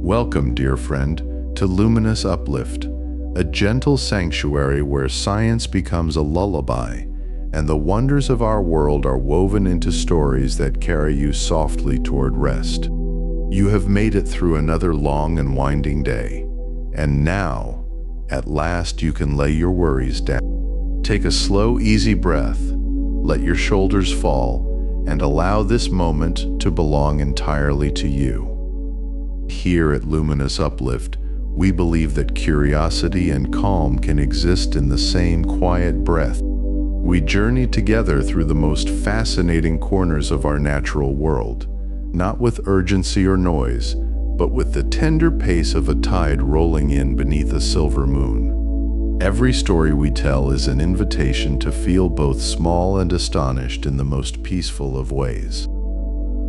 Welcome, dear friend, to Luminous Uplift, a gentle sanctuary where science becomes a lullaby, and the wonders of our world are woven into stories that carry you softly toward rest. You have made it through another long and winding day, and now, at last, you can lay your worries down. Take a slow, easy breath, let your shoulders fall, and allow this moment to belong entirely to you. Here at Luminous Uplift, we believe that curiosity and calm can exist in the same quiet breath. We journey together through the most fascinating corners of our natural world, not with urgency or noise, but with the tender pace of a tide rolling in beneath a silver moon. Every story we tell is an invitation to feel both small and astonished in the most peaceful of ways.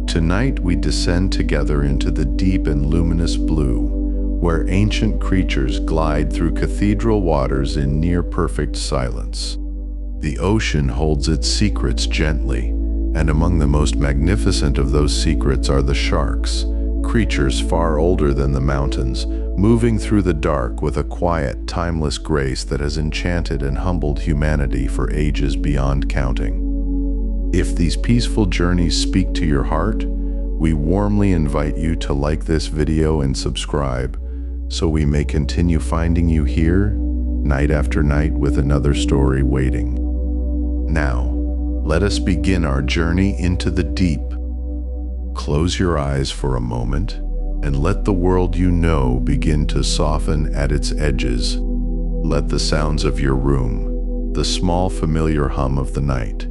Tonight we descend together into the deep and luminous blue, where ancient creatures glide through cathedral waters in near-perfect silence. The ocean holds its secrets gently, and among the most magnificent of those secrets are the sharks, creatures far older than the mountains, moving through the dark with a quiet, timeless grace that has enchanted and humbled humanity for ages beyond counting. If these peaceful journeys speak to your heart, we warmly invite you to like this video and subscribe so we may continue finding you here, night after night, with another story waiting. Now, let us begin our journey into the deep. Close your eyes for a moment and let the world you know begin to soften at its edges. Let the sounds of your room, the small familiar hum of the night,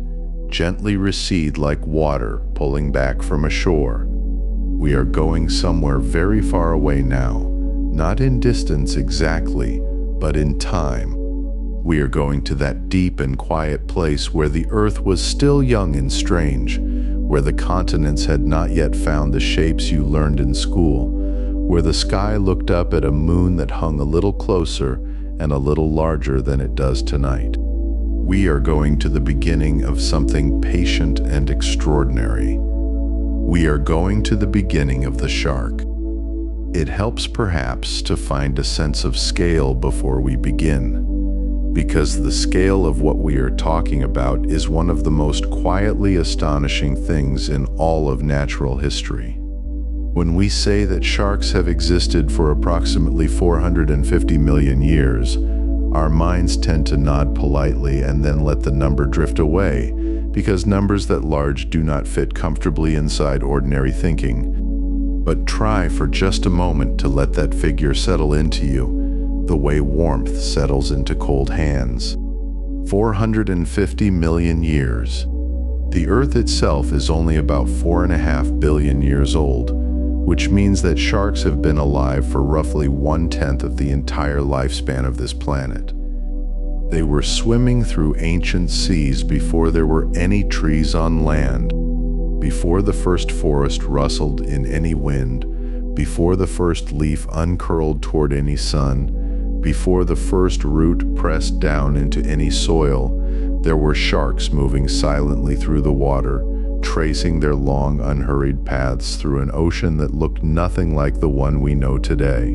gently recede like water pulling back from a shore. We are going somewhere very far away now, not in distance exactly, but in time. We are going to that deep and quiet place where the earth was still young and strange, where the continents had not yet found the shapes you learned in school, where the sky looked up at a moon that hung a little closer and a little larger than it does tonight. We are going to the beginning of something patient and extraordinary. We are going to the beginning of the shark. It helps perhaps to find a sense of scale before we begin, because the scale of what we are talking about is one of the most quietly astonishing things in all of natural history. When we say that sharks have existed for approximately 450 million years, our minds tend to nod politely and then let the number drift away, because numbers that large do not fit comfortably inside ordinary thinking. But try for just a moment to let that figure settle into you, the way warmth settles into cold hands. 450 million years. The Earth itself is only about 4.5 billion years old, which means that sharks have been alive for roughly 1/10 of the entire lifespan of this planet. They were swimming through ancient seas before there were any trees on land, before the first forest rustled in any wind, before the first leaf uncurled toward any sun, before the first root pressed down into any soil. There were sharks moving silently through the water, tracing their long, unhurried paths through an ocean that looked nothing like the one we know today.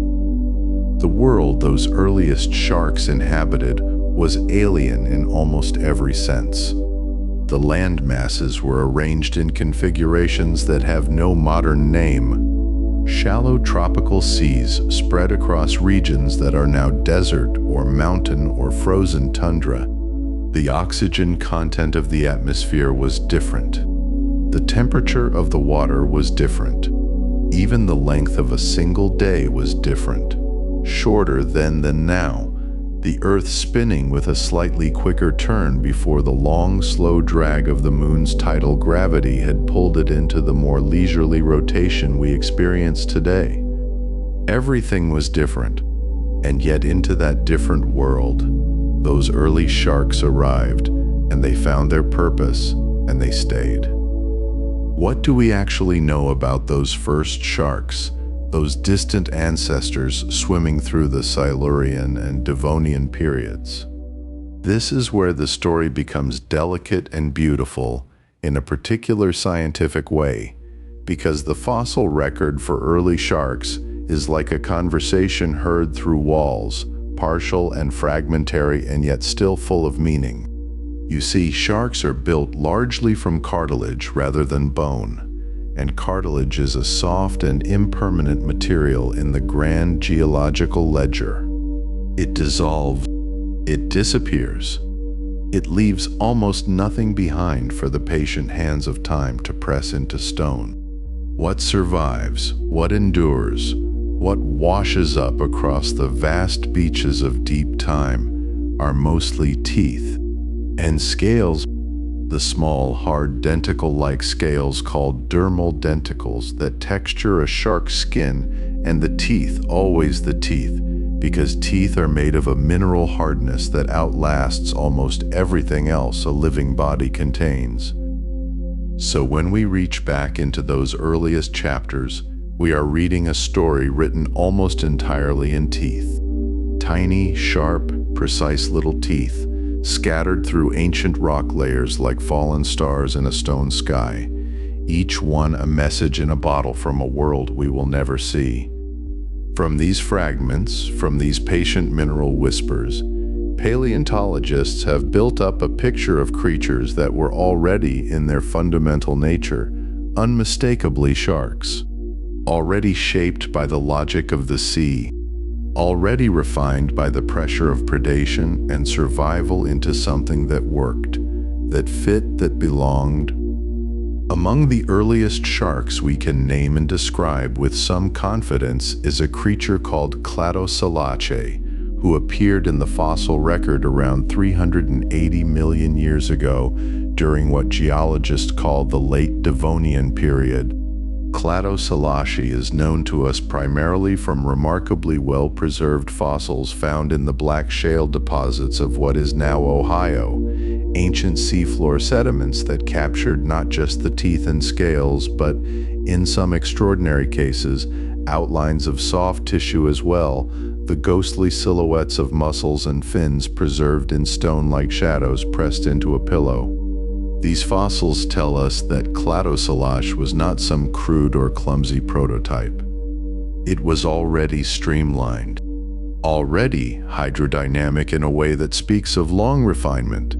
The world those earliest sharks inhabited was alien in almost every sense. The land masses were arranged in configurations that have no modern name. Shallow tropical seas spread across regions that are now desert or mountain or frozen tundra. The oxygen content of the atmosphere was different. The temperature of the water was different. Even the length of a single day was different. Shorter then than now, the Earth spinning with a slightly quicker turn before the long, slow drag of the moon's tidal gravity had pulled it into the more leisurely rotation we experience today. Everything was different, and yet into that different world, those early sharks arrived, and they found their purpose, and they stayed. What do we actually know about those first sharks, those distant ancestors swimming through the Silurian and Devonian periods? This is where the story becomes delicate and beautiful in a particular scientific way, because the fossil record for early sharks is like a conversation heard through walls, partial and fragmentary and yet still full of meaning. You see, sharks are built largely from cartilage rather than bone, and cartilage is a soft and impermanent material in the grand geological ledger. It dissolves, it disappears, it leaves almost nothing behind for the patient hands of time to press into stone. What survives, what endures, what washes up across the vast beaches of deep time are mostly teeth and scales, the small, hard denticle-like scales called dermal denticles that texture a shark's skin, and the teeth, always the teeth, because teeth are made of a mineral hardness that outlasts almost everything else a living body contains. So when we reach back into those earliest chapters, we are reading a story written almost entirely in teeth. Tiny, sharp, precise little teeth, scattered through ancient rock layers like fallen stars in a stone sky, each one a message in a bottle from a world we will never see. From these fragments, from these patient mineral whispers, paleontologists have built up a picture of creatures that were already, in their fundamental nature, unmistakably sharks. Already shaped by the logic of the sea, already refined by the pressure of predation and survival into something that worked, that fit, that belonged. Among the earliest sharks we can name and describe with some confidence is a creature called Cladocellaceae, who appeared in the fossil record around 380 million years ago during what geologists call the late Devonian period. Cladocellaceae is known to us primarily from remarkably well-preserved fossils found in the black shale deposits of what is now Ohio, ancient seafloor sediments that captured not just the teeth and scales, but, in some extraordinary cases, outlines of soft tissue as well, the ghostly silhouettes of muscles and fins preserved in stone-like shadows pressed into a pillow. These fossils tell us that Cladocellaceae was not some crude or clumsy prototype. It was already streamlined, already hydrodynamic in a way that speaks of long refinement.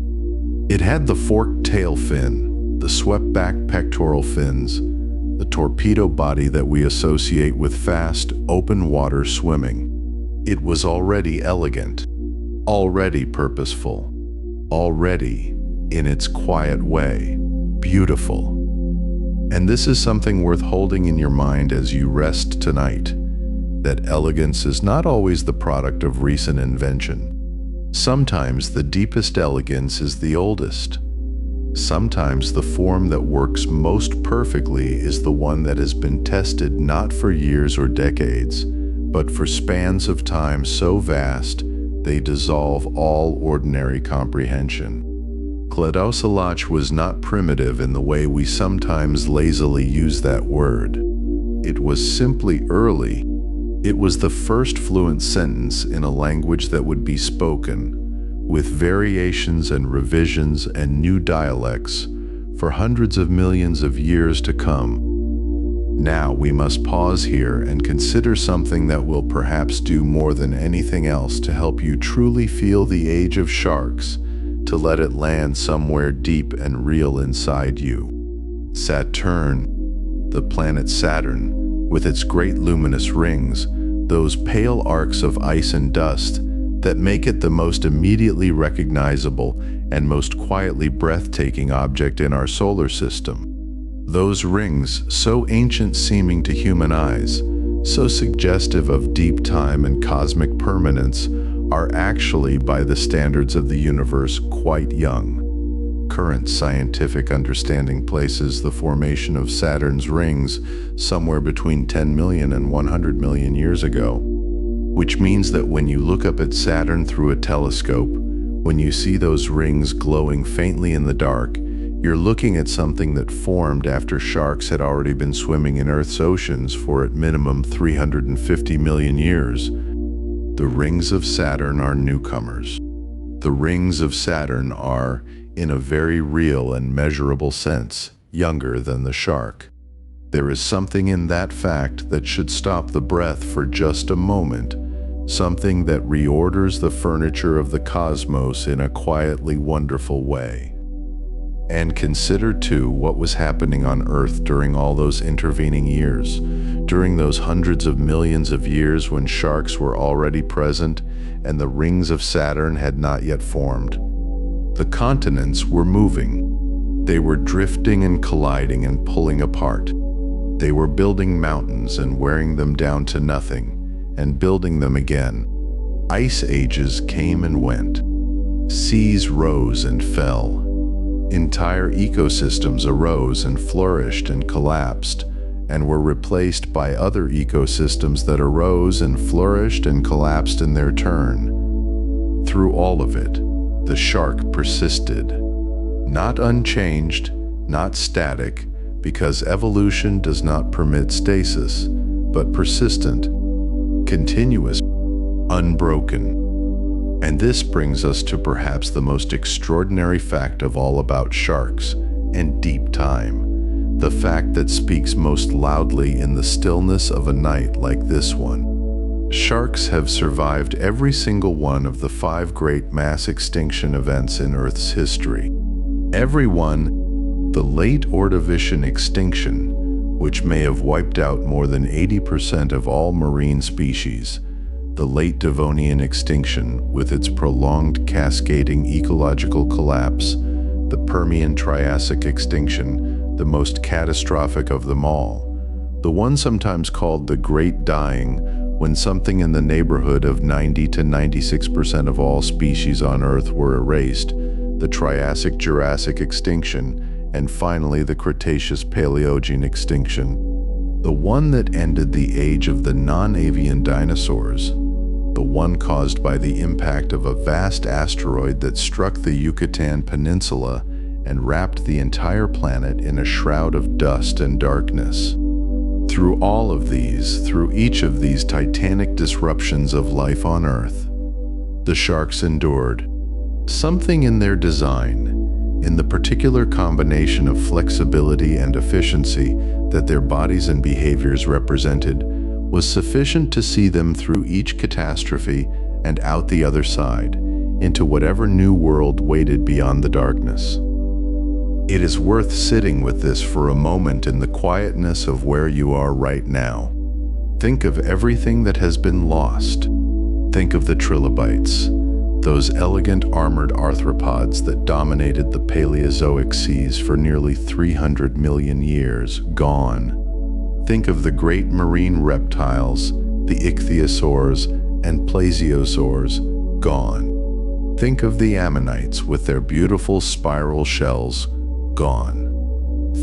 It had the forked tail fin, the swept-back pectoral fins, the torpedo body that we associate with fast, open-water swimming. It was already elegant, already purposeful, already, in its quiet way, beautiful. And this is something worth holding in your mind as you rest tonight, that elegance is not always the product of recent invention. Sometimes the deepest elegance is the oldest. Sometimes the form that works most perfectly is the one that has been tested not for years or decades, but for spans of time so vast they dissolve all ordinary comprehension. Cladocellaceae was not primitive in the way we sometimes lazily use that word. It was simply early. It was the first fluent sentence in a language that would be spoken, with variations and revisions and new dialects, for hundreds of millions of years to come. Now we must pause here and consider something that will perhaps do more than anything else to help you truly feel the age of sharks, to let it land somewhere deep and real inside you. Saturn, the planet Saturn, with its great luminous rings, those pale arcs of ice and dust that make it the most immediately recognizable and most quietly breathtaking object in our solar system. Those rings, so ancient seeming to human eyes, so suggestive of deep time and cosmic permanence, are actually, by the standards of the universe, quite young. Current scientific understanding places the formation of Saturn's rings somewhere between 10 million and 100 million years ago, which means that when you look up at Saturn through a telescope, when you see those rings glowing faintly in the dark, you're looking at something that formed after sharks had already been swimming in Earth's oceans for at minimum 350 million years. The rings of Saturn are newcomers. The rings of Saturn are, in a very real and measurable sense, younger than the shark. There is something in that fact that should stop the breath for just a moment, something that reorders the furniture of the cosmos in a quietly wonderful way. And consider, too, what was happening on Earth during all those intervening years, during those hundreds of millions of years when sharks were already present and the rings of Saturn had not yet formed. The continents were moving. They were drifting and colliding and pulling apart. They were building mountains and wearing them down to nothing, and building them again. Ice ages came and went. Seas rose and fell. Entire ecosystems arose and flourished and collapsed, and were replaced by other ecosystems that arose and flourished and collapsed in their turn. Through all of it, the shark persisted. Not unchanged, not static, because evolution does not permit stasis, but persistent, continuous, unbroken. And this brings us to perhaps the most extraordinary fact of all about sharks and deep time, the fact that speaks most loudly in the stillness of a night like this one. Sharks have survived every single one of the 5 great mass extinction events in Earth's history. Every one, the late Ordovician extinction, which may have wiped out more than 80% of all marine species, the late Devonian extinction with its prolonged cascading ecological collapse, the Permian-Triassic extinction, the most catastrophic of them all, the one sometimes called the Great Dying, when something in the neighborhood of 90 to 96% of all species on Earth were erased, the Triassic-Jurassic extinction, and finally the Cretaceous-Paleogene extinction, the one that ended the age of the non-avian dinosaurs, the one caused by the impact of a vast asteroid that struck the Yucatan Peninsula and wrapped the entire planet in a shroud of dust and darkness. Through all of these, through each of these titanic disruptions of life on Earth, the sharks endured. Something in their design, in the particular combination of flexibility and efficiency that their bodies and behaviors represented, was sufficient to see them through each catastrophe and out the other side, into whatever new world waited beyond the darkness. It is worth sitting with this for a moment in the quietness of where you are right now. Think of everything that has been lost. Think of the trilobites, those elegant armored arthropods that dominated the Paleozoic seas for nearly 300 million years, gone. Think of the great marine reptiles, the ichthyosaurs and plesiosaurs, gone. Think of the ammonites with their beautiful spiral shells, gone.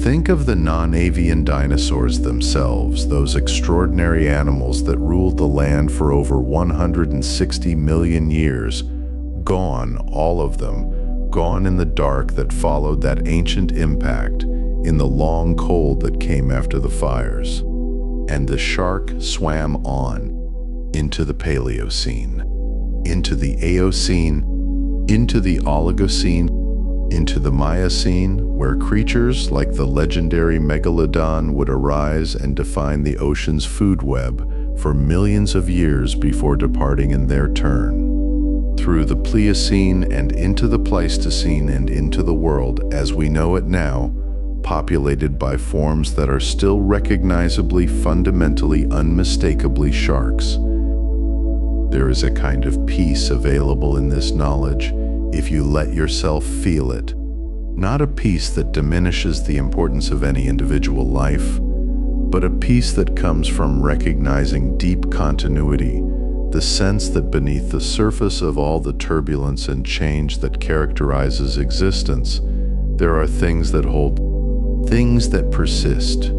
Think of the non-avian dinosaurs themselves, those extraordinary animals that ruled the land for over 160 million years, gone, all of them, gone in the dark that followed that ancient impact, in the long cold that came after the fires. And the shark swam on, into the Paleocene, into the Eocene, into the Oligocene, into the Miocene, where creatures like the legendary megalodon would arise and define the ocean's food web for millions of years before departing in their turn. Through the Pliocene and into the Pleistocene and into the world as we know it now, populated by forms that are still recognizably, fundamentally, unmistakably sharks. There is a kind of peace available in this knowledge if you let yourself feel it. Not a peace that diminishes the importance of any individual life, but a peace that comes from recognizing deep continuity, the sense that beneath the surface of all the turbulence and change that characterizes existence, there are things that hold, things that persist,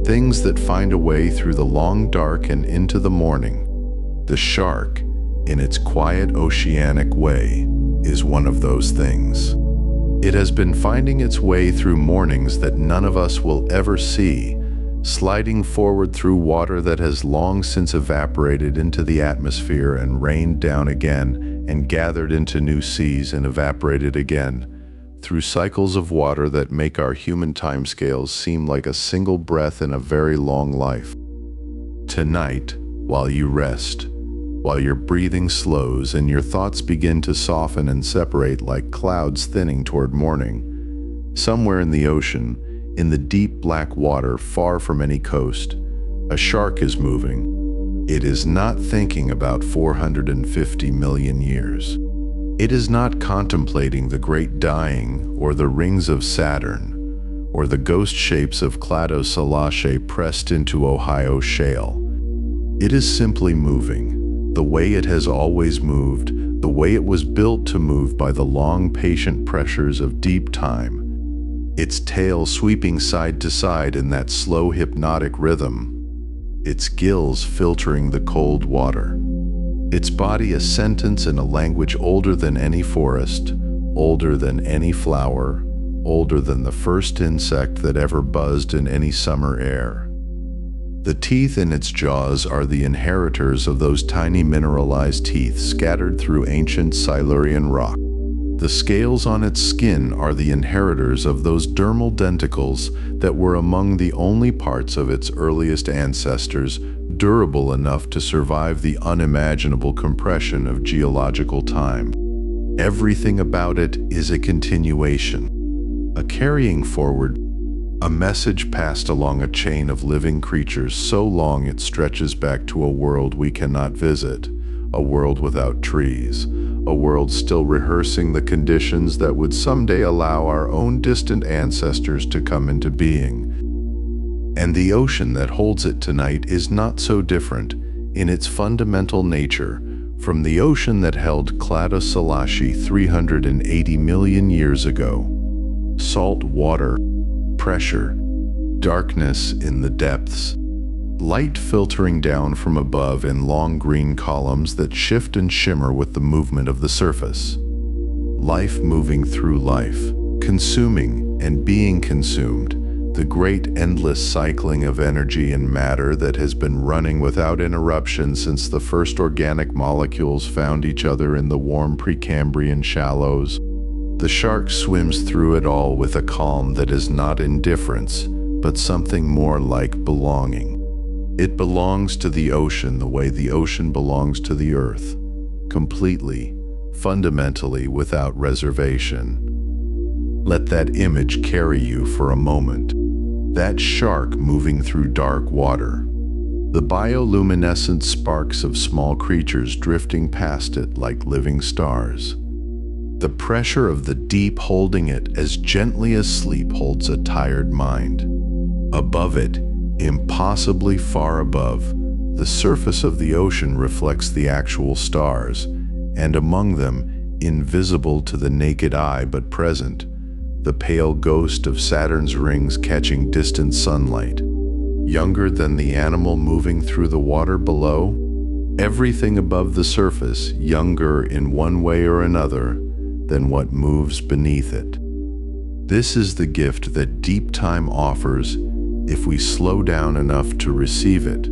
things that find a way through the long dark and into the morning. The shark, in its quiet oceanic way, is one of those things. It has been finding its way through mornings that none of us will ever see, sliding forward through water that has long since evaporated into the atmosphere and rained down again and gathered into new seas and evaporated again, through cycles of water that make our human timescales seem like a single breath in a very long life. Tonight, while you rest, while your breathing slows and your thoughts begin to soften and separate like clouds thinning toward morning, somewhere in the ocean, in the deep black water far from any coast, a shark is moving. It is not thinking about 450 million years. It is not contemplating the great dying or the rings of Saturn or the ghost shapes of Clado Salache pressed into Ohio shale. It is simply moving, the way it has always moved, the way it was built to move by the long, patient pressures of deep time, its tail sweeping side to side in that slow, hypnotic rhythm, its gills filtering the cold water, its body a sentence in a language older than any forest, older than any flower, older than the first insect that ever buzzed in any summer air. The teeth in its jaws are the inheritors of those tiny mineralized teeth scattered through ancient Silurian rock. The scales on its skin are the inheritors of those dermal denticles that were among the only parts of its earliest ancestors durable enough to survive the unimaginable compression of geological time. Everything about it is a continuation, a carrying forward, a message passed along a chain of living creatures so long it stretches back to a world we cannot visit, a world without trees, a world still rehearsing the conditions that would someday allow our own distant ancestors to come into being. And the ocean that holds it tonight is not so different in its fundamental nature from the ocean that held Clado Salache 380 million years ago. Salt water, pressure, darkness in the depths, light filtering down from above in long green columns that shift and shimmer with the movement of the surface. Life moving through life, consuming and being consumed, the great endless cycling of energy and matter that has been running without interruption since the first organic molecules found each other in the warm Precambrian shallows. The shark swims through it all with a calm that is not indifference, but something more like belonging. It belongs to the ocean the way the ocean belongs to the earth, completely, fundamentally, without reservation. Let that image carry you for a moment. That shark moving through dark water. The bioluminescent sparks of small creatures drifting past it like living stars. The pressure of the deep holding it as gently as sleep holds a tired mind. Above it, impossibly far above, the surface of the ocean reflects the actual stars, and among them, invisible to the naked eye but present, the pale ghost of Saturn's rings catching distant sunlight. Younger than the animal moving through the water below, everything above the surface younger in one way or another than what moves beneath it. This is the gift that deep time offers if we slow down enough to receive it.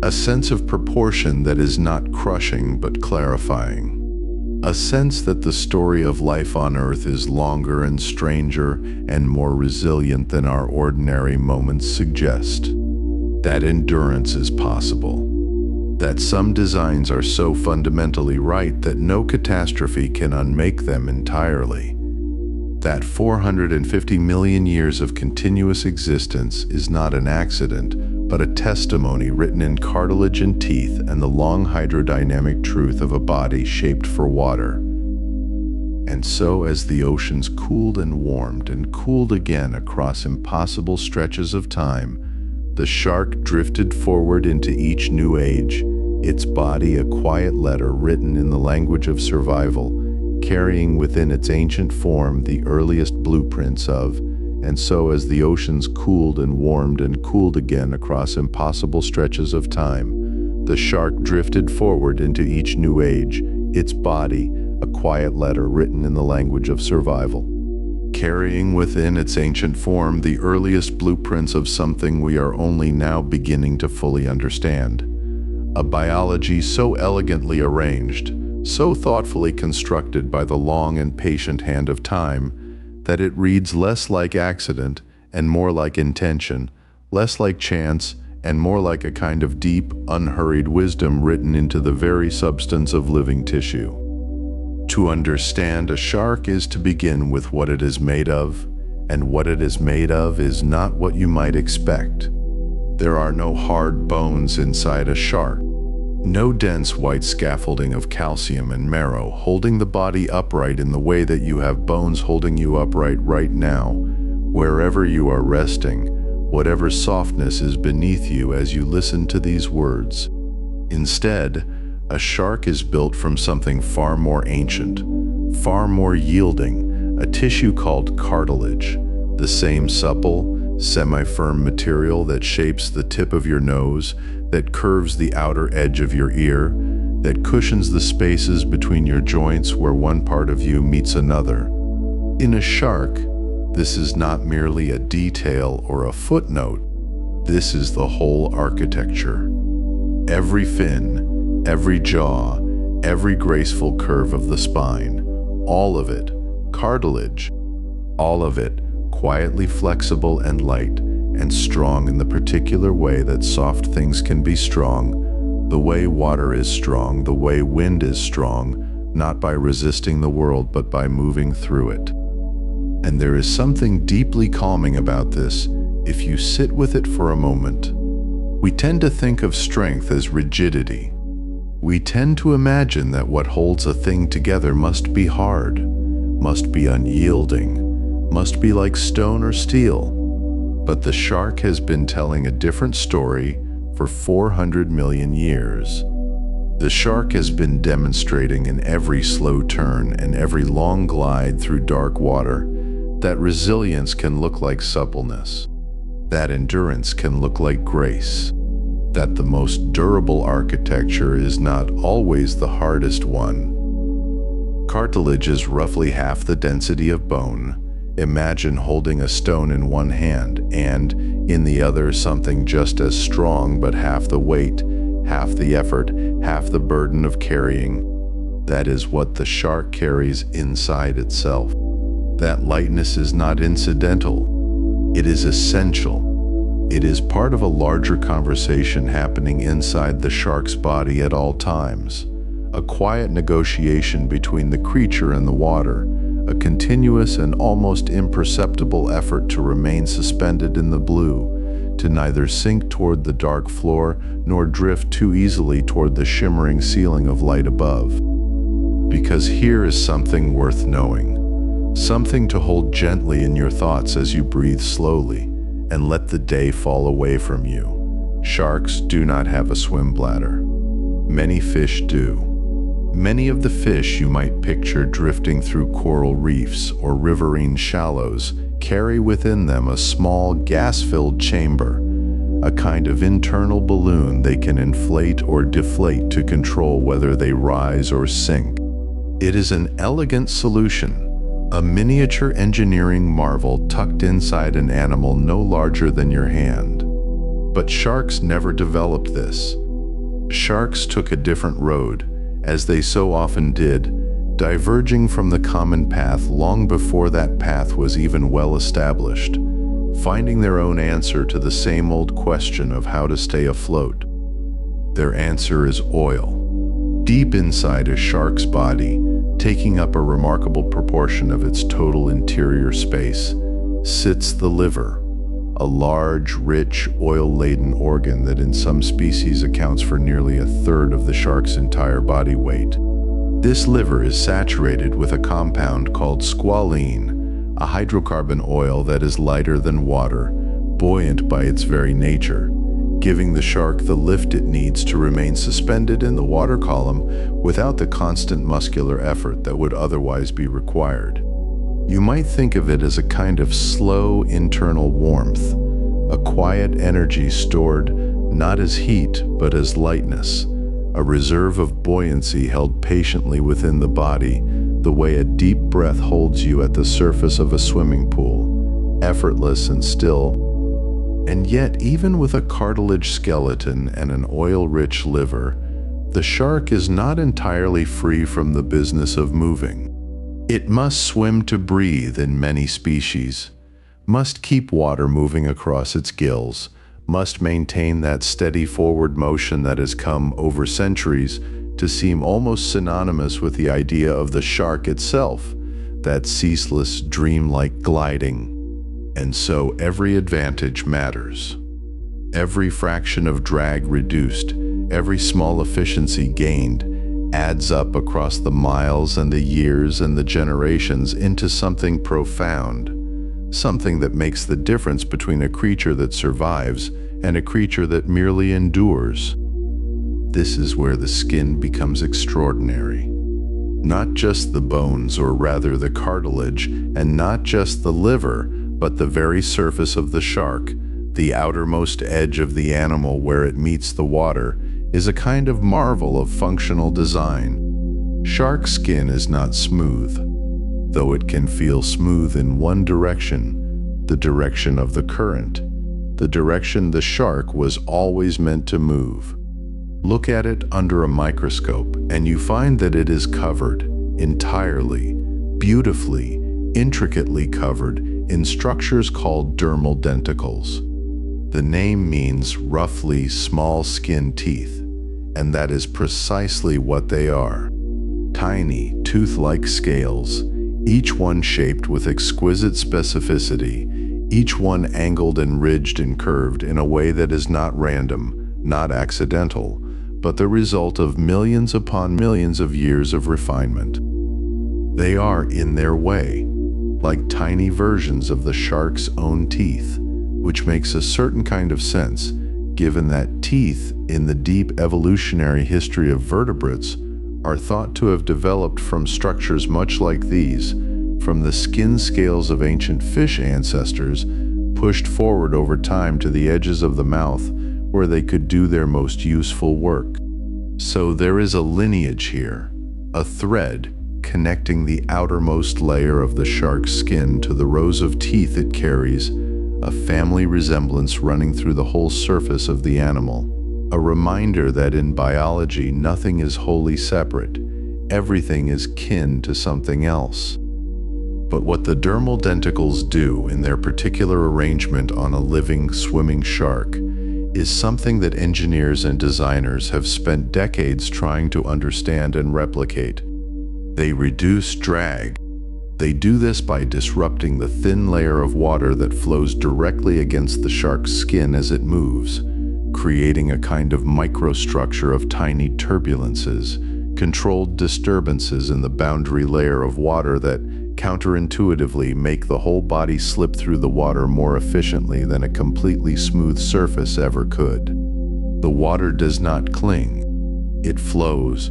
A sense of proportion that is not crushing but clarifying. A sense that the story of life on Earth is longer and stranger and more resilient than our ordinary moments suggest. That endurance is possible. That some designs are so fundamentally right that no catastrophe can unmake them entirely. That 450 million years of continuous existence is not an accident, but a testimony written in cartilage and teeth and the long hydrodynamic truth of a body shaped for water. And so as the oceans cooled and warmed and cooled again across impossible stretches of time, the shark drifted forward into each new age, its body a quiet letter written in the language of survival, carrying within its ancient form the earliest blueprints of, and so as the oceans cooled and warmed and cooled again across impossible stretches of time, the shark drifted forward into each new age, its body a quiet letter written in the language of survival, carrying within its ancient form the earliest blueprints of something we are only now beginning to fully understand. A biology so elegantly arranged, so thoughtfully constructed by the long and patient hand of time, that it reads less like accident and more like intention, less like chance and more like a kind of deep, unhurried wisdom written into the very substance of living tissue. To understand a shark is to begin with what it is made of, and what it is made of is not what you might expect. There are no hard bones inside a shark, no dense white scaffolding of calcium and marrow holding the body upright in the way that you have bones holding you upright right now, wherever you are resting, whatever softness is beneath you as you listen to these words. Instead, a shark is built from something far more ancient, far more yielding, a tissue called cartilage, the same supple, semi-firm material that shapes the tip of your nose, that curves the outer edge of your ear, that cushions the spaces between your joints where one part of you meets another. In a shark, this is not merely a detail or a footnote. This is the whole architecture. Every fin, every jaw, every graceful curve of the spine, all of it, cartilage, all of it, quietly flexible and light and strong in the particular way that soft things can be strong, the way water is strong, the way wind is strong, not by resisting the world but by moving through it. And there is something deeply calming about this if you sit with it for a moment. We tend to think of strength as rigidity. We tend to imagine that what holds a thing together must be hard, must be unyielding, must be like stone or steel. But the shark has been telling a different story for 400 million years. The shark has been demonstrating in every slow turn and every long glide through dark water that resilience can look like suppleness, that endurance can look like grace, that the most durable architecture is not always the hardest one. Cartilage is roughly half the density of bone. Imagine holding a stone in one hand and, in the other, something just as strong but half the weight, half the effort, half the burden of carrying. That is what the shark carries inside itself. That lightness is not incidental. It is essential. It is part of a larger conversation happening inside the shark's body at all times. A quiet negotiation between the creature and the water, a continuous and almost imperceptible effort to remain suspended in the blue, to neither sink toward the dark floor nor drift too easily toward the shimmering ceiling of light above. Because here is something worth knowing, something to hold gently in your thoughts as you breathe slowly and let the day fall away from you. Sharks do not have a swim bladder. Many fish do. Many of the fish you might picture drifting through coral reefs or riverine shallows carry within them a small gas-filled chamber, a kind of internal balloon they can inflate or deflate to control whether they rise or sink. It is an elegant solution, a miniature engineering marvel tucked inside an animal no larger than your hand. But sharks never developed this. Sharks took a different road, as they so often did, diverging from the common path long before that path was even well established, finding their own answer to the same old question of how to stay afloat. Their answer is oil. Deep inside a shark's body, taking up a remarkable proportion of its total interior space, sits the liver, a large, rich, oil-laden organ that in some species accounts for nearly a third of the shark's entire body weight. This liver is saturated with a compound called squalene, a hydrocarbon oil that is lighter than water, buoyant by its very nature, giving the shark the lift it needs to remain suspended in the water column without the constant muscular effort that would otherwise be required. You might think of it as a kind of slow internal warmth, a quiet energy stored not as heat but as lightness, a reserve of buoyancy held patiently within the body, the way a deep breath holds you at the surface of a swimming pool, effortless and still. And yet, even with a cartilage skeleton and an oil-rich liver, the shark is not entirely free from the business of moving. It must swim to breathe in many species, must keep water moving across its gills, must maintain that steady forward motion that has come over centuries to seem almost synonymous with the idea of the shark itself, that ceaseless, dreamlike gliding. And so every advantage matters. Every fraction of drag reduced, every small efficiency gained, adds up across the miles and the years and the generations into something profound, something that makes the difference between a creature that survives and a creature that merely endures. This is where the skin becomes extraordinary. Not just the bones, or rather the cartilage, and not just the liver, but the very surface of the shark, the outermost edge of the animal where it meets the water, is a kind of marvel of functional design. Shark skin is not smooth, though it can feel smooth in one direction, the direction of the current, the direction the shark was always meant to move. Look at it under a microscope, and you find that it is covered, entirely, beautifully, intricately covered in structures called dermal denticles. The name means roughly small skin teeth, and that is precisely what they are. Tiny, tooth-like scales, each one shaped with exquisite specificity, each one angled and ridged and curved in a way that is not random, not accidental, but the result of millions upon millions of years of refinement. They are, in their way, like tiny versions of the shark's own teeth, which makes a certain kind of sense, given that teeth, in the deep evolutionary history of vertebrates, are thought to have developed from structures much like these, from the skin scales of ancient fish ancestors, pushed forward over time to the edges of the mouth, where they could do their most useful work. So there is a lineage here, a thread connecting the outermost layer of the shark's skin to the rows of teeth it carries, a family resemblance running through the whole surface of the animal, a reminder that in biology nothing is wholly separate, everything is kin to something else. But what the dermal denticles do in their particular arrangement on a living, swimming shark is something that engineers and designers have spent decades trying to understand and replicate. They reduce drag. They do this by disrupting the thin layer of water that flows directly against the shark's skin as it moves, creating a kind of microstructure of tiny turbulences, controlled disturbances in the boundary layer of water that counterintuitively make the whole body slip through the water more efficiently than a completely smooth surface ever could. The water does not cling. It flows.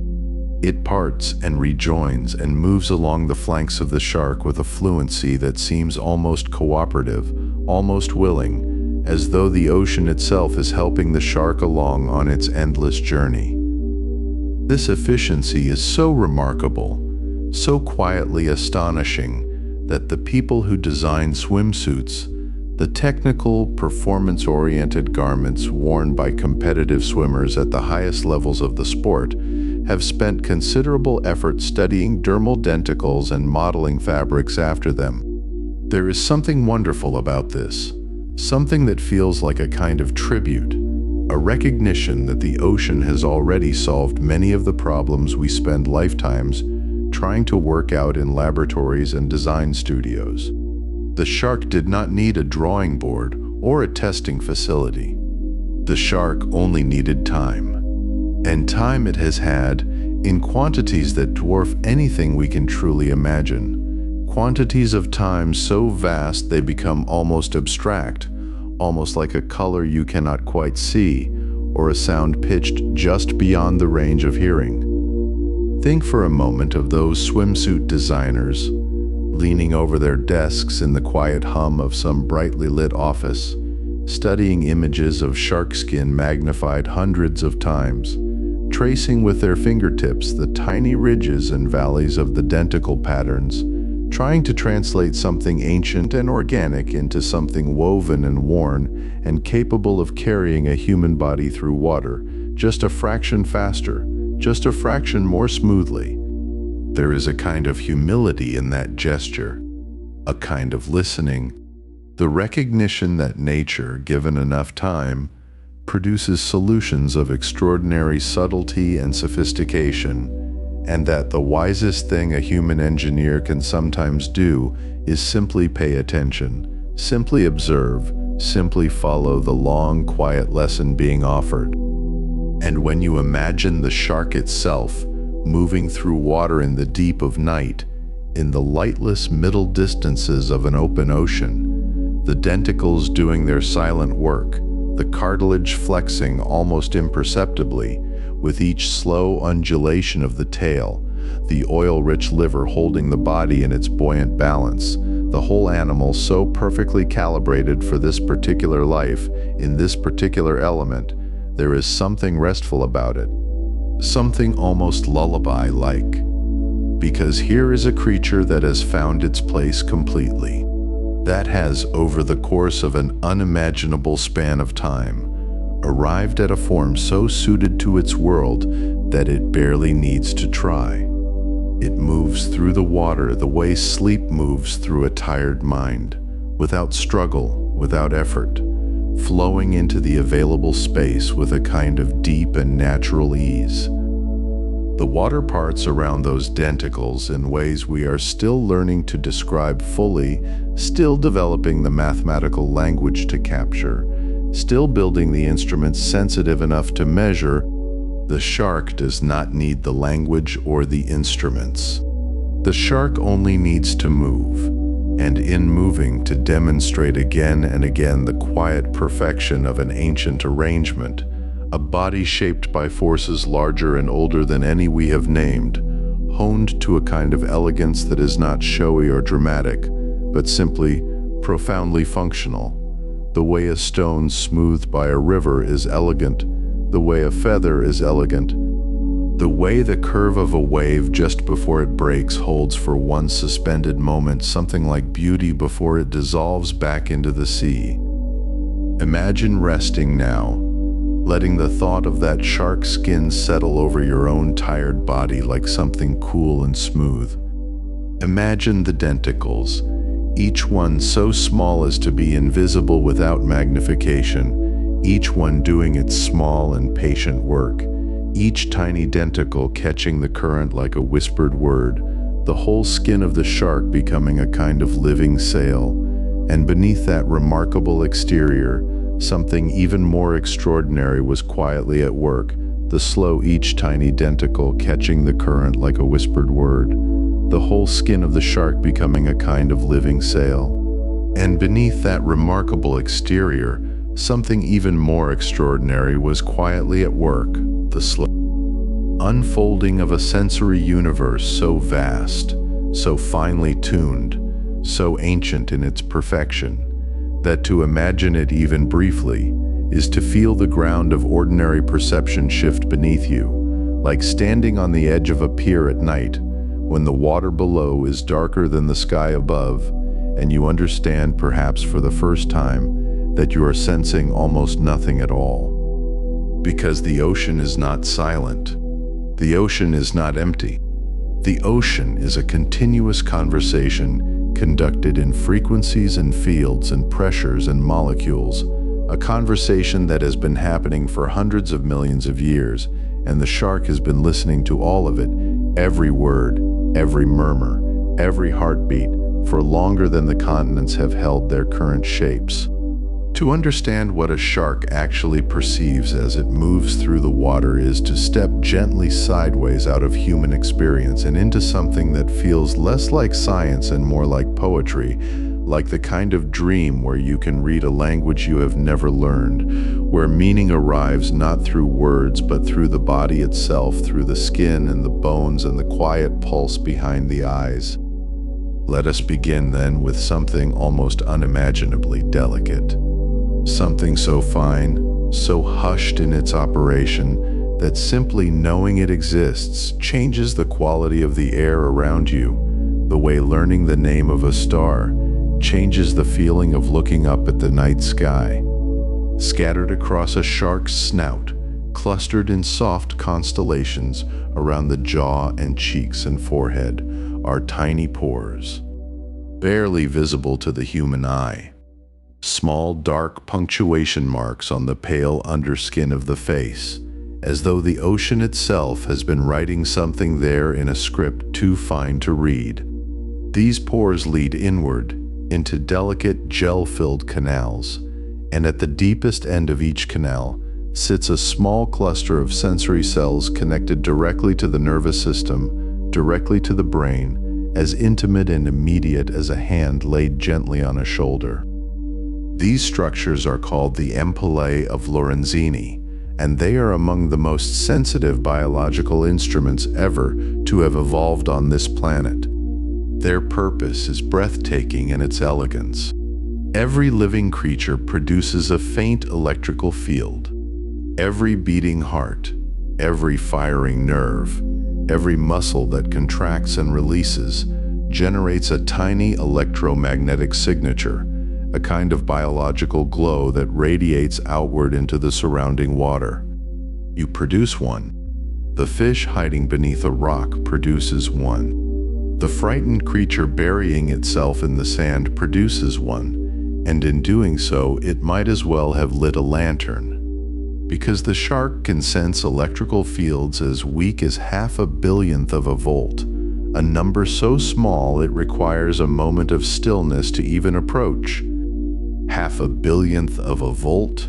It parts and rejoins and moves along the flanks of the shark with a fluency that seems almost cooperative, almost willing, as though the ocean itself is helping the shark along on its endless journey. This efficiency is so remarkable, so quietly astonishing, that the people who design swimsuits, the technical, performance-oriented garments worn by competitive swimmers at the highest levels of the sport, have spent considerable effort studying dermal denticles and modeling fabrics after them. There is something wonderful about this, something that feels like a kind of tribute, a recognition that the ocean has already solved many of the problems we spend lifetimes trying to work out in laboratories and design studios. The shark did not need a drawing board or a testing facility. The shark only needed time. And time it has had in quantities that dwarf anything we can truly imagine. Quantities of time so vast they become almost abstract, almost like a color you cannot quite see, or a sound pitched just beyond the range of hearing. Think for a moment of those swimsuit designers, leaning over their desks in the quiet hum of some brightly lit office, studying images of shark skin magnified hundreds of times, tracing with their fingertips the tiny ridges and valleys of the denticle patterns, trying to translate something ancient and organic into something woven and worn and capable of carrying a human body through water, just a fraction faster, just a fraction more smoothly. There is a kind of humility in that gesture, a kind of listening, the recognition that nature, given enough time, produces solutions of extraordinary subtlety and sophistication, and that the wisest thing a human engineer can sometimes do is simply pay attention, simply observe, simply follow the long, quiet lesson being offered. And when you imagine the shark itself moving through water in the deep of night, in the lightless middle distances of an open ocean, the denticles doing their silent work, the cartilage flexing almost imperceptibly with each slow undulation of the tail, the oil-rich liver holding the body in its buoyant balance, the whole animal so perfectly calibrated for this particular life, in this particular element, there is something restful about it, something almost lullaby-like. Because here is a creature that has found its place completely, that has, over the course of an unimaginable span of time, arrived at a form so suited to its world that it barely needs to try. It moves through the water the way sleep moves through a tired mind, without struggle, without effort, flowing into the available space with a kind of deep and natural ease. The water parts around those denticles in ways we are still learning to describe fully, still developing the mathematical language to capture, still building the instruments sensitive enough to measure. The shark does not need the language or the instruments. The shark only needs to move, and in moving to demonstrate again and again the quiet perfection of an ancient arrangement, a body shaped by forces larger and older than any we have named, honed to a kind of elegance that is not showy or dramatic, but simply profoundly functional. The way a stone smoothed by a river is elegant, the way a feather is elegant, the way the curve of a wave just before it breaks holds for one suspended moment something like beauty before it dissolves back into the sea. Imagine resting now, letting the thought of that shark skin settle over your own tired body like something cool and smooth. Imagine the denticles, each one so small as to be invisible without magnification, each one doing its small and patient work, each tiny denticle catching the current like a whispered word, the whole skin of the shark becoming a kind of living sail, and beneath that remarkable exterior, something even more extraordinary was quietly at work, the slow each tiny denticle catching the current like a whispered word, the whole skin of the shark becoming a kind of living sail. And beneath that remarkable exterior, something even more extraordinary was quietly at work, the slow unfolding of a sensory universe so vast, so finely tuned, so ancient in its perfection, that to imagine it even briefly is to feel the ground of ordinary perception shift beneath you, like standing on the edge of a pier at night, when the water below is darker than the sky above, and you understand perhaps for the first time that you are sensing almost nothing at all. Because the ocean is not silent. The ocean is not empty. The ocean is a continuous conversation conducted in frequencies and fields and pressures and molecules, a conversation that has been happening for hundreds of millions of years, and the shark has been listening to all of it, every word, every murmur, every heartbeat, for longer than the continents have held their current shapes. To understand what a shark actually perceives as it moves through the water is to step gently sideways out of human experience and into something that feels less like science and more like poetry, like the kind of dream where you can read a language you have never learned, where meaning arrives not through words but through the body itself, through the skin and the bones and the quiet pulse behind the eyes. Let us begin then with something almost unimaginably delicate. Something so fine, so hushed in its operation, that simply knowing it exists changes the quality of the air around you, the way learning the name of a star changes the feeling of looking up at the night sky. Scattered across a shark's snout, Clustered in soft constellations around the jaw and cheeks and forehead are tiny pores, barely visible to the human eye. Small dark punctuation marks on the pale underskin of the face, as though the ocean itself has been writing something there in a script too fine to read. These pores lead inward into delicate gel-filled canals, and at the deepest end of each canal sits a small cluster of sensory cells connected directly to the nervous system, directly to the brain, as intimate and immediate as a hand laid gently on a shoulder. These structures are called the ampullae of Lorenzini, and they are among the most sensitive biological instruments ever to have evolved on this planet. Their purpose is breathtaking in its elegance. Every living creature produces a faint electrical field. Every beating heart, every firing nerve, every muscle that contracts and releases generates a tiny electromagnetic signature, a kind of biological glow that radiates outward into the surrounding water. You produce one. The fish hiding beneath a rock produces one. The frightened creature burying itself in the sand produces one, and in doing so, it might as well have lit a lantern. Because the shark can sense electrical fields as weak as 0.5 billionth of a volt, a number so small it requires a moment of stillness to even approach. 0.5 billionth of a volt?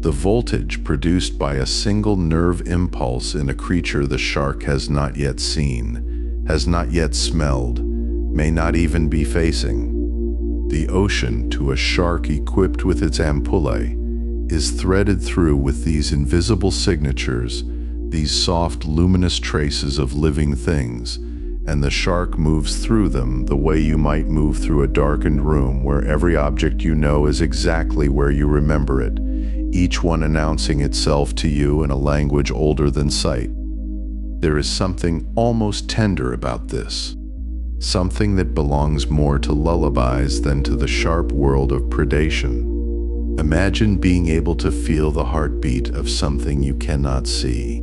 The voltage produced by a single nerve impulse in a creature the shark has not yet seen, has not yet smelled, may not even be facing. The ocean, to a shark equipped with its ampullae, is threaded through with these invisible signatures, these soft, luminous traces of living things, and the shark moves through them the way you might move through a darkened room where every object you know is exactly where you remember it, each one announcing itself to you in a language older than sight. There is something almost tender about this, something that belongs more to lullabies than to the sharp world of predation. Imagine being able to feel the heartbeat of something you cannot see.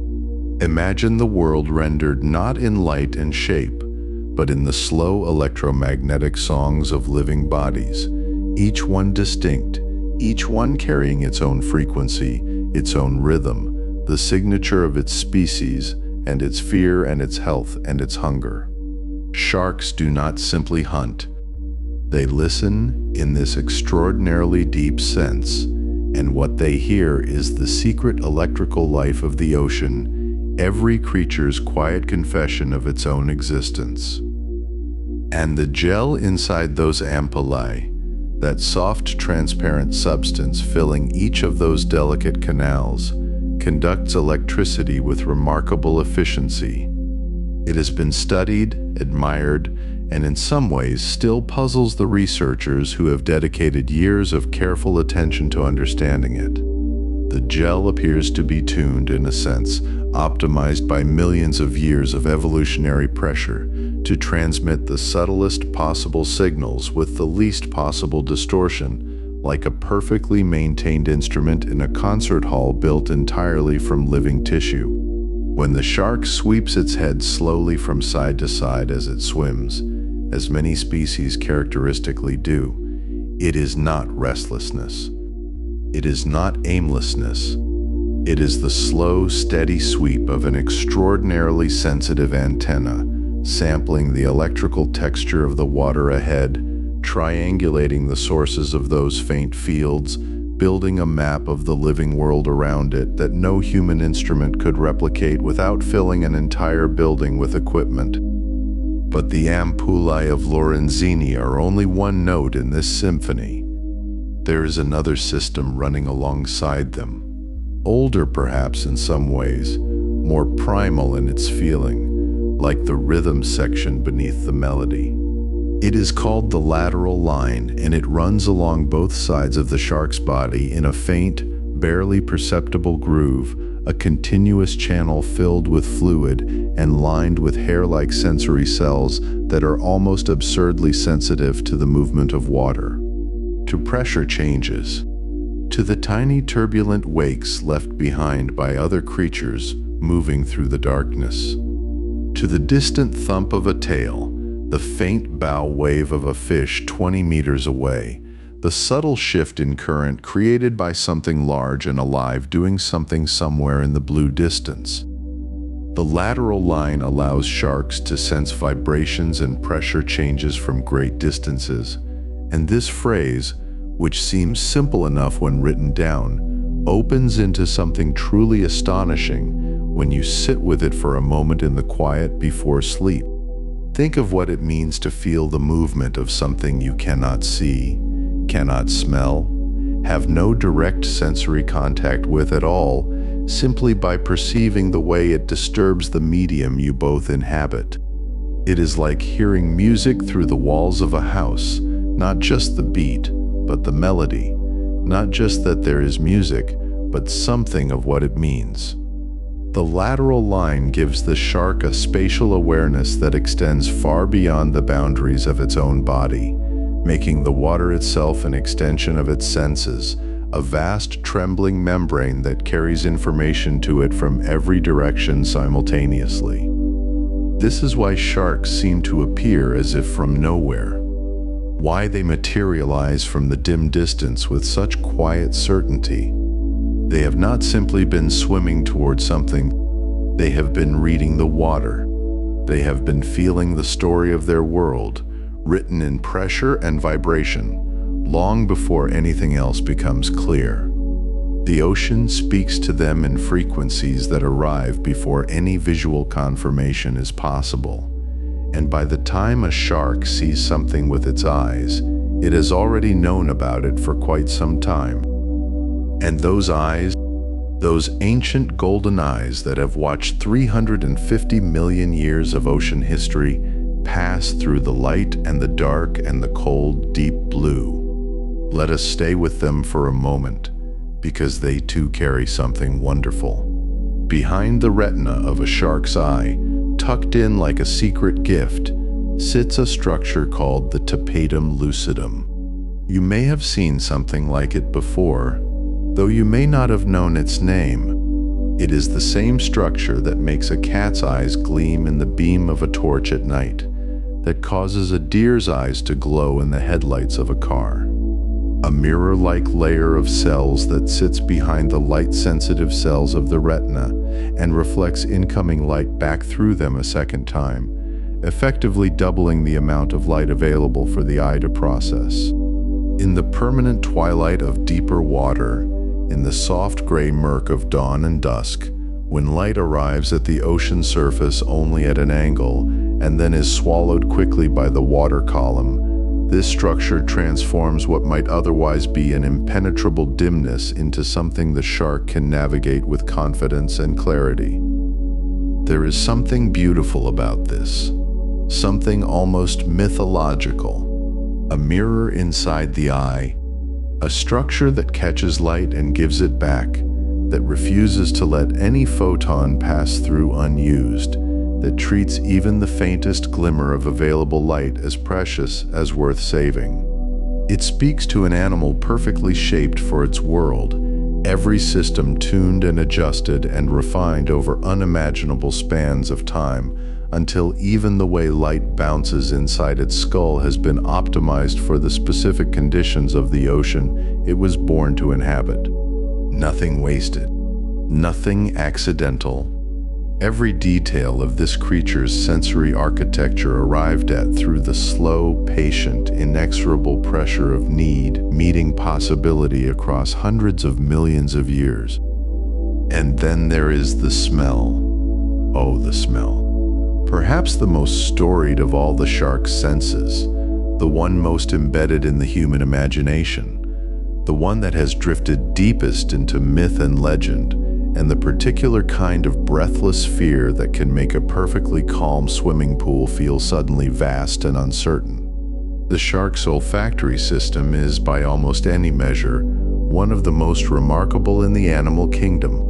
Imagine the world rendered not in light and shape, but in the slow electromagnetic songs of living bodies, each one distinct, each one carrying its own frequency, its own rhythm, the signature of its species, and its fear and its health and its hunger. Sharks do not simply hunt. They listen in this extraordinarily deep sense, and what they hear is the secret electrical life of the ocean, every creature's quiet confession of its own existence. And the gel inside those ampullae, that soft transparent substance filling each of those delicate canals, conducts electricity with remarkable efficiency. It has been studied, admired, and in some ways still puzzles the researchers who have dedicated years of careful attention to understanding it. The gel appears to be tuned, in a sense, optimized by millions of years of evolutionary pressure to transmit the subtlest possible signals with the least possible distortion, like a perfectly maintained instrument in a concert hall built entirely from living tissue. When the shark sweeps its head slowly from side to side as it swims, as many species characteristically do, it is not restlessness. It is not aimlessness. It is the slow, steady sweep of an extraordinarily sensitive antenna, sampling the electrical texture of the water ahead, triangulating the sources of those faint fields, building a map of the living world around it that no human instrument could replicate without filling an entire building with equipment. But the ampullae of Lorenzini are only one note in this symphony. There is another system running alongside them, older perhaps in some ways, more primal in its feeling, like the rhythm section beneath the melody. It is called the lateral line, and it runs along both sides of the shark's body in a faint, barely perceptible groove, a continuous channel filled with fluid and lined with hair-like sensory cells that are almost absurdly sensitive to the movement of water, to pressure changes, to the tiny turbulent wakes left behind by other creatures moving through the darkness, to the distant thump of a tail, the faint bow wave of a fish 20 meters away, the subtle shift in current created by something large and alive doing something somewhere in the blue distance. The lateral line allows sharks to sense vibrations and pressure changes from great distances, and this phrase, which seems simple enough when written down, opens into something truly astonishing when you sit with it for a moment in the quiet before sleep. Think of what it means to feel the movement of something you cannot see, cannot smell, have no direct sensory contact with at all, simply by perceiving the way it disturbs the medium you both inhabit. It is like hearing music through the walls of a house, not just the beat, but the melody, not just that there is music, but something of what it means. The lateral line gives the shark a spatial awareness that extends far beyond the boundaries of its own body, making the water itself an extension of its senses, a vast trembling membrane that carries information to it from every direction simultaneously. This is why sharks seem to appear as if from nowhere, why they materialize from the dim distance with such quiet certainty. They have not simply been swimming toward something, they have been reading the water. They have been feeling the story of their world, written in pressure and vibration, long before anything else becomes clear. The ocean speaks to them in frequencies that arrive before any visual confirmation is possible. And by the time a shark sees something with its eyes, it has already known about it for quite some time. And those eyes, those ancient golden eyes that have watched 350 million years of ocean history pass through the light and the dark and the cold, deep blue. Let us stay with them for a moment, because they too carry something wonderful. Behind the retina of a shark's eye, tucked in like a secret gift, sits a structure called the tapetum lucidum. You may have seen something like it before, though you may not have known its name. It is the same structure that makes a cat's eyes gleam in the beam of a torch at night, that causes a deer's eyes to glow in the headlights of a car. A mirror-like layer of cells that sits behind the light-sensitive cells of the retina and reflects incoming light back through them a second time, effectively doubling the amount of light available for the eye to process. In the permanent twilight of deeper water, in the soft gray murk of dawn and dusk, when light arrives at the ocean surface only at an angle and then is swallowed quickly by the water column, this structure transforms what might otherwise be an impenetrable dimness into something the shark can navigate with confidence and clarity. There is something beautiful about this, something almost mythological. A mirror inside the eye, a structure that catches light and gives it back, that refuses to let any photon pass through unused, that treats even the faintest glimmer of available light as precious as worth saving. It speaks to an animal perfectly shaped for its world, every system tuned and adjusted and refined over unimaginable spans of time, until even the way light bounces inside its skull has been optimized for the specific conditions of the ocean it was born to inhabit. Nothing wasted, nothing accidental. Every detail of this creature's sensory architecture arrived at through the slow, patient, inexorable pressure of need, meeting possibility across hundreds of millions of years. And then there is the smell. Oh, the smell. Perhaps the most storied of all the shark's senses, the one most embedded in the human imagination, the one that has drifted deepest into myth and legend, and the particular kind of breathless fear that can make a perfectly calm swimming pool feel suddenly vast and uncertain. The shark's olfactory system is, by almost any measure, one of the most remarkable in the animal kingdom.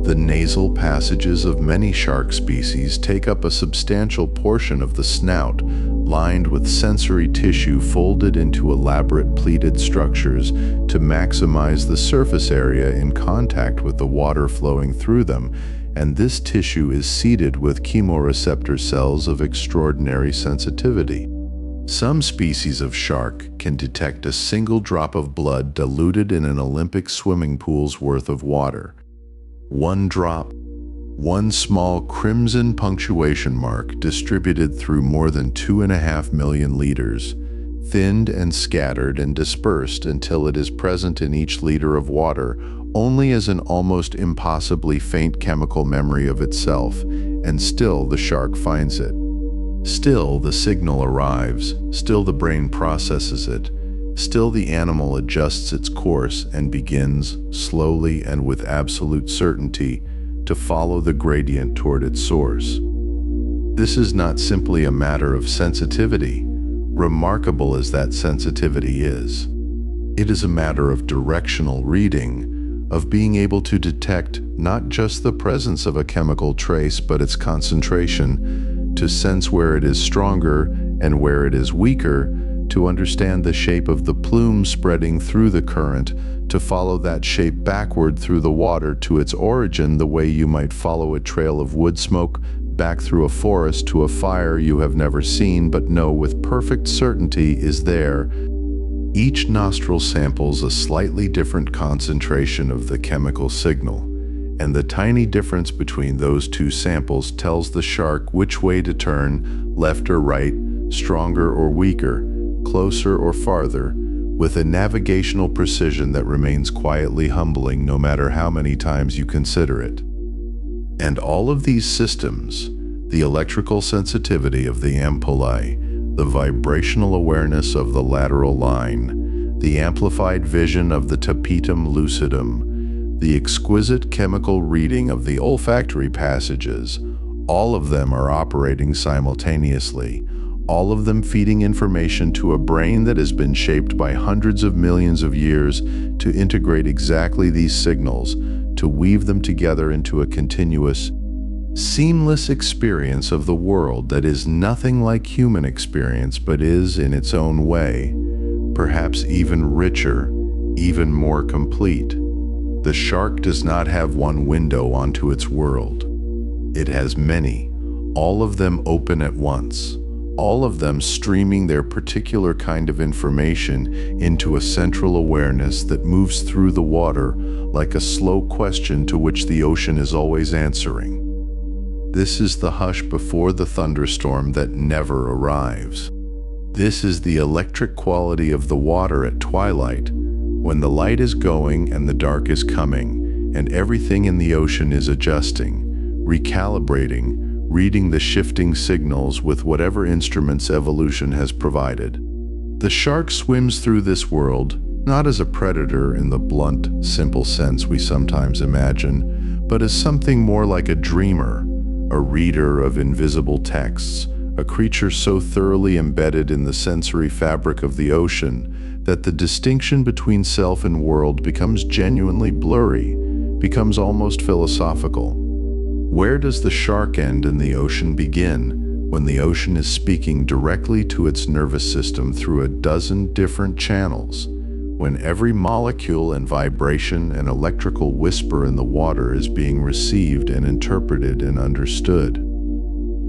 The nasal passages of many shark species take up a substantial portion of the snout, lined with sensory tissue folded into elaborate pleated structures to maximize the surface area in contact with the water flowing through them, and this tissue is seeded with chemoreceptor cells of extraordinary sensitivity. Some species of shark can detect a single drop of blood diluted in an Olympic swimming pool's worth of water. One drop, one small crimson punctuation mark distributed through more than 2.5 million liters, thinned and scattered and dispersed until it is present in each liter of water only as an almost impossibly faint chemical memory of itself, and still the shark finds it. Still the signal arrives, still the brain processes it, still the animal adjusts its course and begins, slowly and with absolute certainty, to follow the gradient toward its source. This is not simply a matter of sensitivity, remarkable as that sensitivity is. It is a matter of directional reading, of being able to detect not just the presence of a chemical trace but its concentration, to sense where it is stronger and where it is weaker, to understand the shape of the plume spreading through the current, to follow that shape backward through the water to its origin the way you might follow a trail of wood smoke back through a forest to a fire you have never seen but know with perfect certainty is there. Each nostril samples a slightly different concentration of the chemical signal, and the tiny difference between those two samples tells the shark which way to turn, left or right, stronger or weaker, closer or farther, with a navigational precision that remains quietly humbling no matter how many times you consider it. And all of these systems, the electrical sensitivity of the ampullae, the vibrational awareness of the lateral line, the amplified vision of the tapetum lucidum, the exquisite chemical reading of the olfactory passages, all of them are operating simultaneously, all of them feeding information to a brain that has been shaped by hundreds of millions of years to integrate exactly these signals, to weave them together into a continuous, seamless experience of the world that is nothing like human experience but is, in its own way, perhaps even richer, even more complete. The shark does not have one window onto its world. It has many, all of them open at once, all of them streaming their particular kind of information into a central awareness that moves through the water like a slow question to which the ocean is always answering. This is the hush before the thunderstorm that never arrives. This is the electric quality of the water at twilight, when the light is going and the dark is coming, and everything in the ocean is adjusting, recalibrating, reading the shifting signals with whatever instruments evolution has provided. The shark swims through this world, not as a predator in the blunt, simple sense we sometimes imagine, but as something more like a dreamer, a reader of invisible texts, a creature so thoroughly embedded in the sensory fabric of the ocean that the distinction between self and world becomes genuinely blurry, becomes almost philosophical. Where does the shark end and the ocean begin, when the ocean is speaking directly to its nervous system through a dozen different channels, when every molecule and vibration and electrical whisper in the water is being received and interpreted and understood?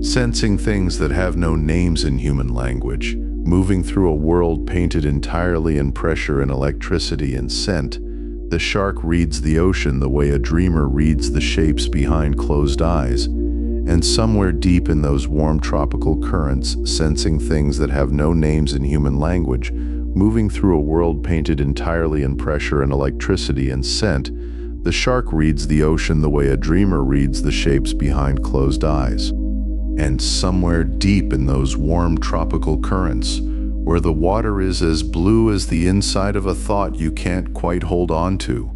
Sensing things that have no names in human language, moving through a world painted entirely in pressure and electricity and scent, the shark reads the ocean the way a dreamer reads the shapes behind closed eyes, and somewhere deep in those warm tropical currents, sensing things that have no names in human language, moving through a world painted entirely in pressure and electricity and scent, the shark reads the ocean the way a dreamer reads the shapes behind closed eyes. And somewhere deep in those warm tropical currents, where the water is as blue as the inside of a thought you can't quite hold on to,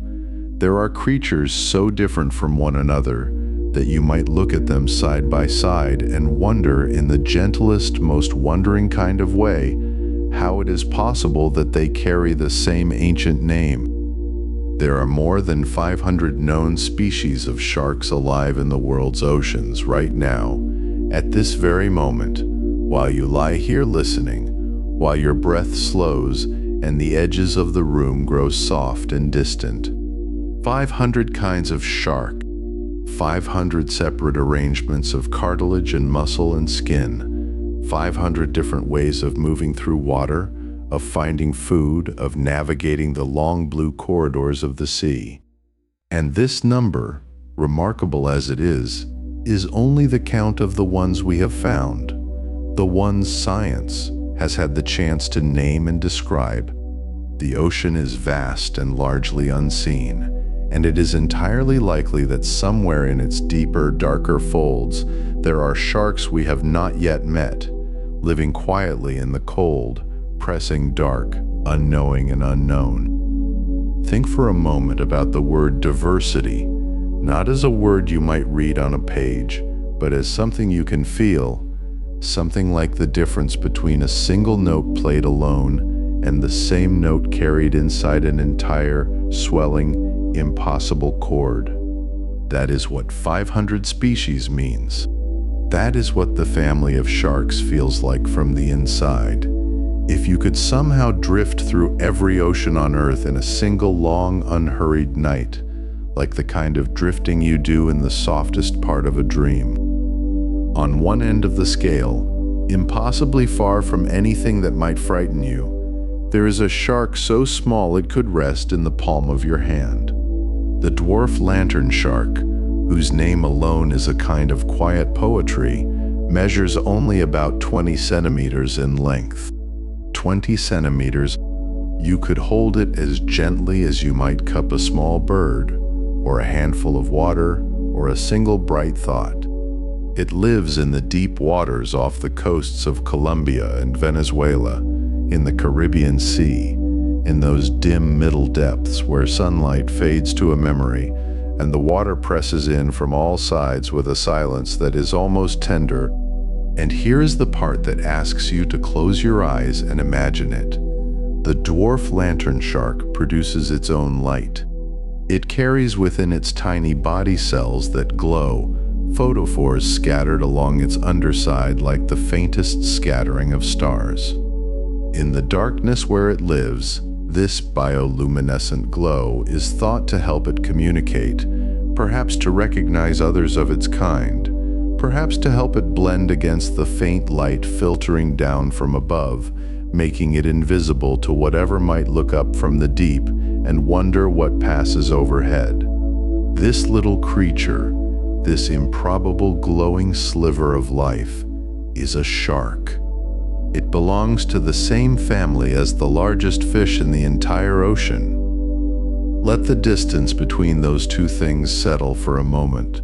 there are creatures so different from one another that you might look at them side by side and wonder in the gentlest, most wondering kind of way how it is possible that they carry the same ancient name. There are more than 500 known species of sharks alive in the world's oceans right now, at this very moment, while you lie here listening, while your breath slows and the edges of the room grow soft and distant. 500 kinds of shark, 500 separate arrangements of cartilage and muscle and skin, 500 different ways of moving through water, of finding food, of navigating the long blue corridors of the sea. And this number, remarkable as it is only the count of the ones we have found, the ones science has had the chance to name and describe. The ocean is vast and largely unseen, and it is entirely likely that somewhere in its deeper, darker folds, there are sharks we have not yet met, living quietly in the cold, pressing dark, unknowing and unknown. Think for a moment about the word diversity, not as a word you might read on a page, but as something you can feel, something like the difference between a single note played alone and the same note carried inside an entire, swelling, impossible chord. That is what 500 species means. That is what the family of sharks feels like from the inside. If you could somehow drift through every ocean on Earth in a single long, unhurried night, like the kind of drifting you do in the softest part of a dream. On one end of the scale, impossibly far from anything that might frighten you, there is a shark so small it could rest in the palm of your hand. The dwarf lantern shark, whose name alone is a kind of quiet poetry, measures only about 20 centimeters in length. 20 centimeters, you could hold it as gently as you might cup a small bird, or a handful of water, or a single bright thought. It lives in the deep waters off the coasts of Colombia and Venezuela, in the Caribbean Sea, in those dim middle depths where sunlight fades to a memory, and the water presses in from all sides with a silence that is almost tender. And here is the part that asks you to close your eyes and imagine it. The dwarf lantern shark produces its own light. It carries within its tiny body cells that glow, photophores scattered along its underside like the faintest scattering of stars. In the darkness where it lives, this bioluminescent glow is thought to help it communicate, perhaps to recognize others of its kind, perhaps to help it blend against the faint light filtering down from above, making it invisible to whatever might look up from the deep and wonder what passes overhead. This little creature, this improbable glowing sliver of life, is a shark. It belongs to the same family as the largest fish in the entire ocean. Let the distance between those two things settle for a moment,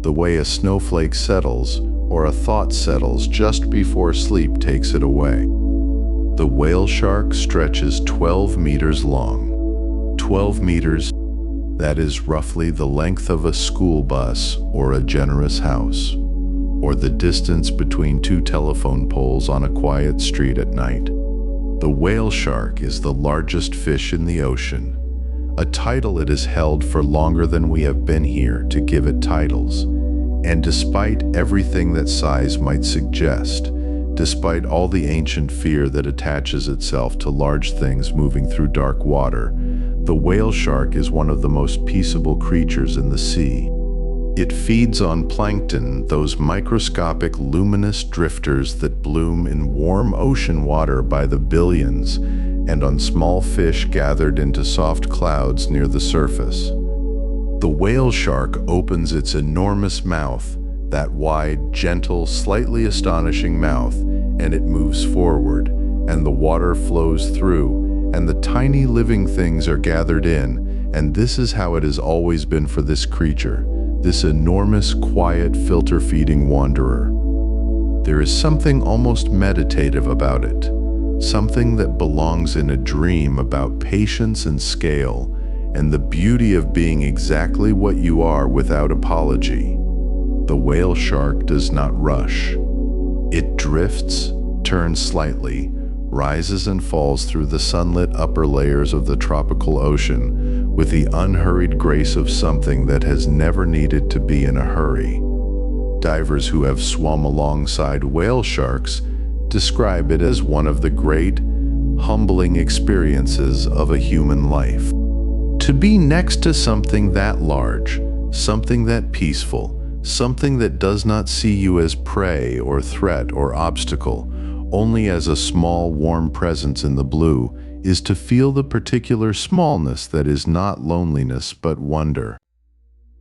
the way a snowflake settles or a thought settles just before sleep takes it away. The whale shark stretches 12 meters long. 12 meters, that is roughly the length of a school bus or a generous house, or the distance between two telephone poles on a quiet street at night. The whale shark is the largest fish in the ocean, a title it has held for longer than we have been here to give it titles. And despite everything that size might suggest, despite all the ancient fear that attaches itself to large things moving through dark water, the whale shark is one of the most peaceable creatures in the sea. It feeds on plankton, those microscopic luminous drifters that bloom in warm ocean water by the billions, and on small fish gathered into soft clouds near the surface. The whale shark opens its enormous mouth, that wide, gentle, slightly astonishing mouth, and it moves forward, and the water flows through, and the tiny living things are gathered in, and this is how it has always been for this creature, this enormous, quiet, filter-feeding wanderer. There is something almost meditative about it, something that belongs in a dream about patience and scale, and the beauty of being exactly what you are without apology. The whale shark does not rush. It drifts, turns slightly, rises and falls through the sunlit upper layers of the tropical ocean with the unhurried grace of something that has never needed to be in a hurry. Divers who have swum alongside whale sharks describe it as one of the great, humbling experiences of a human life. To be next to something that large, something that peaceful, something that does not see you as prey or threat or obstacle, only as a small, warm presence in the blue, is to feel the particular smallness that is not loneliness but wonder.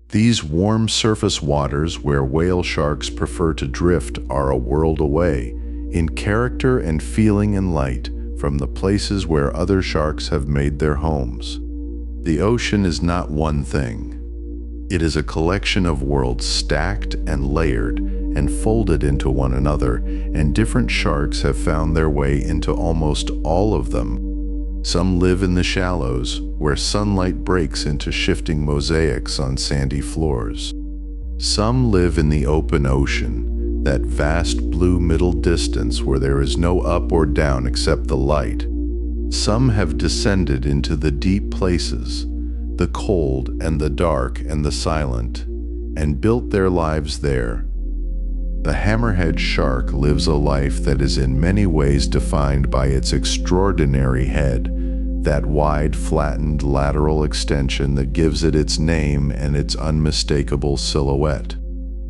These warm surface waters where whale sharks prefer to drift are a world away, in character and feeling and light, from the places where other sharks have made their homes. The ocean is not one thing. It is a collection of worlds stacked and layered and folded into one another, and different sharks have found their way into almost all of them. Some live in the shallows, where sunlight breaks into shifting mosaics on sandy floors. Some live in the open ocean, that vast blue middle distance where there is no up or down except the light. Some have descended into the deep places, the cold and the dark and the silent, and built their lives there. The hammerhead shark lives a life that is in many ways defined by its extraordinary head, that wide, flattened lateral extension that gives it its name and its unmistakable silhouette.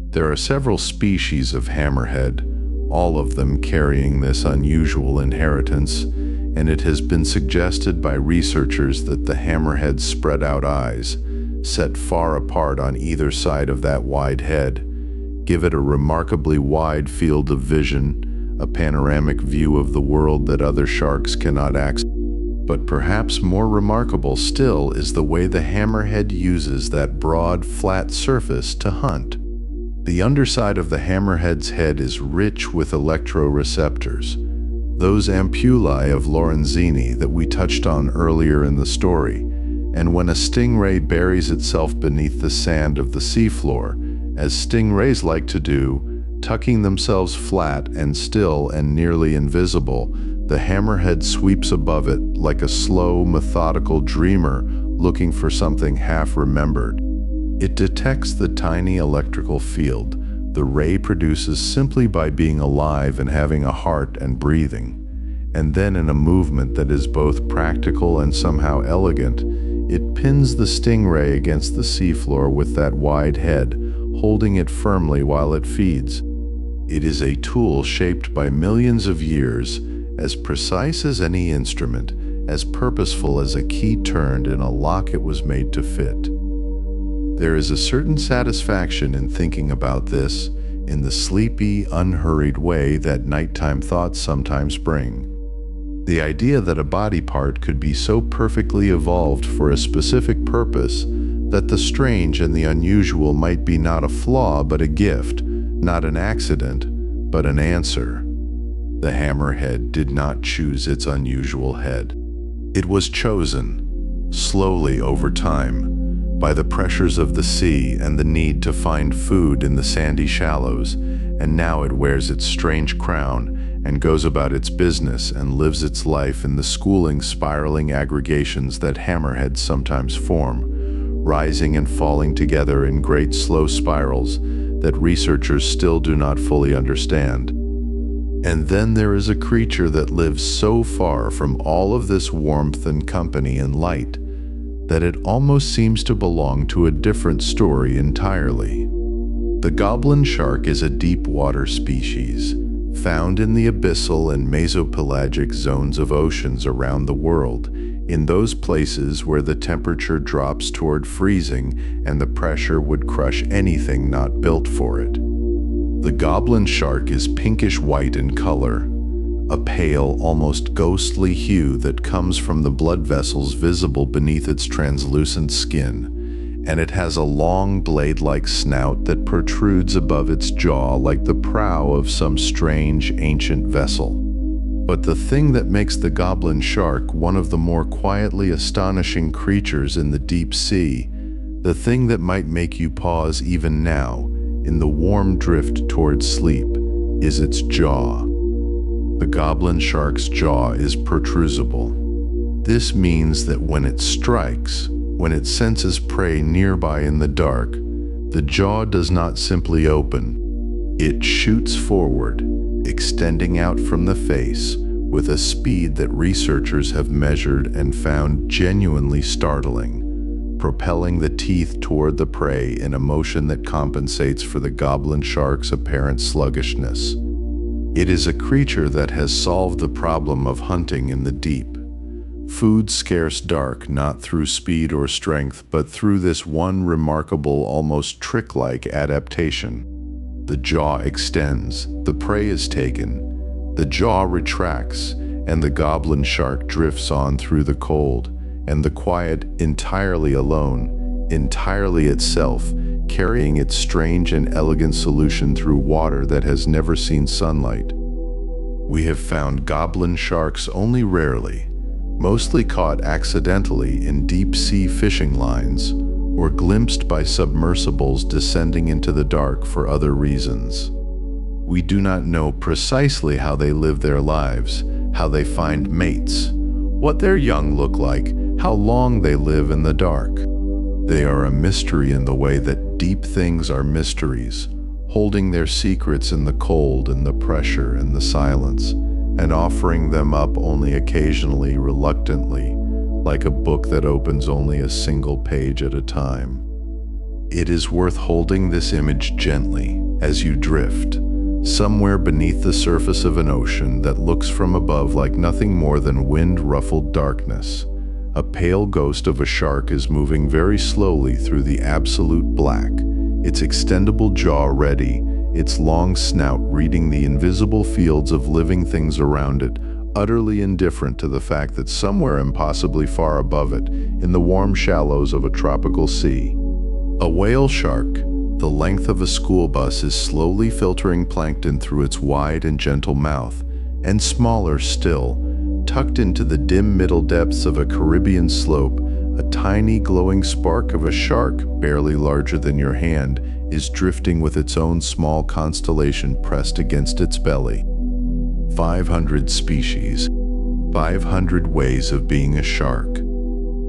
There are several species of hammerhead, all of them carrying this unusual inheritance, and it has been suggested by researchers that the hammerhead's spread-out eyes, set far apart on either side of that wide head, give it a remarkably wide field of vision, a panoramic view of the world that other sharks cannot access. But perhaps more remarkable still is the way the hammerhead uses that broad, flat surface to hunt. The underside of the hammerhead's head is rich with electroreceptors, those ampullae of Lorenzini that we touched on earlier in the story, and when a stingray buries itself beneath the sand of the seafloor, as stingrays like to do, tucking themselves flat and still and nearly invisible, the hammerhead sweeps above it like a slow, methodical dreamer looking for something half-remembered. It detects the tiny electrical field the ray produces simply by being alive and having a heart and breathing. And then in a movement that is both practical and somehow elegant, it pins the stingray against the seafloor with that wide head, holding it firmly while it feeds. It is a tool shaped by millions of years, as precise as any instrument, as purposeful as a key turned in a lock it was made to fit. There is a certain satisfaction in thinking about this, in the sleepy, unhurried way that nighttime thoughts sometimes bring. The idea that a body part could be so perfectly evolved for a specific purpose that the strange and the unusual might be not a flaw but a gift, not an accident, but an answer. The hammerhead did not choose its unusual head. It was chosen, slowly over time, by the pressures of the sea and the need to find food in the sandy shallows, and now it wears its strange crown and goes about its business and lives its life in the schooling, spiraling aggregations that hammerheads sometimes form, rising and falling together in great slow spirals that researchers still do not fully understand. And then there is a creature that lives so far from all of this warmth and company and light that it almost seems to belong to a different story entirely. The goblin shark is a deep water species, found in the abyssal and mesopelagic zones of oceans around the world, in those places where the temperature drops toward freezing and the pressure would crush anything not built for it. The goblin shark is pinkish-white in color, a pale, almost ghostly hue that comes from the blood vessels visible beneath its translucent skin, and it has a long blade-like snout that protrudes above its jaw like the prow of some strange, ancient vessel. But the thing that makes the goblin shark one of the more quietly astonishing creatures in the deep sea, the thing that might make you pause even now, in the warm drift towards sleep, is its jaw. The goblin shark's jaw is protrusible. This means that when it strikes, when it senses prey nearby in the dark, the jaw does not simply open. It shoots forward, extending out from the face with a speed that researchers have measured and found genuinely startling, propelling the teeth toward the prey in a motion that compensates for the goblin shark's apparent sluggishness. It is a creature that has solved the problem of hunting in the deep. Food scarce dark, not through speed or strength, but through this one remarkable, almost trick-like adaptation. The jaw extends, the prey is taken, the jaw retracts, and the goblin shark drifts on through the cold, and the quiet, entirely alone, entirely itself, carrying its strange and elegant solution through water that has never seen sunlight. We have found goblin sharks only rarely, mostly caught accidentally in deep-sea fishing lines, or glimpsed by submersibles descending into the dark for other reasons. We do not know precisely how they live their lives, how they find mates, what their young look like, how long they live in the dark. They are a mystery in the way that deep things are mysteries, holding their secrets in the cold and the pressure and the silence, and offering them up only occasionally, reluctantly, like a book that opens only a single page at a time. It is worth holding this image gently as you drift, somewhere beneath the surface of an ocean that looks from above like nothing more than wind-ruffled darkness. A pale ghost of a shark is moving very slowly through the absolute black, its extendable jaw ready, its long snout reading the invisible fields of living things around it, utterly indifferent to the fact that somewhere impossibly far above it, in the warm shallows of a tropical sea, a whale shark, the length of a school bus, is slowly filtering plankton through its wide and gentle mouth, and smaller still, tucked into the dim middle depths of a Caribbean slope, a tiny glowing spark of a shark, barely larger than your hand, is drifting with its own small constellation pressed against its belly. 500 species, 500 ways of being a shark.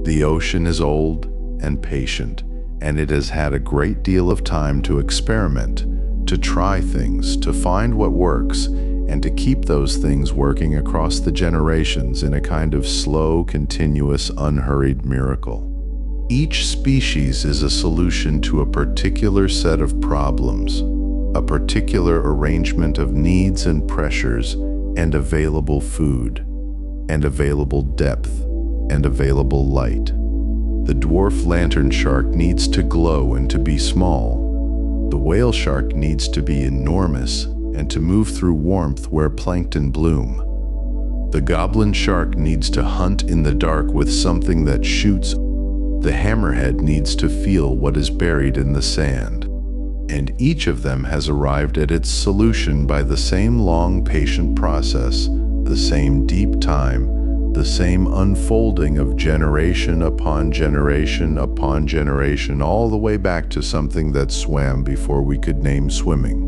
The ocean is old and patient, and it has had a great deal of time to experiment, to try things, to find what works, and to keep those things working across the generations in a kind of slow, continuous, unhurried miracle. Each species is a solution to a particular set of problems, a particular arrangement of needs and pressures, and available food, and available depth, and available light. The dwarf lantern shark needs to glow and to be small. The whale shark needs to be enormous and to move through warmth where plankton bloom. The goblin shark needs to hunt in the dark with something that shoots. The hammerhead needs to feel what is buried in the sand. And each of them has arrived at its solution by the same long, patient process, the same deep time, the same unfolding of generation upon generation upon generation, all the way back to something that swam before we could name swimming.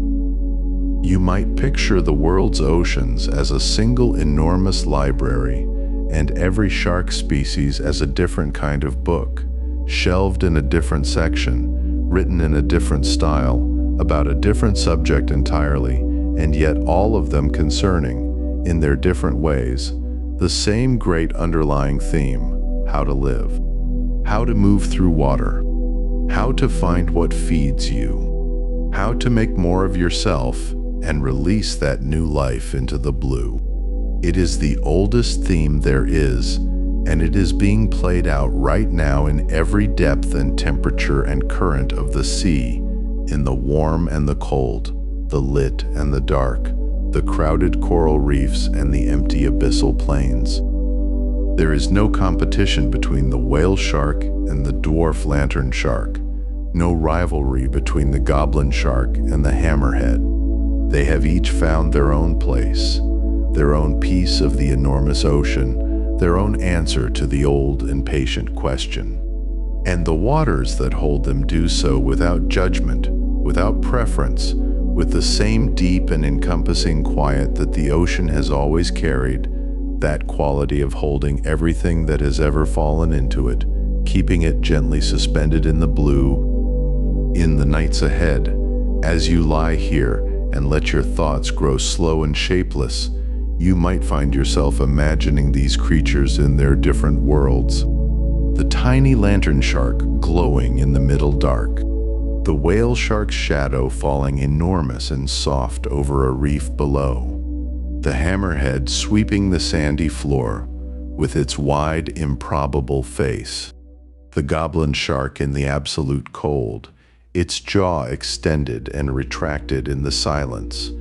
You might picture the world's oceans as a single enormous library, and every shark species as a different kind of book, shelved in a different section, written in a different style, about a different subject entirely, and yet all of them concerning, in their different ways, the same great underlying theme: how to live, how to move through water, how to find what feeds you, how to make more of yourself and release that new life into the blue. It is the oldest theme there is, and it is being played out right now in every depth and temperature and current of the sea, in the warm and the cold, the lit and the dark, the crowded coral reefs and the empty abyssal plains. There is no competition between the whale shark and the dwarf lantern shark, no rivalry between the goblin shark and the hammerhead. They have each found their own place, their own piece of the enormous ocean, their own answer to the old and patient question. And the waters that hold them do so without judgment, without preference, with the same deep and encompassing quiet that the ocean has always carried, that quality of holding everything that has ever fallen into it, keeping it gently suspended in the blue, in the nights ahead, as you lie here, and let your thoughts grow slow and shapeless, you might find yourself imagining these creatures in their different worlds. The tiny lantern shark glowing in the middle dark. The whale shark's shadow falling enormous and soft over a reef below. The hammerhead sweeping the sandy floor with its wide, improbable face. The goblin shark in the absolute cold, its jaw extended and retracted in the silence.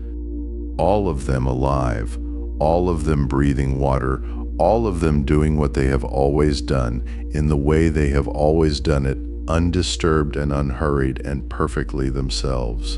All of them alive, all of them breathing water, all of them doing what they have always done, in the way they have always done it, undisturbed and unhurried and perfectly themselves.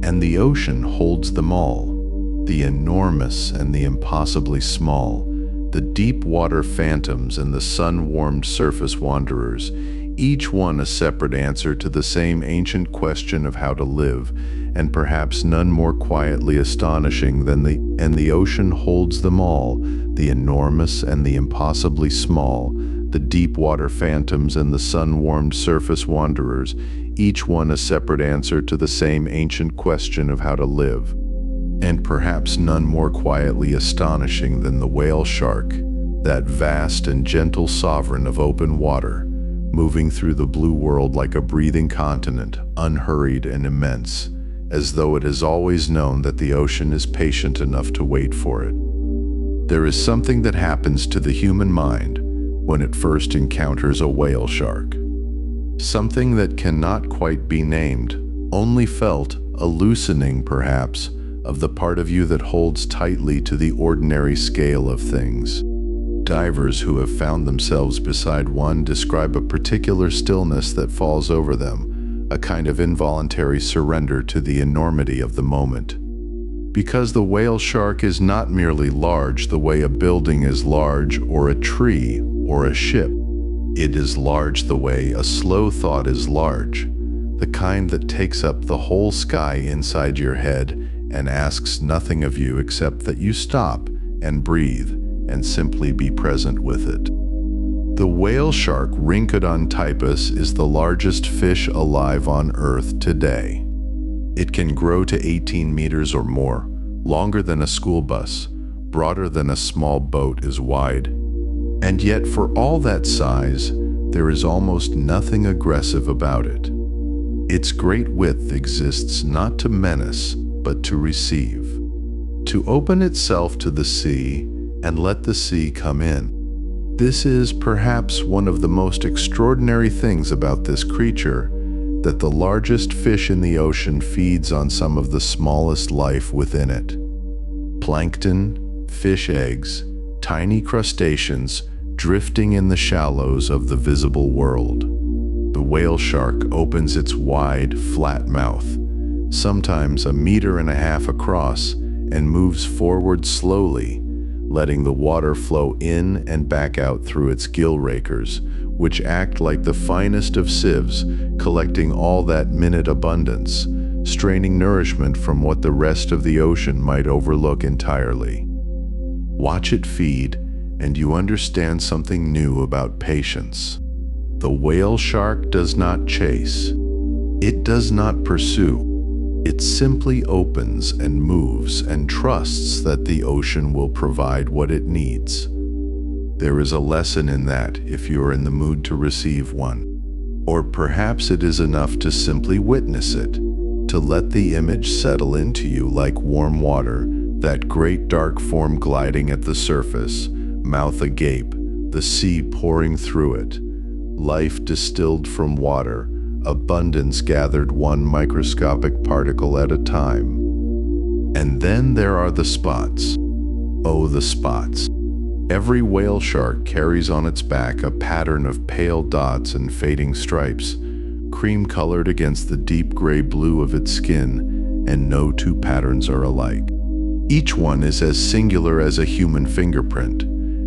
And the ocean holds them all, the enormous and the impossibly small, the deep water phantoms and the sun-warmed surface wanderers, each one a separate answer to the same ancient question of how to live, and perhaps none more quietly astonishing than the ocean holds them all, the enormous and the impossibly small, the deep water phantoms and the sun-warmed surface wanderers, each one a separate answer to the same ancient question of how to live, and perhaps none more quietly astonishing than the whale shark, that vast and gentle sovereign of open water, moving through the blue world like a breathing continent, unhurried and immense, as though it has always known that the ocean is patient enough to wait for it. There is something that happens to the human mind when it first encounters a whale shark. Something that cannot quite be named, only felt, a loosening perhaps, of the part of you that holds tightly to the ordinary scale of things. Divers who have found themselves beside one describe a particular stillness that falls over them, a kind of involuntary surrender to the enormity of the moment. Because the whale shark is not merely large the way a building is large, or a tree, or a ship. It is large the way a slow thought is large, the kind that takes up the whole sky inside your head and asks nothing of you except that you stop and breathe and simply be present with it. The whale shark Rhincodon typus is the largest fish alive on Earth today. It can grow to 18 meters or more, longer than a school bus, broader than a small boat is wide. And yet for all that size, there is almost nothing aggressive about it. Its great width exists not to menace, but to receive. To open itself to the sea and let the sea come in. This is perhaps one of the most extraordinary things about this creature, that the largest fish in the ocean feeds on some of the smallest life within it. Plankton, fish eggs, tiny crustaceans drifting in the shallows of the visible world. The whale shark opens its wide, flat mouth, sometimes 1.5 meters across, and moves forward slowly, letting the water flow in and back out through its gill rakers, which act like the finest of sieves, collecting all that minute abundance, straining nourishment from what the rest of the ocean might overlook entirely. Watch it feed, and you understand something new about patience. The whale shark does not chase. It does not pursue. It simply opens and moves and trusts that the ocean will provide what it needs. There is a lesson in that if you are in the mood to receive one. Or perhaps it is enough to simply witness it, to let the image settle into you like warm water, that great dark form gliding at the surface, mouth agape, the sea pouring through it, life distilled from water, abundance gathered one microscopic particle at a time. And then there are the spots. Oh, the spots. Every whale shark carries on its back a pattern of pale dots and fading stripes, cream-colored against the deep gray blue of its skin, and no two patterns are alike. Each one is as singular as a human fingerprint,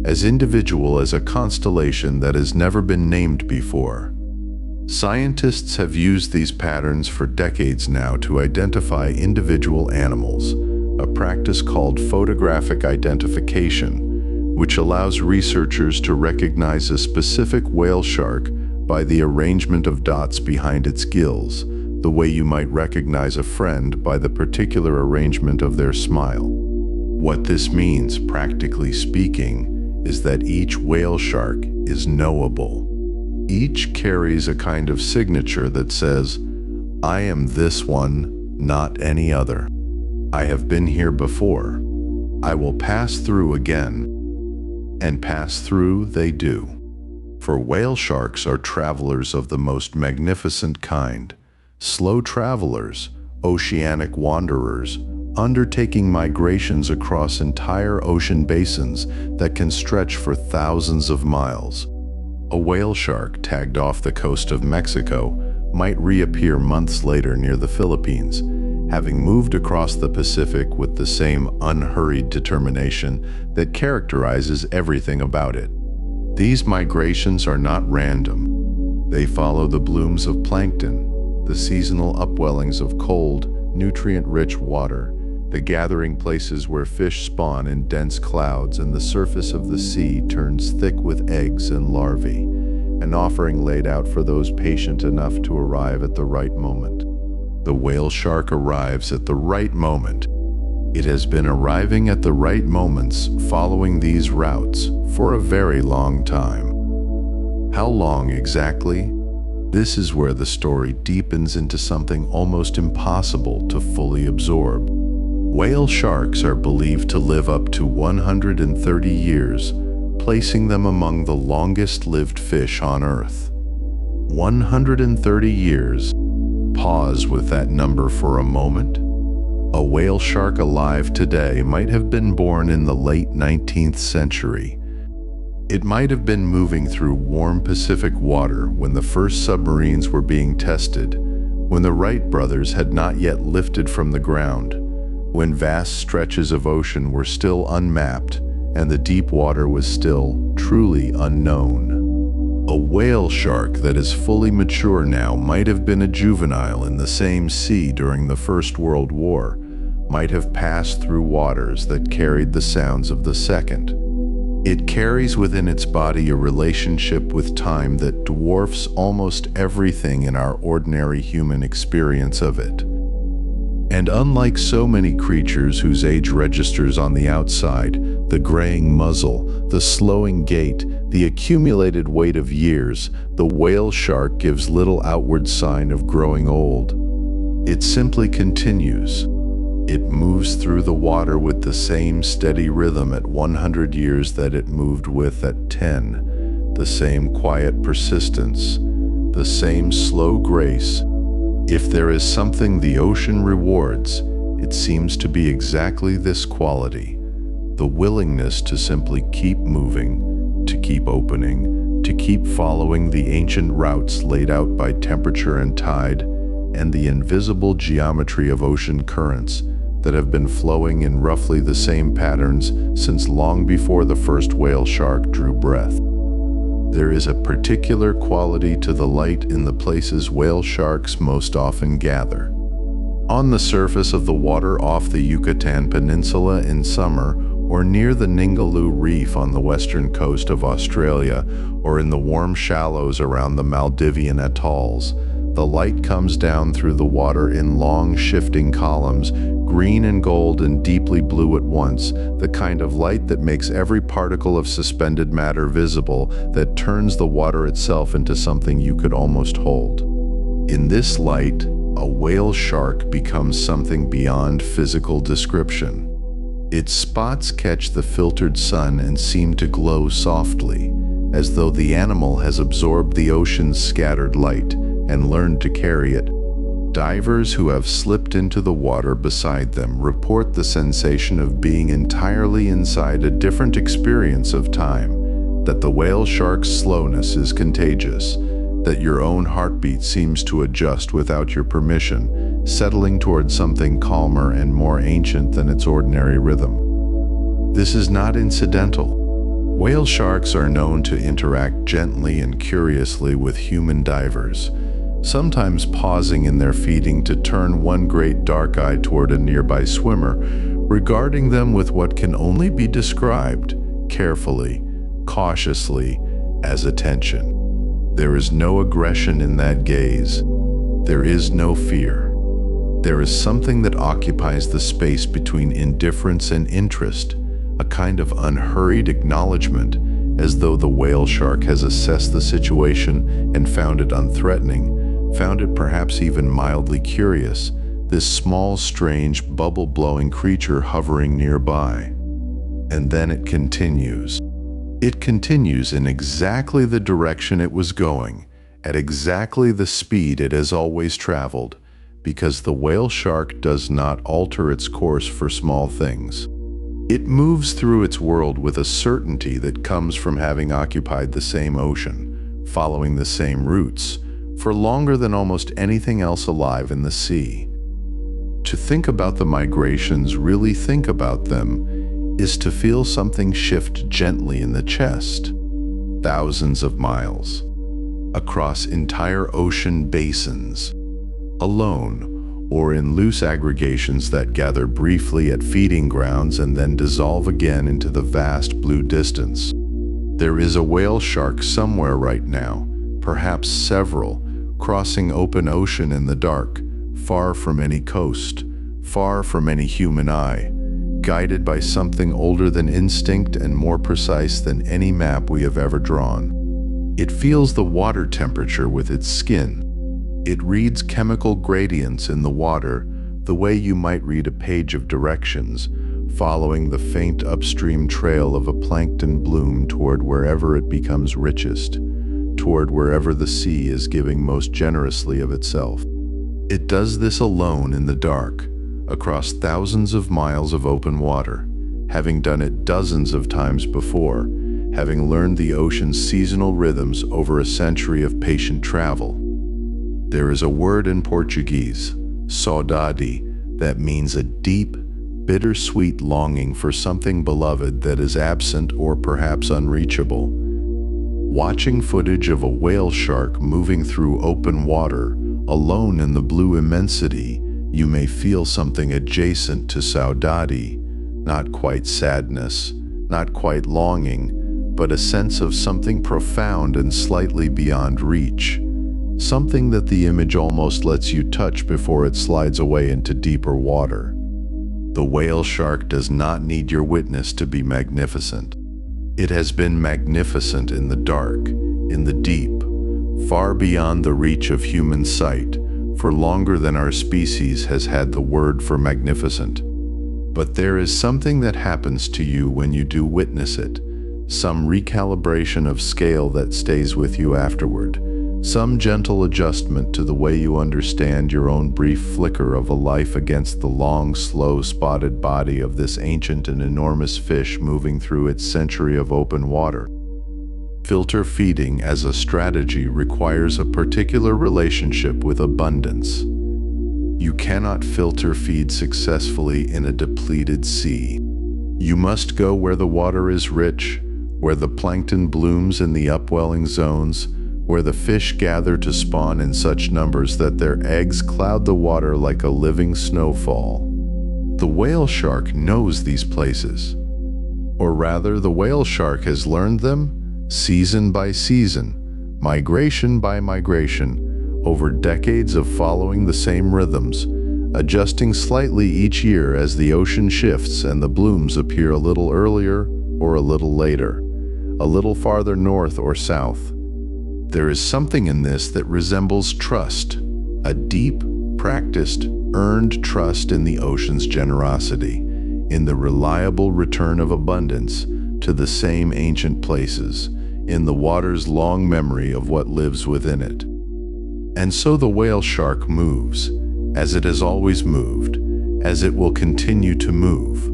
as individual as a constellation that has never been named before. Scientists have used these patterns for decades now to identify individual animals, a practice called photographic identification, which allows researchers to recognize a specific whale shark by the arrangement of dots behind its gills, the the way you might recognize a friend by the particular arrangement of their smile. What this means, practically speaking, is that each whale shark is knowable. Each carries a kind of signature that says, "I am this one, not any other. I have been here before. I will pass through again." And pass through they do. For whale sharks are travelers of the most magnificent kind, slow travelers, oceanic wanderers, undertaking migrations across entire ocean basins that can stretch for thousands of miles. A whale shark tagged off the coast of Mexico might reappear months later near the Philippines, having moved across the Pacific with the same unhurried determination that characterizes everything about it. These migrations are not random. They follow the blooms of plankton, the seasonal upwellings of cold, nutrient-rich water, the gathering places where fish spawn in dense clouds and the surface of the sea turns thick with eggs and larvae, an offering laid out for those patient enough to arrive at the right moment. The whale shark arrives at the right moment. It has been arriving at the right moments following these routes for a very long time. How long exactly? This is where the story deepens into something almost impossible to fully absorb. Whale sharks are believed to live up to 130 years, placing them among the longest-lived fish on Earth. 130 years. Pause with that number for a moment. A whale shark alive today might have been born in the late 19th century. It might have been moving through warm Pacific water when the first submarines were being tested, when the Wright brothers had not yet lifted from the ground, when vast stretches of ocean were still unmapped and the deep water was still truly unknown. A whale shark that is fully mature now might have been a juvenile in the same sea during the First World War, might have passed through waters that carried the sounds of the Second. It carries within its body a relationship with time that dwarfs almost everything in our ordinary human experience of it. And unlike so many creatures whose age registers on the outside, the graying muzzle, the slowing gait, the accumulated weight of years, the whale shark gives little outward sign of growing old. It simply continues. It moves through the water with the same steady rhythm at 100 years that it moved with at 10, the same quiet persistence, the same slow grace. If there is something the ocean rewards, it seems to be exactly this quality, the willingness to simply keep moving, to keep opening, to keep following the ancient routes laid out by temperature and tide, and the invisible geometry of ocean currents that have been flowing in roughly the same patterns since long before the first whale shark drew breath. There is a particular quality to the light in the places whale sharks most often gather. On the surface of the water off the Yucatan Peninsula in summer, or near the Ningaloo Reef on the western coast of Australia, or in the warm shallows around the Maldivian atolls, the light comes down through the water in long shifting columns, green and gold and deeply blue at once, the kind of light that makes every particle of suspended matter visible, that turns the water itself into something you could almost hold. In this light, a whale shark becomes something beyond physical description. Its spots catch the filtered sun and seem to glow softly, as though the animal has absorbed the ocean's scattered light and learned to carry it. Divers who have slipped into the water beside them report the sensation of being entirely inside a different experience of time, that the whale shark's slowness is contagious, that your own heartbeat seems to adjust without your permission, settling towards something calmer and more ancient than its ordinary rhythm. This is not incidental. Whale sharks are known to interact gently and curiously with human divers, sometimes pausing in their feeding to turn one great dark eye toward a nearby swimmer, regarding them with what can only be described, carefully, cautiously, as attention. There is no aggression in that gaze. There is no fear. There is something that occupies the space between indifference and interest, a kind of unhurried acknowledgement, as though the whale shark has assessed the situation and found it unthreatening, found it perhaps even mildly curious, this small, strange, bubble-blowing creature hovering nearby. And then it continues. It continues in exactly the direction it was going, at exactly the speed it has always traveled, because the whale shark does not alter its course for small things. It moves through its world with a certainty that comes from having occupied the same ocean, following the same routes, for longer than almost anything else alive in the sea. To think about the migrations, really think about them, is to feel something shift gently in the chest. Thousands of miles, across entire ocean basins, alone, or in loose aggregations that gather briefly at feeding grounds and then dissolve again into the vast blue distance. There is a whale shark somewhere right now, perhaps several, crossing open ocean in the dark, far from any coast, far from any human eye, guided by something older than instinct and more precise than any map we have ever drawn. It feels the water temperature with its skin. It reads chemical gradients in the water the way you might read a page of directions, following the faint upstream trail of a plankton bloom toward wherever it becomes richest, toward wherever the sea is giving most generously of itself. It does this alone in the dark, across thousands of miles of open water, having done it dozens of times before, having learned the ocean's seasonal rhythms over a century of patient travel. There is a word in Portuguese, saudade, that means a deep, bittersweet longing for something beloved that is absent or perhaps unreachable. Watching footage of a whale shark moving through open water, alone in the blue immensity, you may feel something adjacent to saudade, not quite sadness, not quite longing, but a sense of something profound and slightly beyond reach. Something that the image almost lets you touch before it slides away into deeper water. The whale shark does not need your witness to be magnificent. It has been magnificent in the dark, in the deep, far beyond the reach of human sight, for longer than our species has had the word for magnificent. But there is something that happens to you when you do witness it, some recalibration of scale that stays with you afterward, some gentle adjustment to the way you understand your own brief flicker of a life against the long, slow, spotted body of this ancient and enormous fish moving through its century of open water. Filter feeding as a strategy requires a particular relationship with abundance. You cannot filter feed successfully in a depleted sea. You must go where the water is rich, where the plankton blooms in the upwelling zones, where the fish gather to spawn in such numbers that their eggs cloud the water like a living snowfall. The whale shark knows these places. Or rather, the whale shark has learned them, season by season, migration by migration, over decades of following the same rhythms, adjusting slightly each year as the ocean shifts and the blooms appear a little earlier or a little later, a little farther north or south. There is something in this that resembles trust, a deep, practiced, earned trust in the ocean's generosity, in the reliable return of abundance to the same ancient places, in the water's long memory of what lives within it. And so the whale shark moves, as it has always moved, as it will continue to move,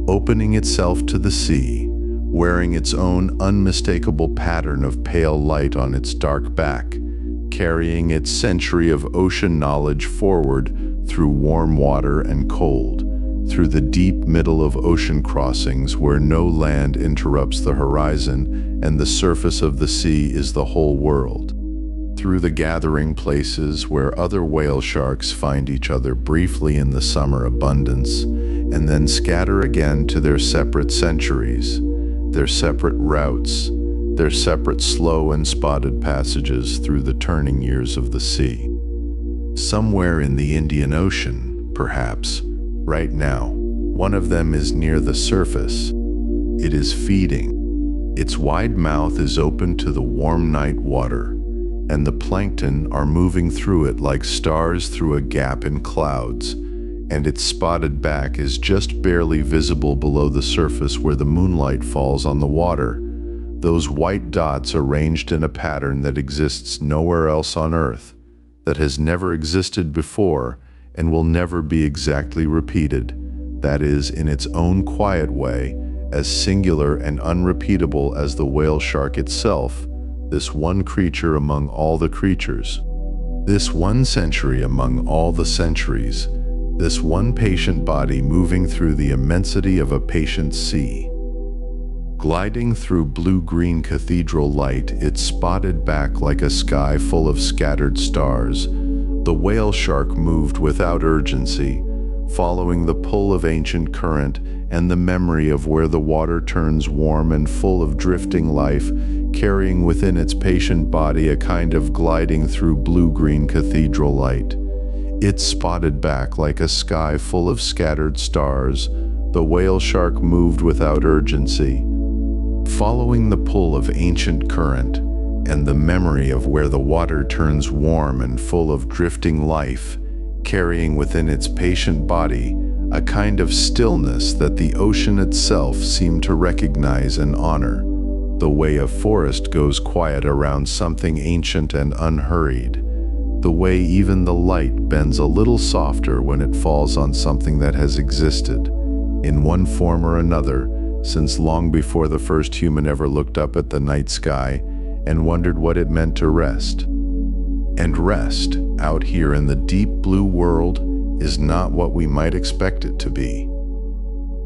opening itself to the sea, wearing its own unmistakable pattern of pale light on its dark back, carrying its century of ocean knowledge forward through warm water and cold, through the deep middle of ocean crossings where no land interrupts the horizon and the surface of the sea is the whole world, through the gathering places where other whale sharks find each other briefly in the summer abundance and then scatter again to their separate centuries, their separate routes, their separate slow and spotted passages through the turning years of the sea. Somewhere in the Indian Ocean, perhaps, right now. One of them is near the surface. It is feeding. Its wide mouth is open to the warm night water, and the plankton are moving through it like stars through a gap in clouds, and its spotted back is just barely visible below the surface where the moonlight falls on the water. Those white dots arranged in a pattern that exists nowhere else on Earth, that has never existed before and will never be exactly repeated, that is, in its own quiet way, as singular and unrepeatable as the whale shark itself, this one creature among all the creatures, this one century among all the centuries, this one patient body moving through the immensity of a patient sea. Gliding through blue-green cathedral light, its spotted back like a sky full of scattered stars, the whale shark moved without urgency, following the pull of ancient current and the memory of where the water turns warm and full of drifting life, carrying within its patient body a kind of gliding through blue-green cathedral light. Its spotted back like a sky full of scattered stars, the whale shark moved without urgency, following the pull of ancient current and the memory of where the water turns warm and full of drifting life, carrying within its patient body a kind of stillness that the ocean itself seemed to recognize and honor, the way a forest goes quiet around something ancient and unhurried, the way even the light bends a little softer when it falls on something that has existed, in one form or another, since long before the first human ever looked up at the night sky and wondered what it meant to rest. And rest, out here in the deep blue world, is not what we might expect it to be.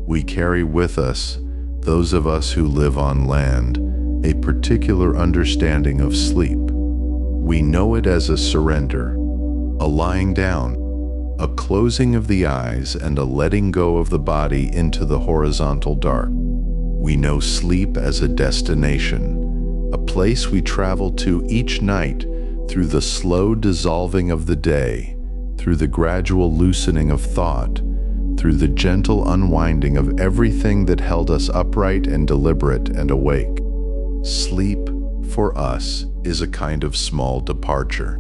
We carry with us, those of us who live on land, a particular understanding of sleep. We know it as a surrender, a lying down, a closing of the eyes and a letting go of the body into the horizontal dark. We know sleep as a destination, a place we travel to each night through the slow dissolving of the day, through the gradual loosening of thought, through the gentle unwinding of everything that held us upright and deliberate and awake. Sleep, for us, is a kind of small departure,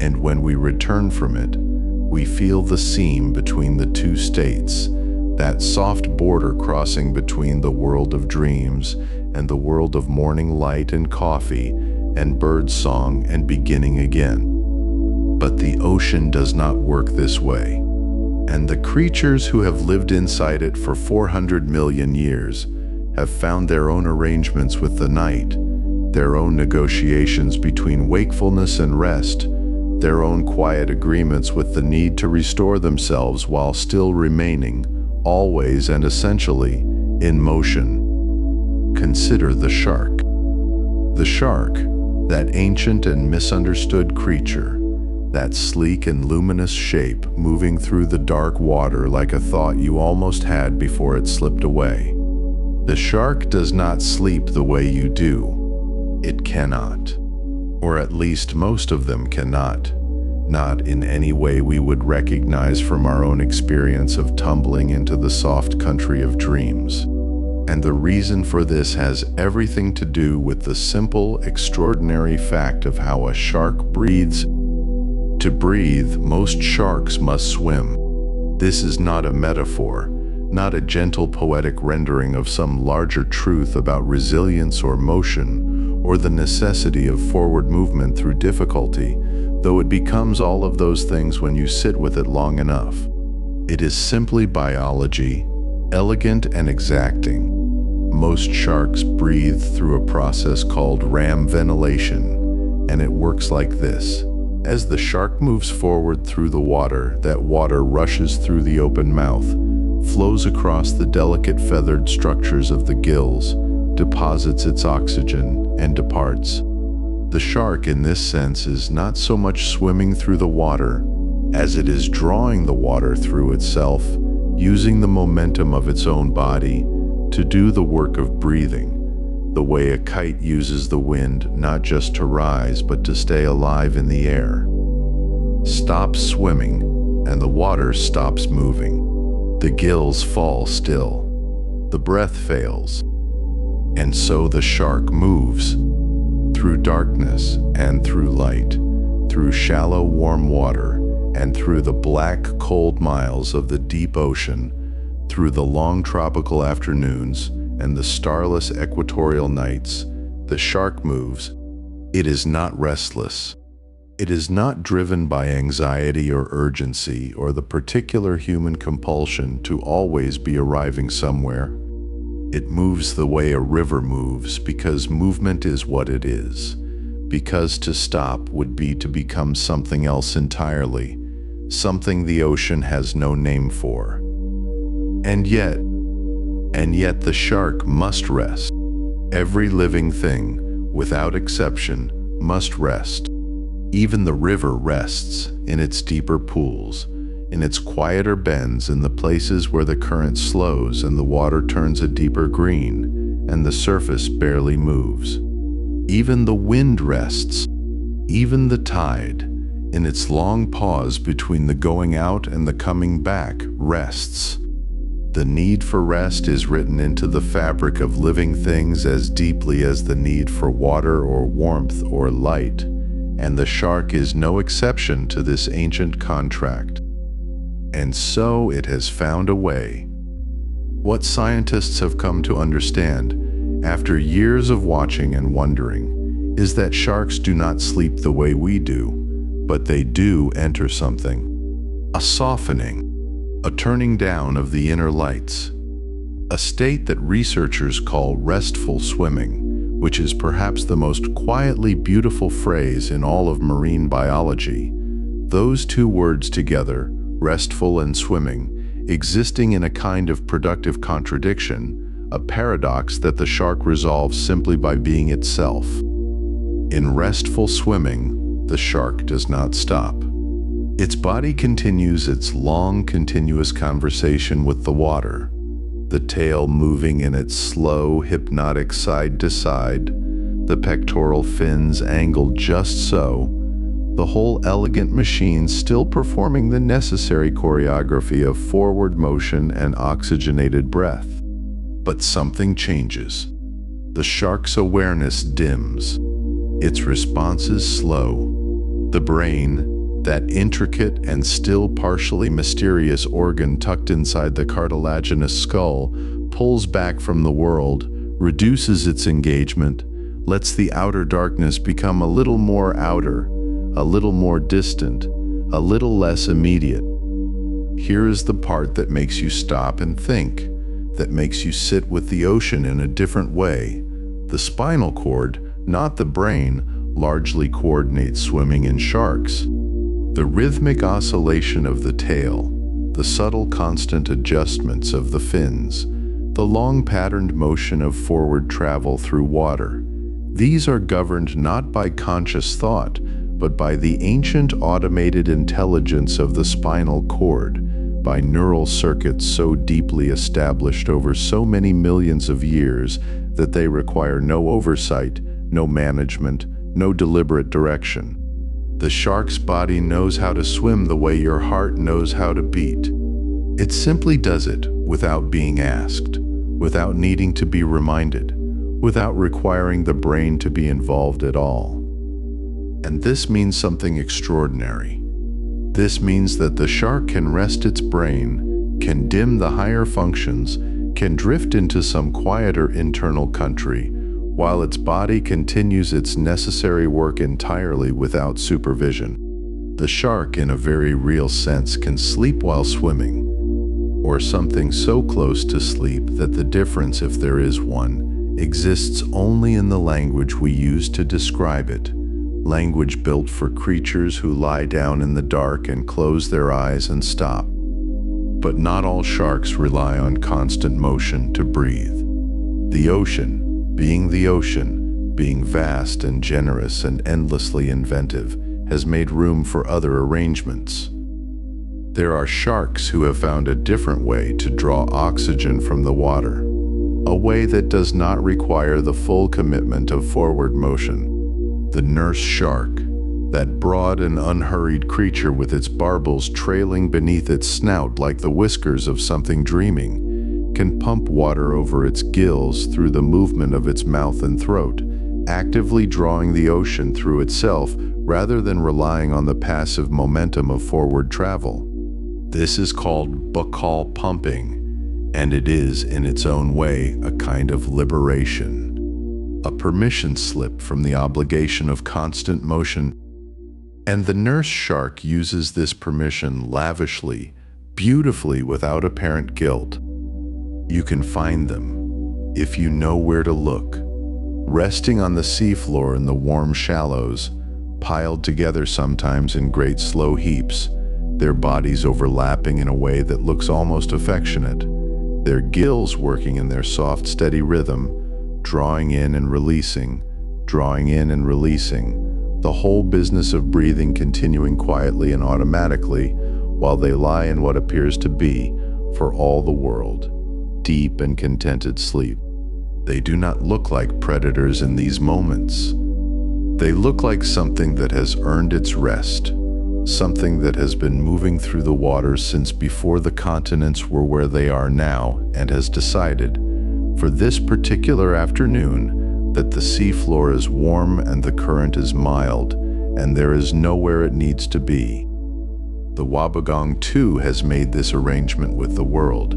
and when we return from it, we feel the seam between the two states, that soft border crossing between the world of dreams and the world of morning light and coffee and bird song and beginning again. But the ocean does not work this way, and the creatures who have lived inside it for 400 million years have found their own arrangements with the night, their own negotiations between wakefulness and rest, their own quiet agreements with the need to restore themselves while still remaining, always and essentially, in motion. Consider the shark. The shark, that ancient and misunderstood creature, that sleek and luminous shape moving through the dark water like a thought you almost had before it slipped away. The shark does not sleep the way you do. It cannot. Or at least most of them cannot. Not in any way we would recognize from our own experience of tumbling into the soft country of dreams. And the reason for this has everything to do with the simple, extraordinary fact of how a shark breathes. To breathe, most sharks must swim. This is not a metaphor, not a gentle poetic rendering of some larger truth about resilience or motion, or the necessity of forward movement through difficulty, though it becomes all of those things when you sit with it long enough. It is simply biology, elegant and exacting. Most sharks breathe through a process called ram ventilation, and it works like this. As the shark moves forward through the water, that water rushes through the open mouth, flows across the delicate feathered structures of the gills, deposits its oxygen, and departs. The shark in this sense is not so much swimming through the water as it is drawing the water through itself, using the momentum of its own body to do the work of breathing, the way a kite uses the wind not just to rise but to stay alive in the air. stops swimming, and the water stops moving. The gills fall still. The breath fails. And so the shark moves. Through darkness and through light, through shallow warm water, and through the black cold miles of the deep ocean, through the long tropical afternoons and the starless equatorial nights, the shark moves. It is not restless. It is not driven by anxiety or urgency or the particular human compulsion to always be arriving somewhere. It moves the way a river moves because movement is what it is. Because to stop would be to become something else entirely, something the ocean has no name for. And yet the shark must rest. Every living thing, without exception, must rest. Even the river rests in its deeper pools, in its quieter bends, in the places where the current slows and the water turns a deeper green, and the surface barely moves. Even the wind rests, even the tide, in its long pause between the going out and the coming back, rests. The need for rest is written into the fabric of living things as deeply as the need for water or warmth or light, and the shark is no exception to this ancient contract. And so it has found a way. What scientists have come to understand, after years of watching and wondering, is that sharks do not sleep the way we do, but they do enter something. A softening, a turning down of the inner lights, a state that researchers call restful swimming, which is perhaps the most quietly beautiful phrase in all of marine biology. Those two words together, restful and swimming, existing in a kind of productive contradiction, a paradox that the shark resolves simply by being itself. In restful swimming, the shark does not stop. Its body continues its long, continuous conversation with the water, the tail moving in its slow, hypnotic side to side, the pectoral fins angled just so, the whole elegant machine still performing the necessary choreography of forward motion and oxygenated breath. But something changes. The shark's awareness dims. Its responses slow. The brain, that intricate and still partially mysterious organ tucked inside the cartilaginous skull, pulls back from the world, reduces its engagement, lets the outer darkness become a little more outer, a little more distant, a little less immediate. Here is the part that makes you stop and think, that makes you sit with the ocean in a different way. The spinal cord, not the brain, largely coordinates swimming in sharks. The rhythmic oscillation of the tail, the subtle constant adjustments of the fins, the long patterned motion of forward travel through water, these are governed not by conscious thought, but by the ancient automated intelligence of the spinal cord, by neural circuits so deeply established over so many millions of years that they require no oversight, no management, no deliberate direction. The shark's body knows how to swim the way your heart knows how to beat. It simply does it without being asked, without needing to be reminded, without requiring the brain to be involved at all. And this means something extraordinary. This means that the shark can rest its brain, can dim the higher functions, can drift into some quieter internal country, while its body continues its necessary work entirely without supervision. The shark, in a very real sense, can sleep while swimming, or something so close to sleep that the difference, if there is one, exists only in the language we use to describe it, language built for creatures who lie down in the dark and close their eyes and stop. But not all sharks rely on constant motion to breathe. The ocean, being vast and generous and endlessly inventive, has made room for other arrangements. There are sharks who have found a different way to draw oxygen from the water, a way that does not require the full commitment of forward motion. The nurse shark, That broad and unhurried creature with its barbels trailing beneath its snout like the whiskers of something dreaming, can pump water over its gills through the movement of its mouth and throat, actively drawing the ocean through itself rather than relying on the passive momentum of forward travel. This is called buccal pumping, and it is, in its own way, a kind of liberation, a permission slip from the obligation of constant motion. And the nurse shark uses this permission lavishly, beautifully, without apparent guilt. You can find them, if you know where to look, resting on the seafloor in the warm shallows, piled together sometimes in great slow heaps, their bodies overlapping in a way that looks almost affectionate, their gills working in their soft, steady rhythm, drawing in and releasing, the whole business of breathing continuing quietly and automatically while they lie in what appears to be, for all the world, deep and contented sleep. They do not look like predators in these moments. They look like something that has earned its rest, something that has been moving through the waters since before the continents were where they are now, and has decided, for this particular afternoon, that the seafloor is warm and the current is mild, and there is nowhere it needs to be. The Wabagong, too, has made this arrangement with the world.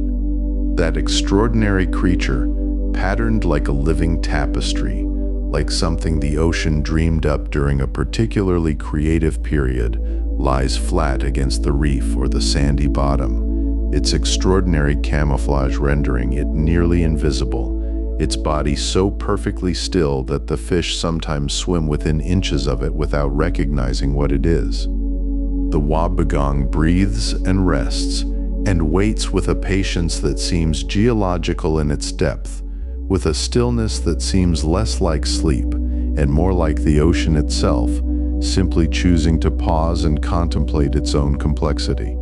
That extraordinary creature, patterned like a living tapestry, like something the ocean dreamed up during a particularly creative period, lies flat against the reef or the sandy bottom, its extraordinary camouflage rendering it nearly invisible, its body so perfectly still that the fish sometimes swim within inches of it without recognizing what it is. The Wabagong breathes and rests, and waits with a patience that seems geological in its depth, with a stillness that seems less like sleep and more like the ocean itself, simply choosing to pause and contemplate its own complexity.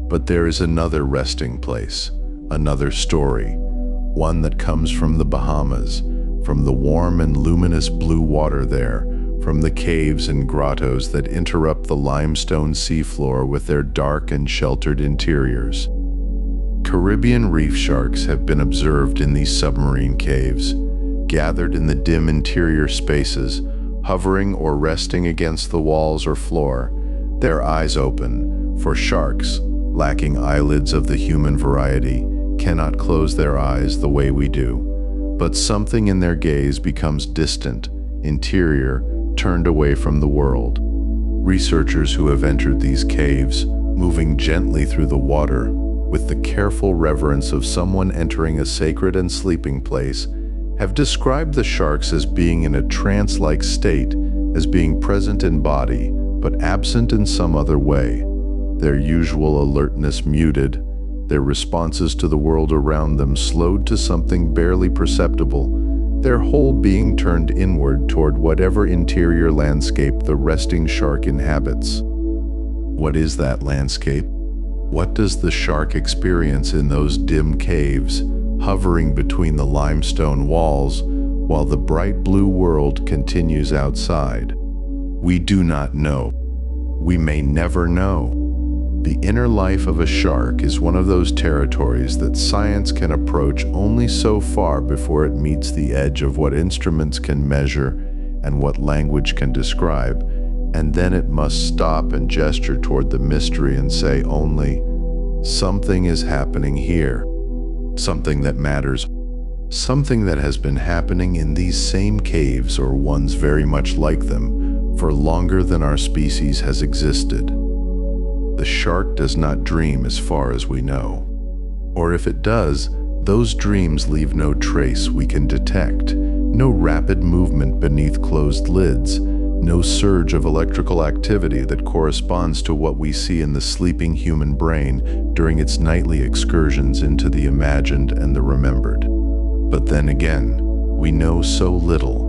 But there is another resting place, another story, one that comes from the Bahamas, from the warm and luminous blue water there, from the caves and grottos that interrupt the limestone seafloor with their dark and sheltered interiors. Caribbean reef sharks have been observed in these submarine caves, gathered in the dim interior spaces, hovering or resting against the walls or floor, their eyes open, for sharks, lacking eyelids of the human variety, cannot close their eyes the way we do, but something in their gaze becomes distant, interior, turned away from the world. Researchers who have entered these caves, moving gently through the water, with the careful reverence of someone entering a sacred and sleeping place, have described the sharks as being in a trance-like state, as being present in body, but absent in some other way, their usual alertness muted, their responses to the world around them slowed to something barely perceptible, their whole being turned inward toward whatever interior landscape the resting shark inhabits. What is that landscape? What does the shark experience in those dim caves, hovering between the limestone walls, while the bright blue world continues outside? We do not know. We may never know. The inner life of a shark is one of those territories that science can approach only so far before it meets the edge of what instruments can measure and what language can describe, and then it must stop and gesture toward the mystery and say only, something is happening here, something that matters, something that has been happening in these same caves or ones very much like them for longer than our species has existed. The shark does not dream as far as we know. Or if it does, those dreams leave no trace we can detect, no rapid movement beneath closed lids, no surge of electrical activity that corresponds to what we see in the sleeping human brain during its nightly excursions into the imagined and the remembered. But then again, we know so little.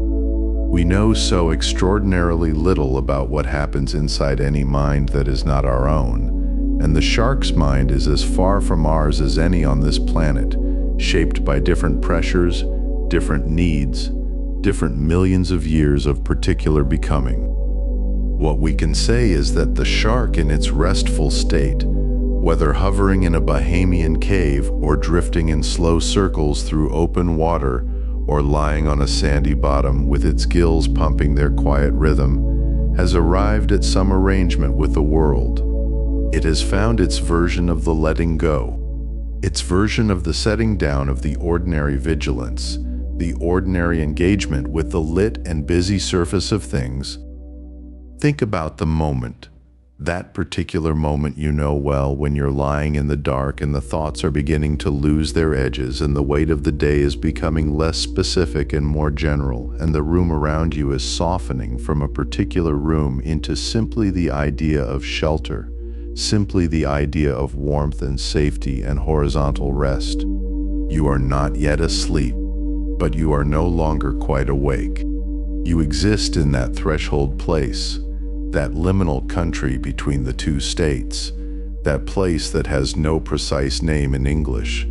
We know so extraordinarily little about what happens inside any mind that is not our own, and the shark's mind is as far from ours as any on this planet, shaped by different pressures, different needs, different millions of years of particular becoming. What we can say is that the shark in its restful state, whether hovering in a Bahamian cave or drifting in slow circles through open water or lying on a sandy bottom with its gills pumping their quiet rhythm, has arrived at some arrangement with the world. It has found its version of the letting go, its version of the setting down of the ordinary vigilance, the ordinary engagement with the lit and busy surface of things. Think about the moment, that particular moment you know well, when you're lying in the dark and the thoughts are beginning to lose their edges and the weight of the day is becoming less specific and more general, and the room around you is softening from a particular room into simply the idea of shelter, simply the idea of warmth and safety and horizontal rest. You are not yet asleep, but you are no longer quite awake. You exist in that threshold place, that liminal country between the two states, that place that has no precise name in English,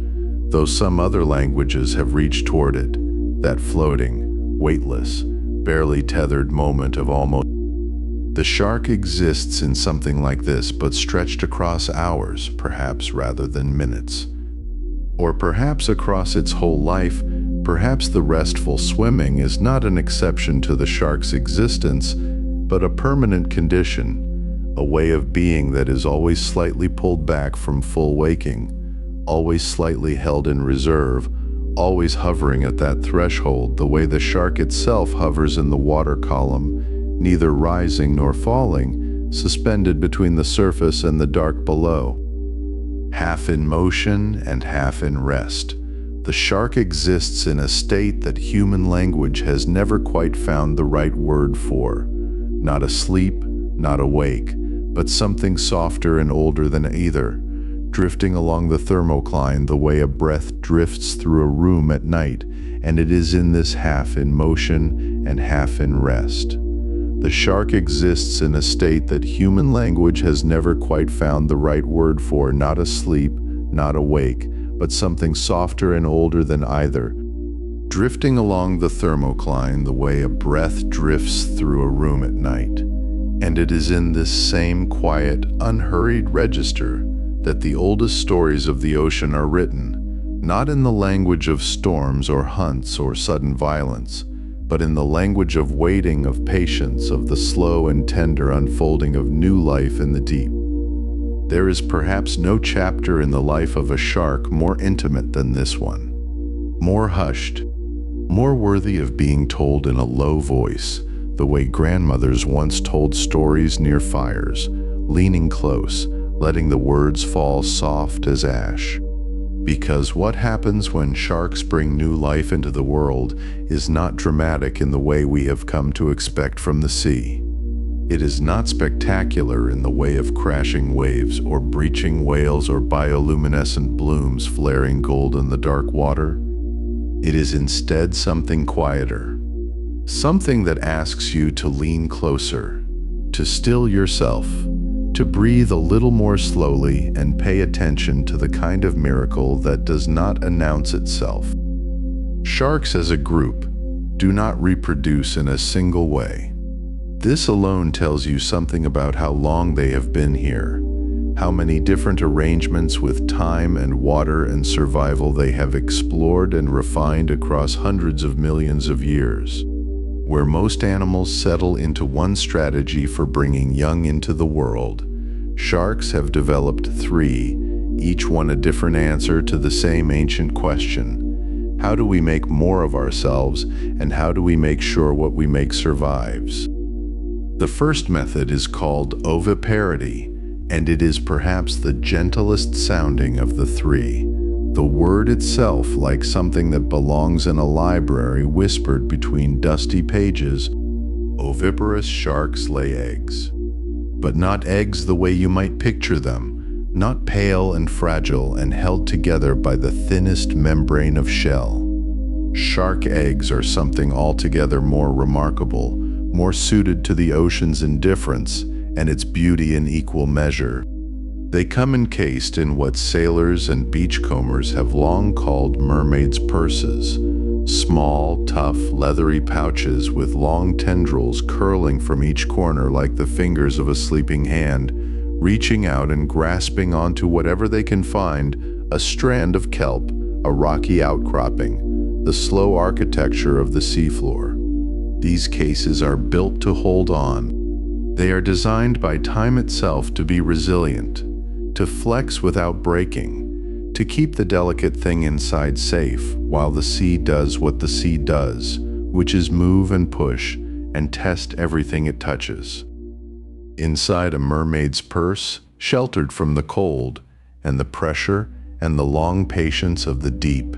though some other languages have reached toward it, that floating, weightless, barely tethered moment of almost. The shark exists in something like this, but stretched across hours, perhaps, rather than minutes. Or perhaps across its whole life. Perhaps the restful swimming is not an exception to the shark's existence, but a permanent condition, a way of being that is always slightly pulled back from full waking, always slightly held in reserve, always hovering at that threshold, the way the shark itself hovers in the water column, neither rising nor falling, suspended between the surface and the dark below. Half in motion and half in rest, the shark exists in a state that human language has never quite found the right word for. Not asleep, not awake, but something softer and older than either, drifting along the thermocline the way a breath drifts through a room at night, and it is in this half in motion and half in rest. The shark exists in a state that human language has never quite found the right word for, not asleep, not awake, but something softer and older than either, drifting along the thermocline the way a breath drifts through a room at night. And it is in this same quiet, unhurried register that the oldest stories of the ocean are written, not in the language of storms or hunts or sudden violence, but in the language of waiting, of patience, of the slow and tender unfolding of new life in the deep. There is perhaps no chapter in the life of a shark more intimate than this one, more hushed, more worthy of being told in a low voice, the way grandmothers once told stories near fires, leaning close, letting the words fall soft as ash. Because what happens when sharks bring new life into the world is not dramatic in the way we have come to expect from the sea. It is not spectacular in the way of crashing waves or breaching whales or bioluminescent blooms flaring gold in the dark water. It is instead something quieter, something that asks you to lean closer, to still yourself, to breathe a little more slowly and pay attention to the kind of miracle that does not announce itself. Sharks as a group do not reproduce in a single way. This alone tells you something about how long they have been here, how many different arrangements with time and water and survival they have explored and refined across hundreds of millions of years. Where most animals settle into one strategy for bringing young into the world, sharks have developed three, each one a different answer to the same ancient question. How do we make more of ourselves, and how do we make sure what we make survives? The first method is called oviparity, and it is perhaps the gentlest sounding of the three. The word itself, like something that belongs in a library whispered between dusty pages. Oviparous sharks lay eggs. But not eggs the way you might picture them, not pale and fragile and held together by the thinnest membrane of shell. Shark eggs are something altogether more remarkable, more suited to the ocean's indifference and its beauty in equal measure. They come encased in what sailors and beachcombers have long called mermaids' purses, Small, tough, leathery pouches with long tendrils curling from each corner like the fingers of a sleeping hand, reaching out and grasping onto whatever they can find, a strand of kelp, a rocky outcropping, the slow architecture of the seafloor. These cases are built to hold on. They are designed by time itself to be resilient, to flex without breaking, to keep the delicate thing inside safe while the sea does what the sea does, which is move and push and test everything it touches. Inside a mermaid's purse, sheltered from the cold and the pressure and the long patience of the deep,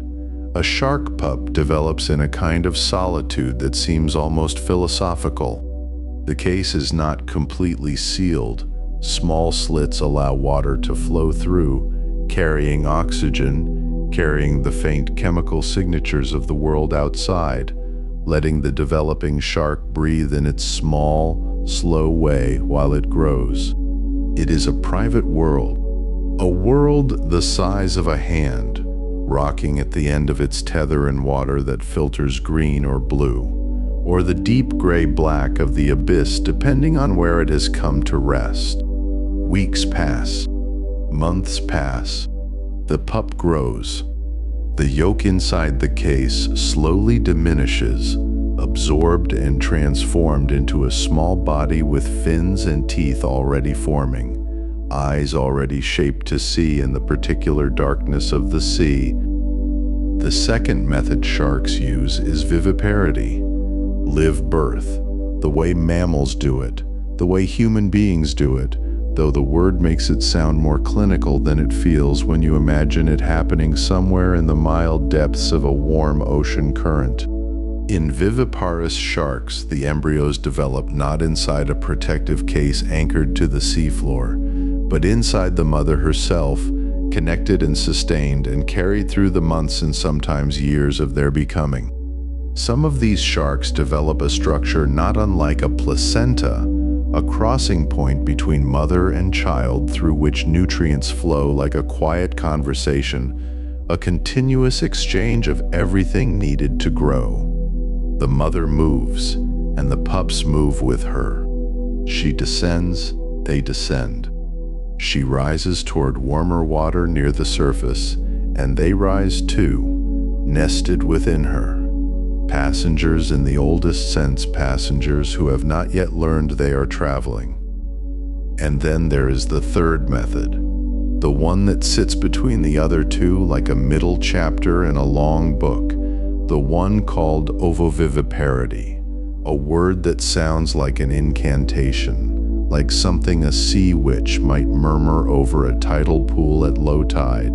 a shark pup develops in a kind of solitude that seems almost philosophical. The case is not completely sealed. Small slits allow water to flow through, carrying oxygen, carrying the faint chemical signatures of the world outside, letting the developing shark breathe in its small, slow way while it grows. It is a private world, a world the size of a hand, rocking at the end of its tether in water that filters green or blue, or the deep gray-black of the abyss depending on where it has come to rest. Weeks pass. Months pass. The pup grows. The yolk inside the case slowly diminishes, absorbed and transformed into a small body with fins and teeth already forming, eyes already shaped to see in the particular darkness of the sea. The second method sharks use is viviparity, live birth, the way mammals do it, the way human beings do it, though the word makes it sound more clinical than it feels when you imagine it happening somewhere in the mild depths of a warm ocean current. In viviparous sharks, the embryos develop not inside a protective case anchored to the seafloor, but inside the mother herself, connected and sustained and carried through the months and sometimes years of their becoming. Some of these sharks develop a structure not unlike a placenta, a crossing point between mother and child through which nutrients flow like a quiet conversation, a continuous exchange of everything needed to grow. The mother moves, and the pups move with her. She descends, they descend. She rises toward warmer water near the surface, and they rise too, nested within her. Passengers in the oldest sense, passengers who have not yet learned they are traveling. And then there is the third method, the one that sits between the other two like a middle chapter in a long book, the one called ovoviviparity, a word that sounds like an incantation, like something a sea witch might murmur over a tidal pool at low tide.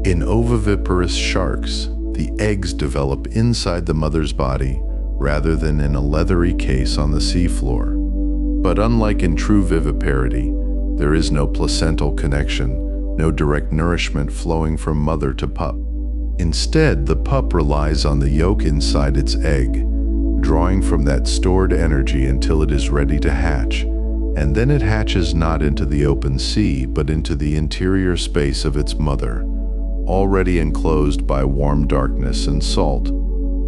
In ovoviviparous sharks, the eggs develop inside the mother's body rather than in a leathery case on the seafloor. But unlike in true viviparity, there is no placental connection, no direct nourishment flowing from mother to pup. Instead, the pup relies on the yolk inside its egg, drawing from that stored energy until it is ready to hatch, and then it hatches not into the open sea, but into the interior space of its mother, already enclosed by warm darkness and salt,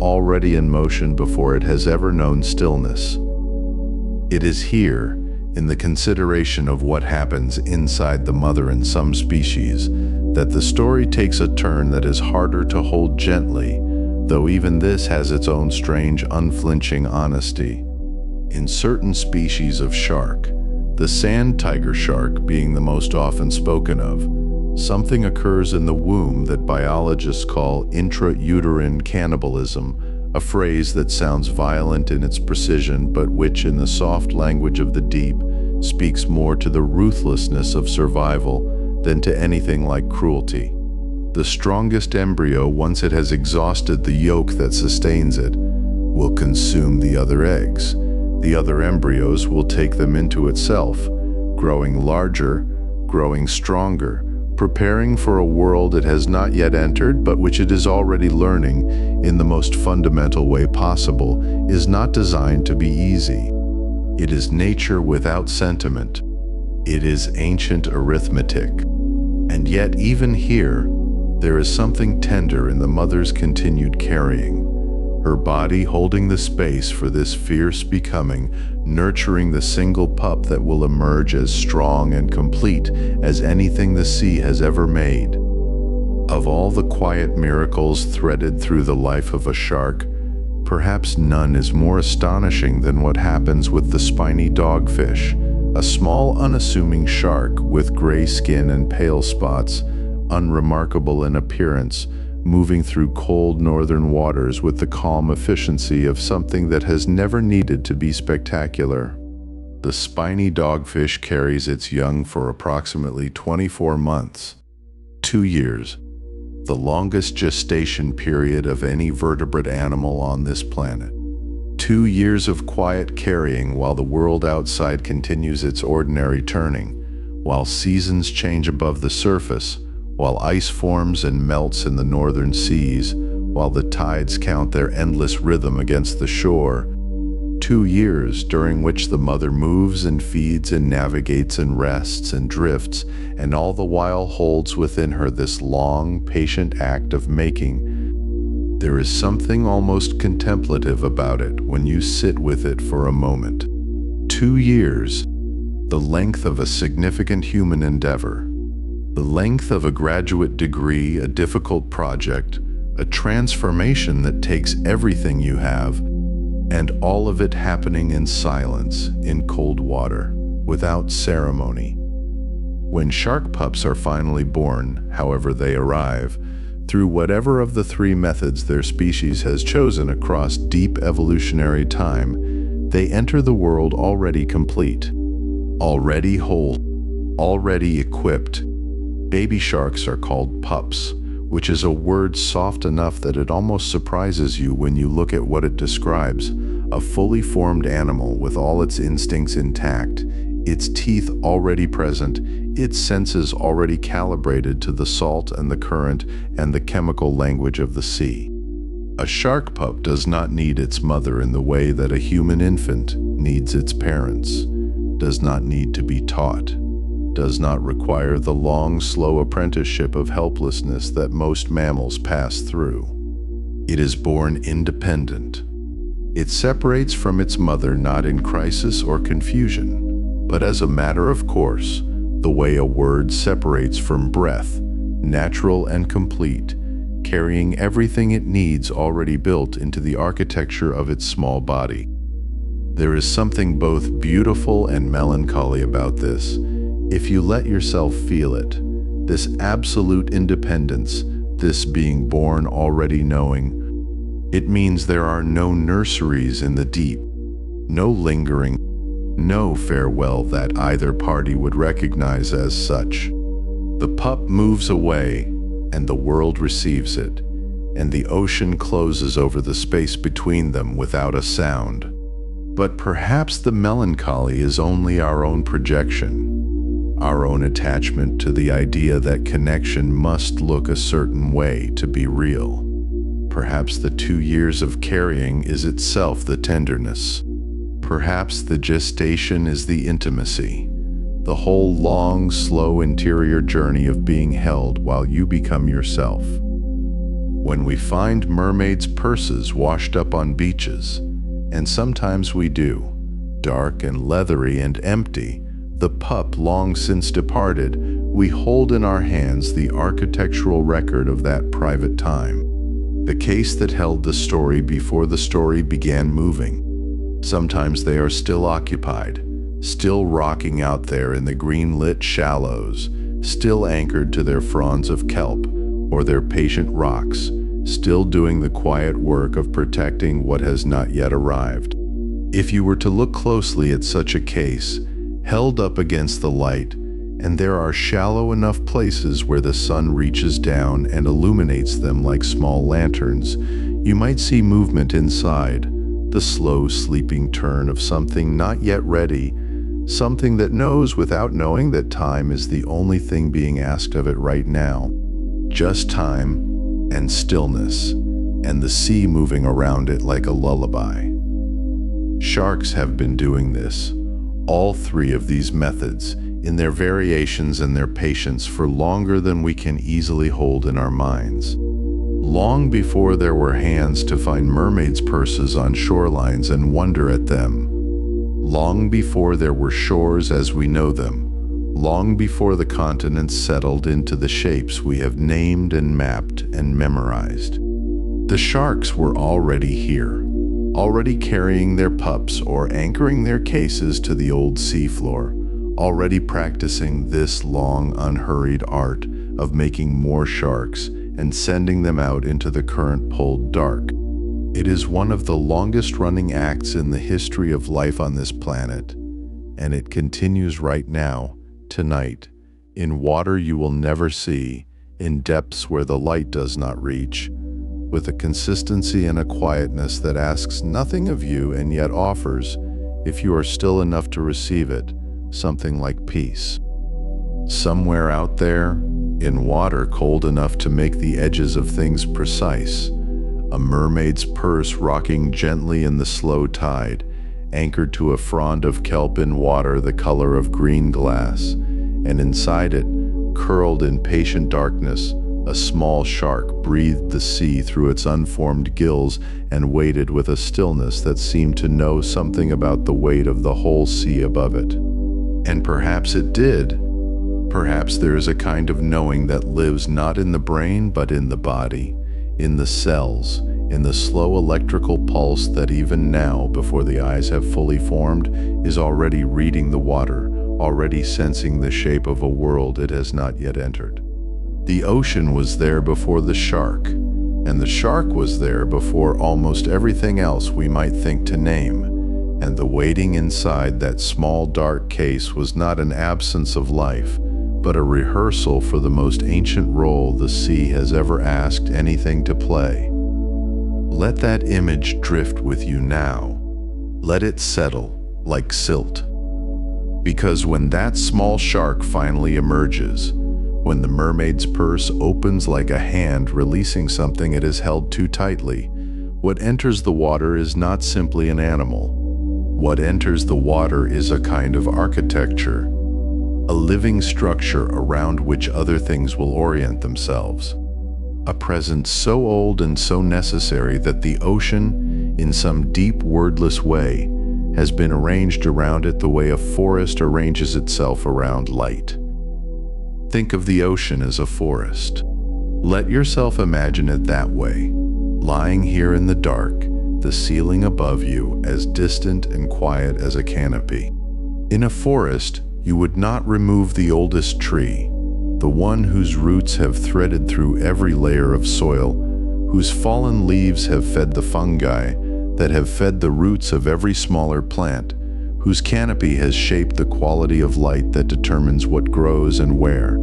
already in motion before it has ever known stillness. It is here, in the consideration of what happens inside the mother in some species, that the story takes a turn that is harder to hold gently, though even this has its own strange, unflinching honesty. In certain species of shark, the sand tiger shark being the most often spoken of, something occurs in the womb that biologists call intrauterine cannibalism, a phrase that sounds violent in its precision but which, in the soft language of the deep, speaks more to the ruthlessness of survival than to anything like cruelty. The strongest embryo, once it has exhausted the yolk that sustains it, will consume the other eggs. The other embryos will take them into itself, growing larger, growing stronger, preparing for a world it has not yet entered, but which it is already learning, in the most fundamental way possible, is not designed to be easy. It is nature without sentiment. It is ancient arithmetic. And yet, even here, there is something tender in the mother's continued carrying, her body holding the space for this fierce becoming, nurturing the single pup that will emerge as strong and complete as anything the sea has ever made. Of all the quiet miracles threaded through the life of a shark, perhaps none is more astonishing than what happens with the spiny dogfish, a small unassuming shark with gray skin and pale spots, unremarkable in appearance, moving through cold northern waters with the calm efficiency of something that has never needed to be spectacular. The spiny dogfish carries its young for approximately 24 months, 2 years, the longest gestation period of any vertebrate animal on this planet. 2 years of quiet carrying while the world outside continues its ordinary turning, while seasons change above the surface, while ice forms and melts in the northern seas, while the tides count their endless rhythm against the shore. 2 years during which the mother moves and feeds and navigates and rests and drifts, and all the while holds within her this long, patient act of making. There is something almost contemplative about it when you sit with it for a moment. 2 years, the length of a significant human endeavor, the length of a graduate degree, a difficult project, a transformation that takes everything you have, and all of it happening in silence, in cold water, without ceremony. When shark pups are finally born, however they arrive, through whatever of the 3 methods their species has chosen across deep evolutionary time, they enter the world already complete, already whole, already equipped. Baby sharks are called pups, which is a word soft enough that it almost surprises you when you look at what it describes: a fully formed animal with all its instincts intact, its teeth already present, its senses already calibrated to the salt and the current and the chemical language of the sea. A shark pup does not need its mother in the way that a human infant needs its parents, does not need to be taught, does not require the long, slow apprenticeship of helplessness that most mammals pass through. It is born independent. It separates from its mother not in crisis or confusion, but as a matter of course, the way a word separates from breath, natural and complete, carrying everything it needs already built into the architecture of its small body. There is something both beautiful and melancholy about this, if you let yourself feel it, this absolute independence, this being born already knowing. It means there are no nurseries in the deep, no lingering, no farewell that either party would recognize as such. The pup moves away, and the world receives it, and the ocean closes over the space between them without a sound. But perhaps the melancholy is only our own projection, our own attachment to the idea that connection must look a certain way to be real. Perhaps the 2 years of carrying is itself the tenderness. Perhaps the gestation is the intimacy, the whole long, slow interior journey of being held while you become yourself. When we find mermaids' purses washed up on beaches, and sometimes we do, dark and leathery and empty, the pup long since departed, we hold in our hands the architectural record of that private time, the case that held the story before the story began moving. Sometimes they are still occupied, still rocking out there in the green-lit shallows, still anchored to their fronds of kelp or their patient rocks, still doing the quiet work of protecting what has not yet arrived. If you were to look closely at such a case, held up against the light, and there are shallow enough places where the sun reaches down and illuminates them like small lanterns, you might see movement inside, the slow sleeping turn of something not yet ready, something that knows without knowing that time is the only thing being asked of it right now. Just time and stillness, and the sea moving around it like a lullaby. Sharks have been doing this, all 3 of these methods, in their variations and their patience for longer than we can easily hold in our minds. long before there were hands to find mermaids' purses on shorelines and wonder at them, long before there were shores as we know them, long before the continents settled into the shapes we have named and mapped and memorized. The sharks were already here, already carrying their pups or anchoring their cases to the old seafloor, already practicing this long, unhurried art of making more sharks and sending them out into the current-pulled dark. It is one of the longest-running acts in the history of life on this planet, and it continues right now, tonight, in water you will never see, in depths where the light does not reach, with a consistency and a quietness that asks nothing of you and yet offers, if you are still enough to receive it, something like peace. Somewhere out there, in water cold enough to make the edges of things precise, a mermaid's purse rocking gently in the slow tide, anchored to a frond of kelp in water the color of green glass, and inside it, curled in patient darkness, a small shark breathed the sea through its unformed gills and waited with a stillness that seemed to know something about the weight of the whole sea above it. And perhaps it did. Perhaps there is a kind of knowing that lives not in the brain but in the body, in the cells, in the slow electrical pulse that even now, before the eyes have fully formed, is already reading the water, already sensing the shape of a world it has not yet entered. The ocean was there before the shark, and the shark was there before almost everything else we might think to name, and the waiting inside that small dark case was not an absence of life, but a rehearsal for the most ancient role the sea has ever asked anything to play. Let that image drift with you now. Let it settle like silt. Because when that small shark finally emerges, when the mermaid's purse opens like a hand releasing something it has held too tightly, what enters the water is not simply an animal. What enters the water is a kind of architecture, a living structure around which other things will orient themselves. A presence so old and so necessary that the ocean, in some deep wordless way, has been arranged around it the way a forest arranges itself around light. Think of the ocean as a forest. Let yourself imagine it that way, lying here in the dark, the ceiling above you as distant and quiet as a canopy. In a forest, you would not remove the oldest tree, the one whose roots have threaded through every layer of soil, whose fallen leaves have fed the fungi that have fed the roots of every smaller plant, whose canopy has shaped the quality of light that determines what grows and where.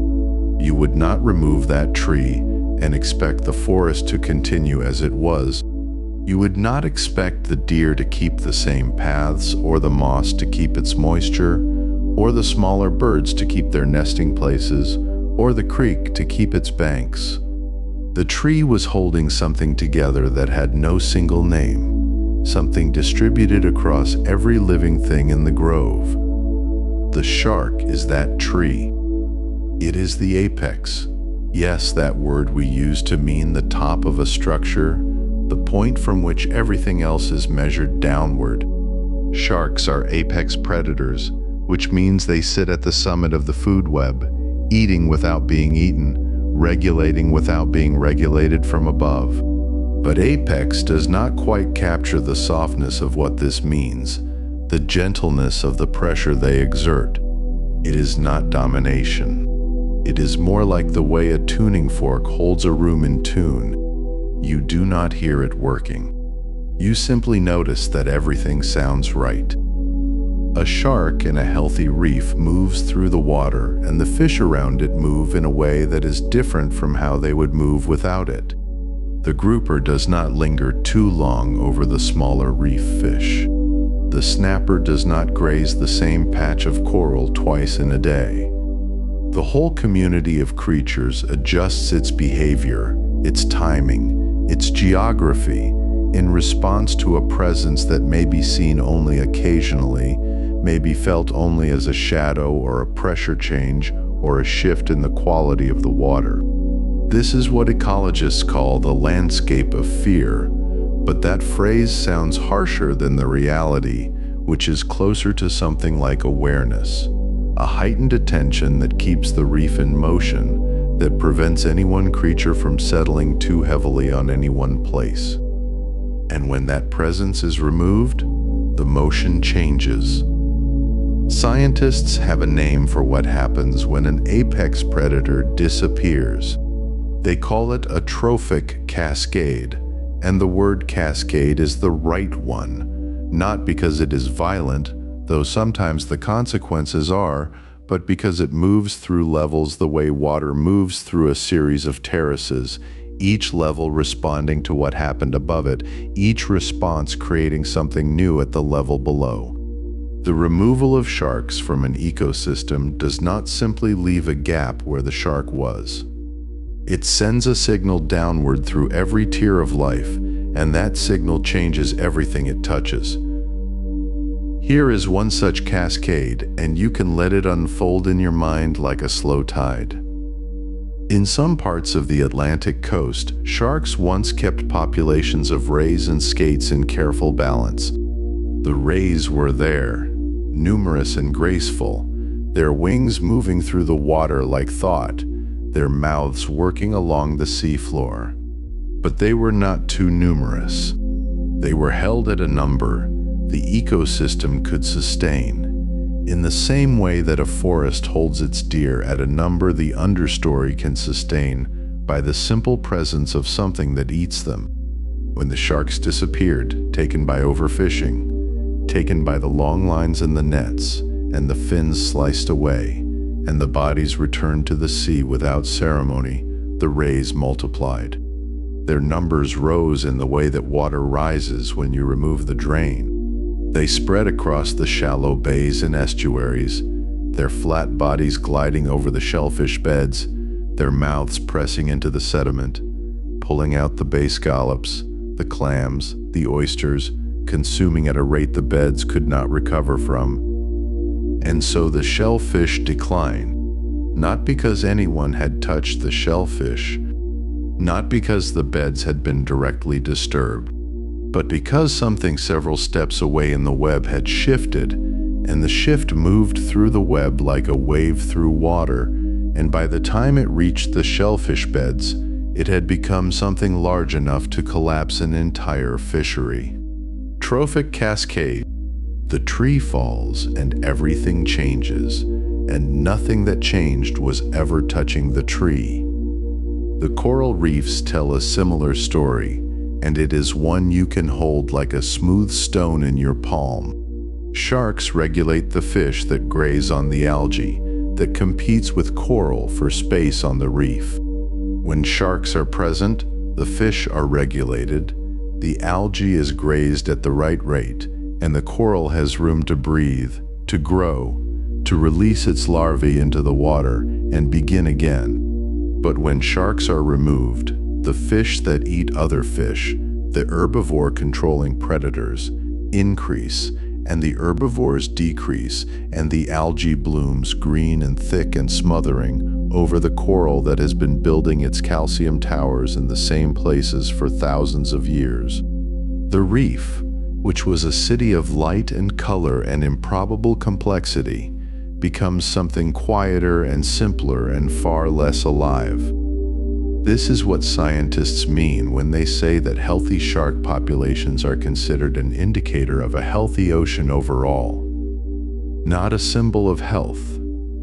You would not remove that tree and expect the forest to continue as it was. You would not expect the deer to keep the same paths, or the moss to keep its moisture, or the smaller birds to keep their nesting places, or the creek to keep its banks. The tree was holding something together that had no single name, something distributed across every living thing in the grove. The shark is that tree. It is the apex. Yes, that word we use to mean the top of a structure, the point from which everything else is measured downward. Sharks are apex predators, which means they sit at the summit of the food web, eating without being eaten, regulating without being regulated from above. But apex does not quite capture the softness of what this means, the gentleness of the pressure they exert. It is not domination. It is more like the way a tuning fork holds a room in tune. You do not hear it working. You simply notice that everything sounds right. A shark in a healthy reef moves through the water, and the fish around it move in a way that is different from how they would move without it. The grouper does not linger too long over the smaller reef fish. The snapper does not graze the same patch of coral twice in a day. The whole community of creatures adjusts its behavior, its timing, its geography, in response to a presence that may be seen only occasionally, may be felt only as a shadow or a pressure change or a shift in the quality of the water. This is what ecologists call the landscape of fear, but that phrase sounds harsher than the reality, which is closer to something like awareness, a heightened attention that keeps the reef in motion, that prevents any one creature from settling too heavily on any one place. And when that presence is removed, the motion changes. Scientists have a name for what happens when an apex predator disappears. They call it a trophic cascade, and the word cascade is the right one, not because it is violent, though sometimes the consequences are, but because it moves through levels the way water moves through a series of terraces, each level responding to what happened above it, each response creating something new at the level below. The removal of sharks from an ecosystem does not simply leave a gap where the shark was. It sends a signal downward through every tier of life, and that signal changes everything it touches. Here is one such cascade, and you can let it unfold in your mind like a slow tide. In some parts of the Atlantic coast, sharks once kept populations of rays and skates in careful balance. The rays were there, numerous and graceful, their wings moving through the water like thought, their mouths working along the seafloor. But they were not too numerous. They were held at a number the ecosystem could sustain, in the same way that a forest holds its deer at a number the understory can sustain by the simple presence of something that eats them. When the sharks disappeared, taken by overfishing, taken by the long lines in the nets, and the fins sliced away, and the bodies returned to the sea without ceremony, the rays multiplied. Their numbers rose in the way that water rises when you remove the drain. They spread across the shallow bays and estuaries, their flat bodies gliding over the shellfish beds, their mouths pressing into the sediment, pulling out the bay scallops, the clams, the oysters, consuming at a rate the beds could not recover from. And so the shellfish decline, not because anyone had touched the shellfish, not because the beds had been directly disturbed, but because something several steps away in the web had shifted, and the shift moved through the web like a wave through water, and by the time it reached the shellfish beds, it had become something large enough to collapse an entire fishery. Trophic cascade. The tree falls and everything changes, and nothing that changed was ever touching the tree. The coral reefs tell a similar story, and it is one you can hold like a smooth stone in your palm. Sharks regulate the fish that graze on the algae, that competes with coral for space on the reef. When sharks are present, the fish are regulated, the algae is grazed at the right rate, and the coral has room to breathe, to grow, to release its larvae into the water and begin again. But when sharks are removed, the fish that eat other fish, the herbivore controlling predators, increase, and the herbivores decrease, and the algae blooms green and thick and smothering over the coral that has been building its calcium towers in the same places for thousands of years. The reef, which was a city of light and color and improbable complexity, becomes something quieter and simpler and far less alive. This is what scientists mean when they say that healthy shark populations are considered an indicator of a healthy ocean overall. Not a symbol of health,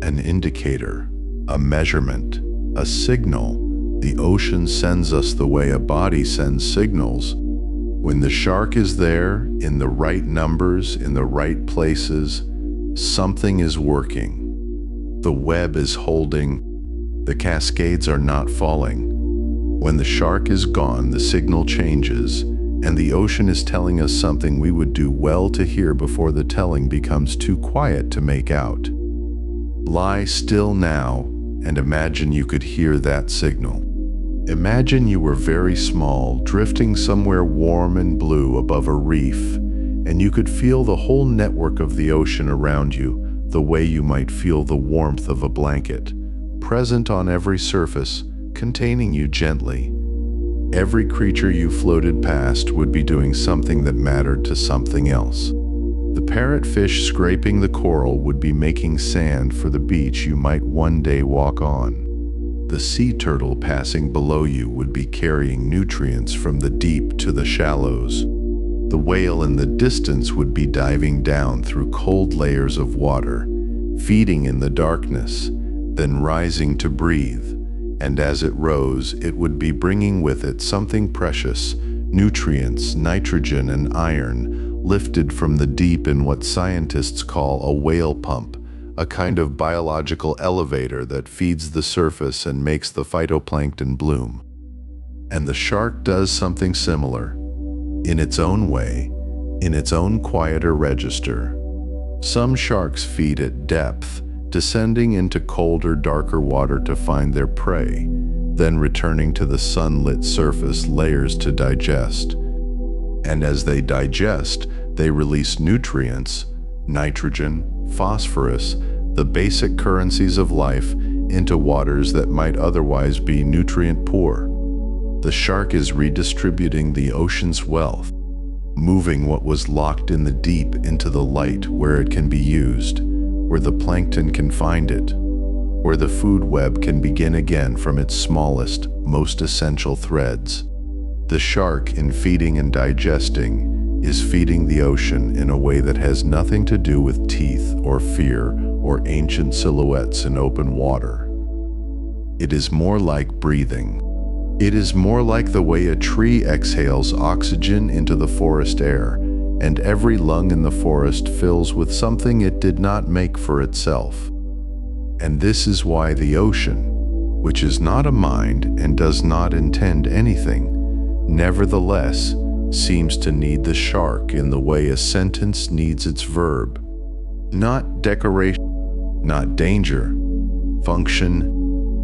an indicator, a measurement, a signal. The ocean sends us the way a body sends signals. When the shark is there, in the right numbers, in the right places, something is working. The web is holding. The cascades are not falling. When the shark is gone, the signal changes, and the ocean is telling us something we would do well to hear before the telling becomes too quiet to make out. Lie still now and imagine you could hear that signal. Imagine you were very small, drifting somewhere warm and blue above a reef, and you could feel the whole network of the ocean around you, the way you might feel the warmth of a blanket, present on every surface, containing you gently. Every creature you floated past would be doing something that mattered to something else. The parrotfish scraping the coral would be making sand for the beach you might one day walk on. The sea turtle passing below you would be carrying nutrients from the deep to the shallows. The whale in the distance would be diving down through cold layers of water, feeding in the darkness, then rising to breathe. And as it rose, it would be bringing with it something precious, nutrients, nitrogen and iron, lifted from the deep in what scientists call a whale pump, a kind of biological elevator that feeds the surface and makes the phytoplankton bloom. And the shark does something similar, in its own way, in its own quieter register. Some sharks feed at depth, descending into colder, darker water to find their prey, then returning to the sunlit surface layers to digest. And as they digest, they release nutrients, nitrogen, phosphorus, the basic currencies of life, into waters that might otherwise be nutrient poor. The shark is redistributing the ocean's wealth, moving what was locked in the deep into the light where it can be used, where the plankton can find it, where the food web can begin again from its smallest, most essential threads. The shark, in feeding and digesting, is feeding the ocean in a way that has nothing to do with teeth or fear or ancient silhouettes in open water. It is more like breathing. It is more like the way a tree exhales oxygen into the forest air, and every lung in the forest fills with something it did not make for itself. And this is why the ocean, which is not a mind and does not intend anything, nevertheless seems to need the shark in the way a sentence needs its verb. Not decoration, not danger, function,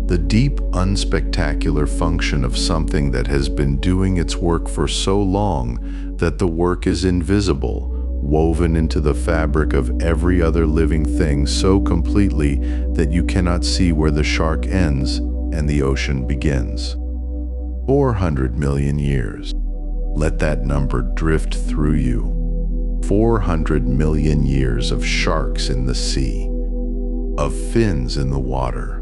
the deep, unspectacular function of something that has been doing its work for so long that the work is invisible, woven into the fabric of every other living thing so completely that you cannot see where the shark ends and the ocean begins. 400 million years. Let that number drift through you. 400 million years of sharks in the sea, of fins in the water,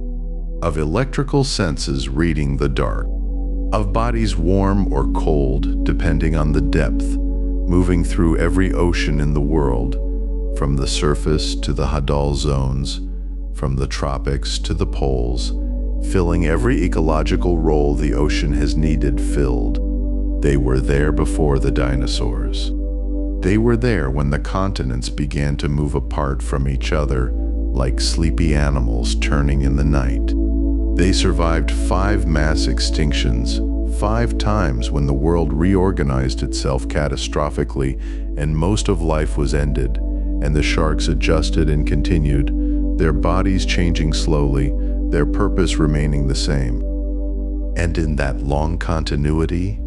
of electrical senses reading the dark, of bodies warm or cold depending on the depth, moving through every ocean in the world, from the surface to the hadal zones, from the tropics to the poles, filling every ecological role the ocean has needed filled. They were there before the dinosaurs. They were there when the continents began to move apart from each other, like sleepy animals turning in the night. They survived 5 mass extinctions, 5 times when the world reorganized itself catastrophically and most of life was ended, and the sharks adjusted and continued, their bodies changing slowly, their purpose remaining the same. And in that long continuity,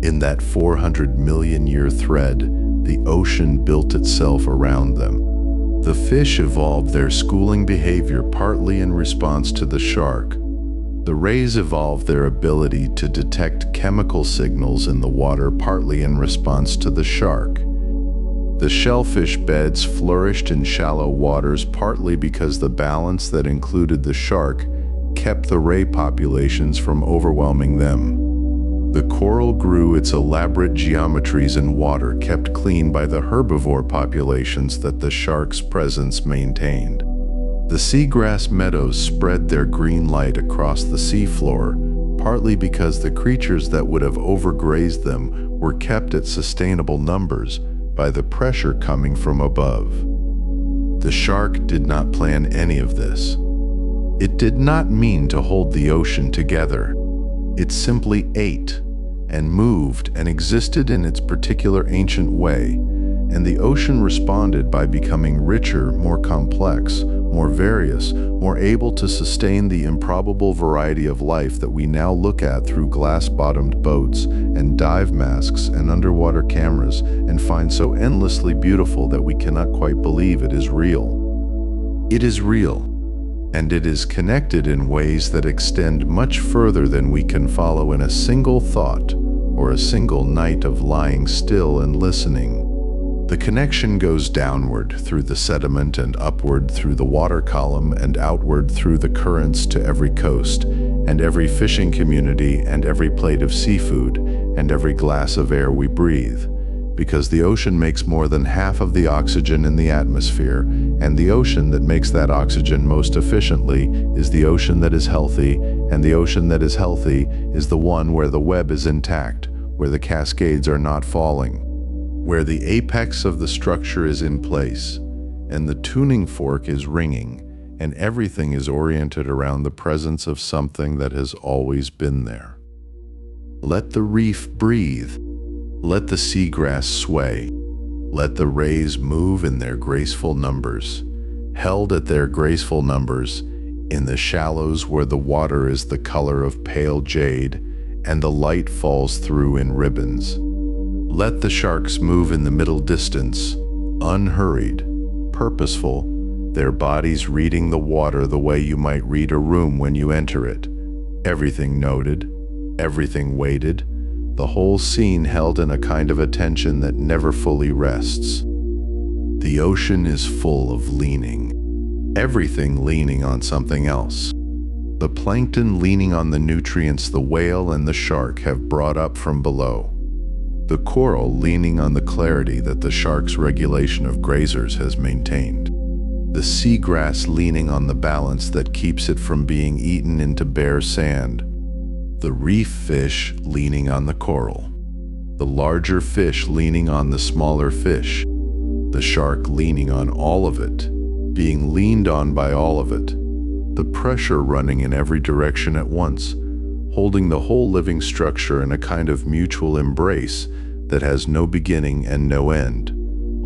in that 400 million year thread, the ocean built itself around them. The fish evolved their schooling behavior partly in response to the shark. The rays evolved their ability to detect chemical signals in the water partly in response to the shark. The shellfish beds flourished in shallow waters partly because the balance that included the shark kept the ray populations from overwhelming them. The coral grew its elaborate geometries in water kept clean by the herbivore populations that the shark's presence maintained. The seagrass meadows spread their green light across the seafloor, partly because the creatures that would have overgrazed them were kept at sustainable numbers by the pressure coming from above. The shark did not plan any of this. It did not mean to hold the ocean together. It simply ate and moved and existed in its particular ancient way, and the ocean responded by becoming richer, more complex, more various, more able to sustain the improbable variety of life that we now look at through glass-bottomed boats and dive masks and underwater cameras and find so endlessly beautiful that we cannot quite believe it is real. It is real, and it is connected in ways that extend much further than we can follow in a single thought or a single night of lying still and listening. The connection goes downward through the sediment and upward through the water column and outward through the currents to every coast and every fishing community and every plate of seafood and every glass of air we breathe. Because the ocean makes more than half of the oxygen in the atmosphere, and the ocean that makes that oxygen most efficiently is the ocean that is healthy, and the ocean that is healthy is the one where the web is intact, where the cascades are not falling, where the apex of the structure is in place, and the tuning fork is ringing, and everything is oriented around the presence of something that has always been there. Let the reef breathe. Let the seagrass sway. Let the rays move in their graceful numbers, held at their graceful numbers, in the shallows where the water is the color of pale jade and the light falls through in ribbons. Let the sharks move in the middle distance, unhurried, purposeful, their bodies reading the water the way you might read a room when you enter it. Everything noted, everything weighted, the whole scene held in a kind of attention that never fully rests. The ocean is full of leaning, everything leaning on something else. The plankton leaning on the nutrients the whale and the shark have brought up from below. The coral leaning on the clarity that the shark's regulation of grazers has maintained. The seagrass leaning on the balance that keeps it from being eaten into bare sand. The reef fish leaning on the coral. The larger fish leaning on the smaller fish. The shark leaning on all of it, being leaned on by all of it. The pressure running in every direction at once, holding the whole living structure in a kind of mutual embrace that has no beginning and no end,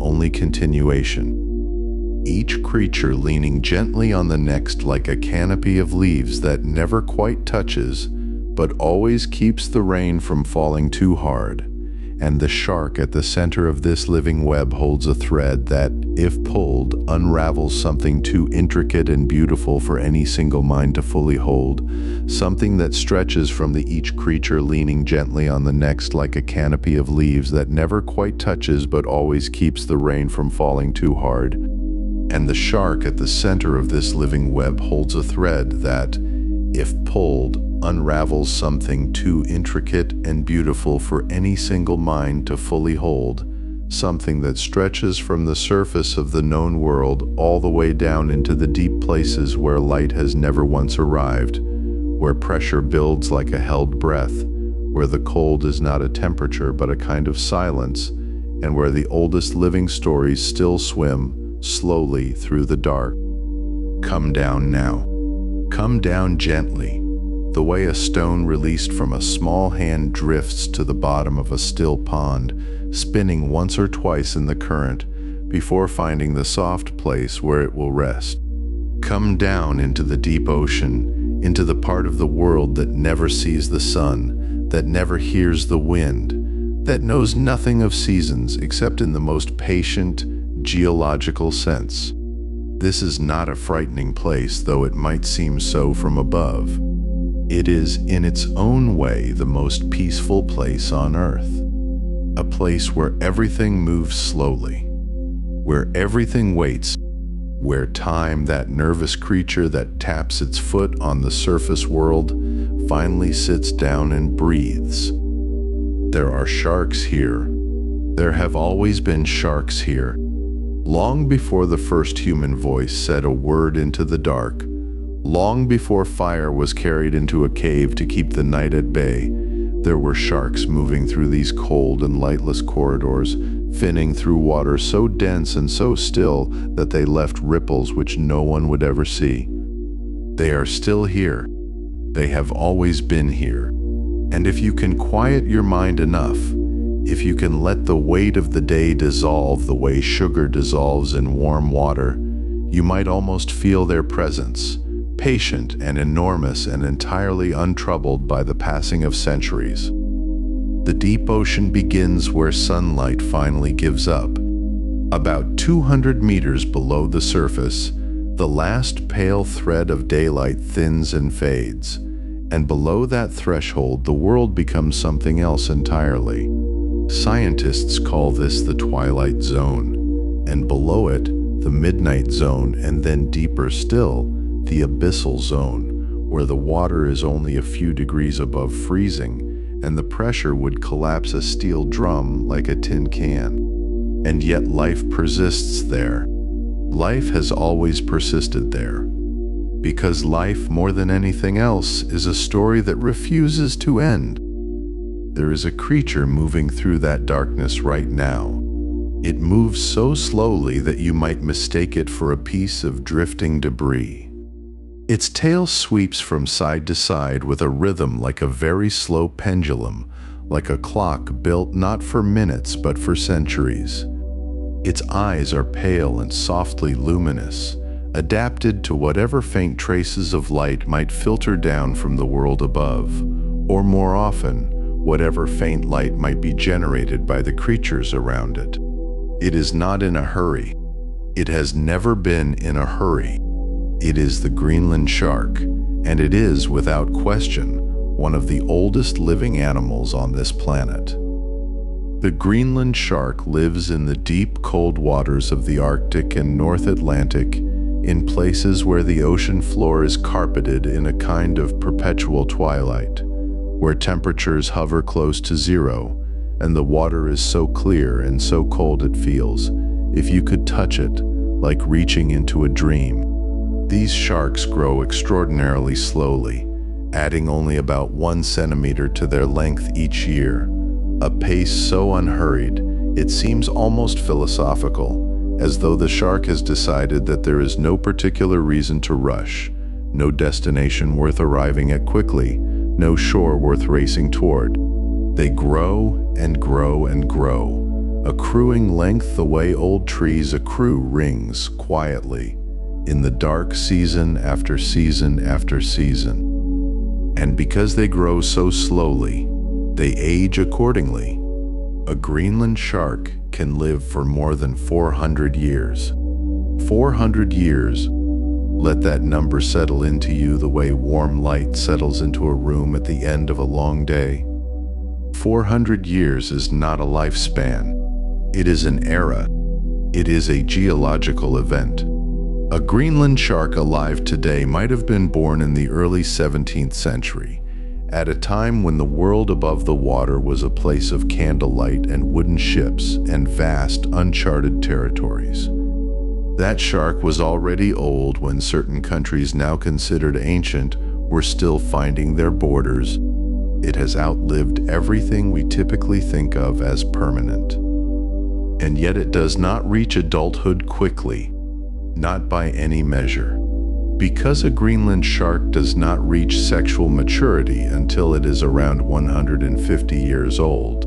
only continuation. Each creature leaning gently on the next like a canopy of leaves that never quite touches, but always keeps the rain from falling too hard. And the shark at the center of this living web holds a thread that, if pulled, unravels something too intricate and beautiful for any single mind to fully hold, something that stretches from each creature leaning gently on the next like a canopy of leaves that never quite touches but always keeps the rain from falling too hard. And the shark at the center of this living web holds a thread that, if pulled, unravels something too intricate and beautiful for any single mind to fully hold, something that stretches from the surface of the known world all the way down into the deep places where light has never once arrived, where pressure builds like a held breath, where the cold is not a temperature but a kind of silence, and where the oldest living stories still swim slowly through the dark. Come down now. Come down gently, the way a stone released from a small hand drifts to the bottom of a still pond, spinning once or twice in the current before finding the soft place where it will rest. Come down into the deep ocean, into the part of the world that never sees the sun, that never hears the wind, that knows nothing of seasons except in the most patient, geological sense. This is not a frightening place, though it might seem so from above. It is, in its own way, the most peaceful place on earth. A place where everything moves slowly, where everything waits, where time, that nervous creature that taps its foot on the surface world, finally sits down and breathes. There are sharks here. There have always been sharks here. Long before the first human voice said a word into the dark, long before fire was carried into a cave to keep the night at bay, there were sharks moving through these cold and lightless corridors, finning through water so dense and so still that they left ripples which no one would ever see. They are still here. They have always been here. And if you can quiet your mind enough, if you can let the weight of the day dissolve the way sugar dissolves in warm water, you might almost feel their presence, patient and enormous and entirely untroubled by the passing of centuries. The deep ocean begins where sunlight finally gives up. About 200 meters below the surface, The last pale thread of daylight thins and fades, and below that threshold the world becomes something else entirely. Scientists call this the twilight zone, and below it, the midnight zone, and then deeper still, the abyssal zone, where the water is only a few degrees above freezing, and the pressure would collapse a steel drum like a tin can. And yet life persists there. Life has always persisted there. Because life, more than anything else, is a story that refuses to end. There is a creature moving through that darkness right now. It moves so slowly that you might mistake it for a piece of drifting debris. Its tail sweeps from side to side with a rhythm like a very slow pendulum, like a clock built not for minutes but for centuries. Its eyes are pale and softly luminous, adapted to whatever faint traces of light might filter down from the world above, or more often, whatever faint light might be generated by the creatures around it. It is not in a hurry. It has never been in a hurry. It is the Greenland shark, and it is, without question, one of the oldest living animals on this planet. The Greenland shark lives in the deep, cold waters of the Arctic and North Atlantic, in places where the ocean floor is carpeted in a kind of perpetual twilight, where temperatures hover close to zero, and the water is so clear and so cold it feels, if you could touch it, like reaching into a dream. These sharks grow extraordinarily slowly, adding only about 1 centimeter to their length each year, a pace so unhurried it seems almost philosophical, as though the shark has decided that there is no particular reason to rush, no destination worth arriving at quickly, no shore worth racing toward. They grow and grow and grow, accruing length the way old trees accrue rings quietly, in the dark season after season after season. And because they grow so slowly, they age accordingly. A Greenland shark can live for more than 400 years. 400 years. Let that number settle into you the way warm light settles into a room at the end of a long day. 400 years is not a lifespan. It is an era. It is a geological event. A Greenland shark alive today might have been born in the early 17th century, at a time when the world above the water was a place of candlelight and wooden ships and vast, uncharted territories. That shark was already old when certain countries now considered ancient were still finding their borders. It has outlived everything we typically think of as permanent. And yet it does not reach adulthood quickly. Not by any measure. Because a Greenland shark does not reach sexual maturity until it is around 150 years old.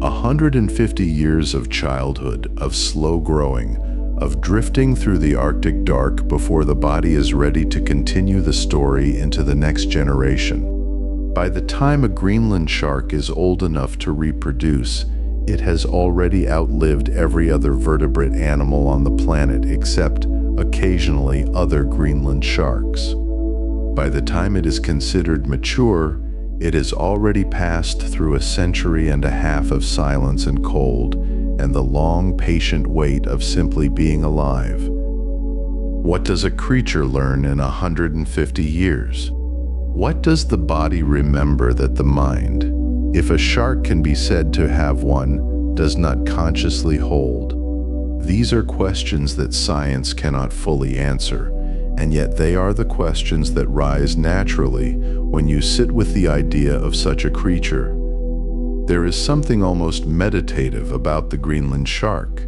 150 years of childhood, of slow growing, of drifting through the Arctic dark before the body is ready to continue the story into the next generation. By the time a Greenland shark is old enough to reproduce, it has already outlived every other vertebrate animal on the planet except, occasionally, other Greenland sharks. By the time it is considered mature, it has already passed through a century and a half of silence and cold, and the long, patient wait of simply being alive. What does a creature learn in 150 years? What does the body remember that the mind, if a shark can be said to have one, does not consciously hold? These are questions that science cannot fully answer, and yet they are the questions that rise naturally when you sit with the idea of such a creature. There is something almost meditative about the Greenland shark,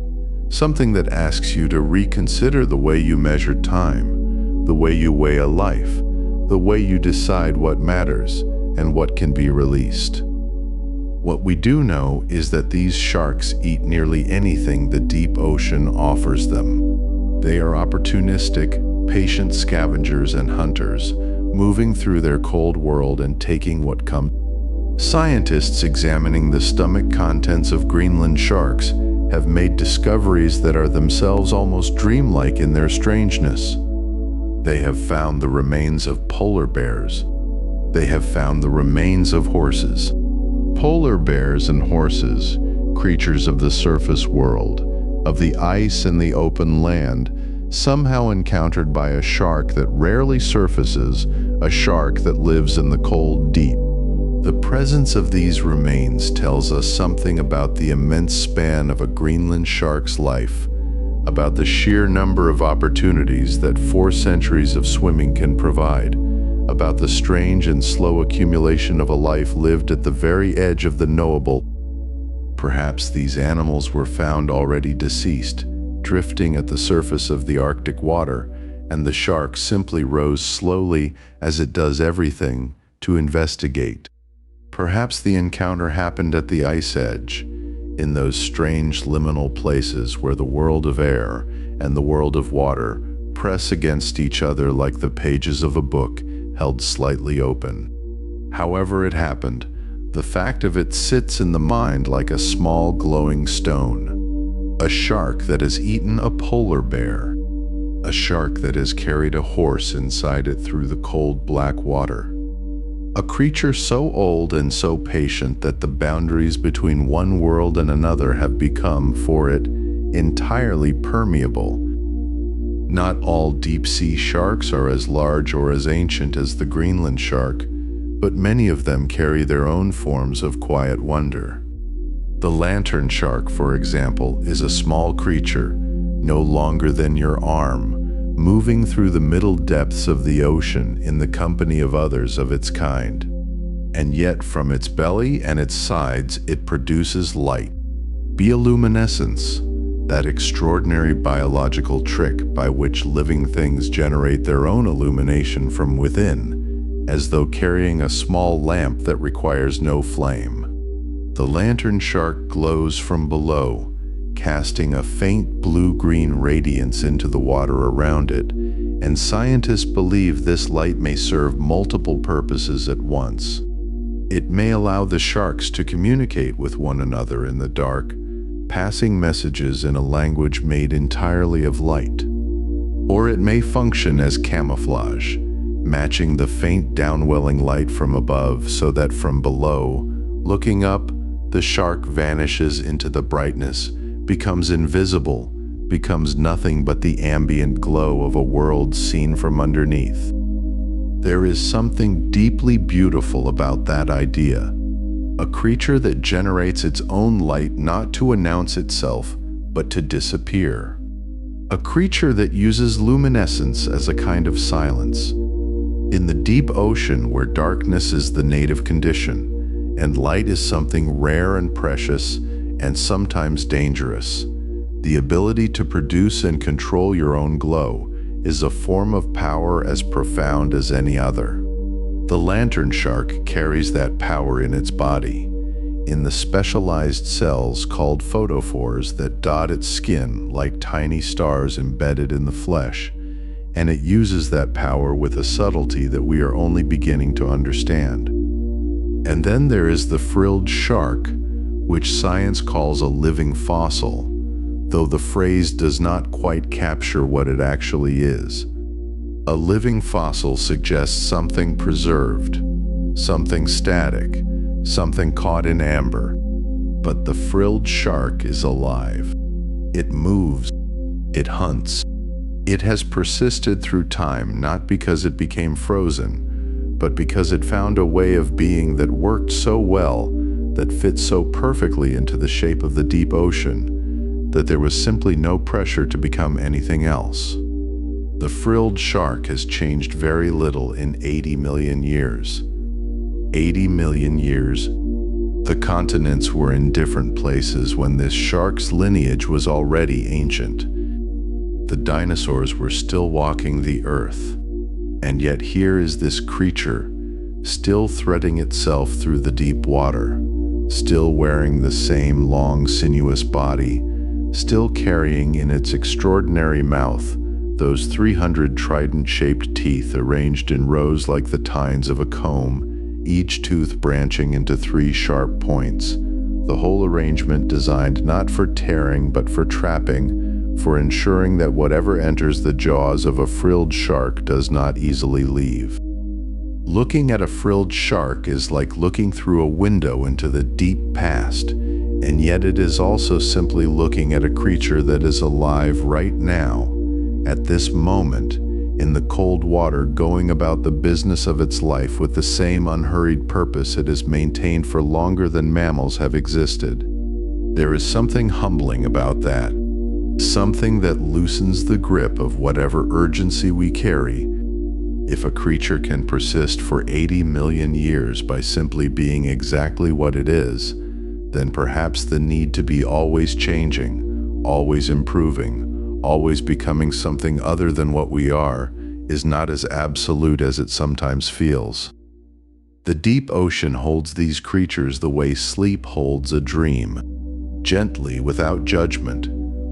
something that asks you to reconsider the way you measure time, the way you weigh a life, the way you decide what matters and what can be released. What we do know is that these sharks eat nearly anything the deep ocean offers them. They are opportunistic, patient scavengers and hunters, moving through their cold world and taking what comes. Scientists examining the stomach contents of Greenland sharks have made discoveries that are themselves almost dreamlike in their strangeness. They have found the remains of polar bears. They have found the remains of horses. Polar bears and horses, creatures of the surface world, of the ice and the open land, somehow encountered by a shark that rarely surfaces, a shark that lives in the cold deep. The presence of these remains tells us something about the immense span of a Greenland shark's life, about the sheer number of opportunities that 4 centuries of swimming can provide, about the strange and slow accumulation of a life lived at the very edge of the knowable. Perhaps these animals were found already deceased, drifting at the surface of the Arctic water, and the shark simply rose slowly, as it does everything, to investigate. Perhaps the encounter happened at the ice edge, in those strange liminal places where the world of air and the world of water press against each other like the pages of a book held slightly open. However it happened, the fact of it sits in the mind like a small glowing stone. A shark that has eaten a polar bear. A shark that has carried a horse inside it through the cold black water. A creature so old and so patient that the boundaries between one world and another have become, for it, entirely permeable. Not all deep-sea sharks are as large or as ancient as the Greenland shark, but many of them carry their own forms of quiet wonder. The lantern shark, for example, is a small creature, no longer than your arm, moving through the middle depths of the ocean in the company of others of its kind. And yet from its belly and its sides it produces light. Bioluminescence, that extraordinary biological trick by which living things generate their own illumination from within, as though carrying a small lamp that requires no flame. The lantern shark glows from below, casting a faint blue-green radiance into the water around it, and scientists believe this light may serve multiple purposes at once. It may allow the sharks to communicate with one another in the dark, passing messages in a language made entirely of light. Or it may function as camouflage, matching the faint downwelling light from above so that from below, looking up, the shark vanishes into the brightness, becomes invisible, becomes nothing but the ambient glow of a world seen from underneath. There is something deeply beautiful about that idea. A creature that generates its own light not to announce itself, but to disappear. A creature that uses luminescence as a kind of silence. In the deep ocean where darkness is the native condition, and light is something rare and precious, and sometimes dangerous, the ability to produce and control your own glow is a form of power as profound as any other. The lantern shark carries that power in its body, in the specialized cells called photophores that dot its skin like tiny stars embedded in the flesh, and it uses that power with a subtlety that we are only beginning to understand. And then there is the frilled shark, which science calls a living fossil, though the phrase does not quite capture what it actually is. A living fossil suggests something preserved, something static, something caught in amber. But the frilled shark is alive. It moves, it hunts. It has persisted through time not because it became frozen, but because it found a way of being that worked so well, that fit so perfectly into the shape of the deep ocean, that there was simply no pressure to become anything else. The frilled shark has changed very little in 80 million years. 80 million years. The continents were in different places when this shark's lineage was already ancient. The dinosaurs were still walking the earth. And yet here is this creature, still threading itself through the deep water, still wearing the same long, sinuous body, still carrying in its extraordinary mouth those 300 trident-shaped teeth arranged in rows like the tines of a comb, each tooth branching into 3 sharp points, the whole arrangement designed not for tearing but for trapping, for ensuring that whatever enters the jaws of a frilled shark does not easily leave. Looking at a frilled shark is like looking through a window into the deep past, and yet it is also simply looking at a creature that is alive right now, at this moment, in the cold water, going about the business of its life with the same unhurried purpose it has maintained for longer than mammals have existed. There is something humbling about that, something that loosens the grip of whatever urgency we carry. If a creature can persist for 80 million years by simply being exactly what it is, then perhaps the need to be always changing, always improving, always becoming something other than what we are, is not as absolute as it sometimes feels. The deep ocean holds these creatures the way sleep holds a dream, gently, without judgment,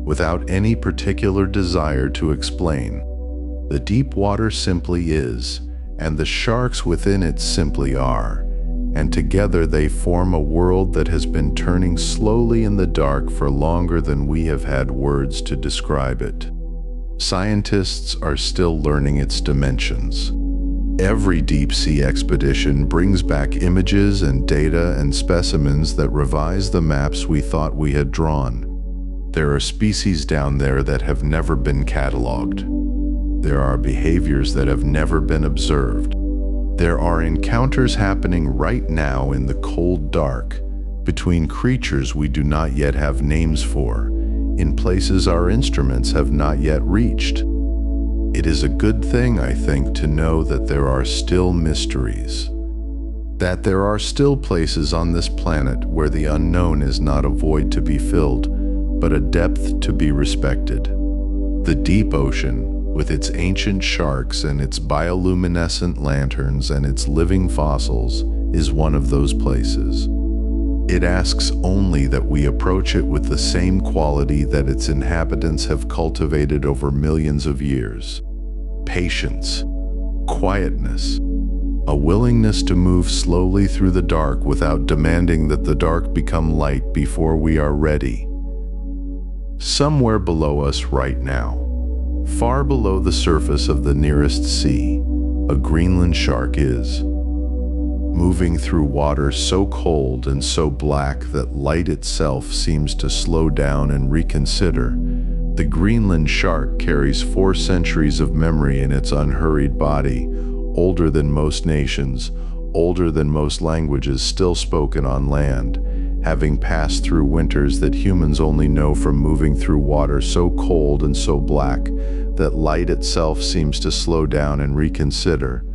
without any particular desire to explain. The deep water simply is, and the sharks within it simply are, and together they form a world that has been turning slowly in the dark for longer than we have had words to describe it. Scientists are still learning its dimensions. Every deep-sea expedition brings back images and data and specimens that revise the maps we thought we had drawn. There are species down there that have never been cataloged. There are behaviors that have never been observed. There are encounters happening right now in the cold dark between creatures we do not yet have names for, in places our instruments have not yet reached. It is a good thing, I think, to know that there are still mysteries, that there are still places on this planet where the unknown is not a void to be filled, but a depth to be respected. The deep ocean, with its ancient sharks and its bioluminescent lanterns and its living fossils, is one of those places. It asks only that we approach it with the same quality that its inhabitants have cultivated over millions of years. Patience, quietness, a willingness to move slowly through the dark without demanding that the dark become light before we are ready. Somewhere below us right now, far below the surface of the nearest sea, a Greenland shark is moving through water so cold and so black that light itself seems to slow down and reconsider. The Greenland shark carries 4 centuries of memory in its unhurried body, older than most nations, older than most languages still spoken on land, having passed through winters that humans only know from moving through water so cold and so black that light itself seems to slow down and reconsider.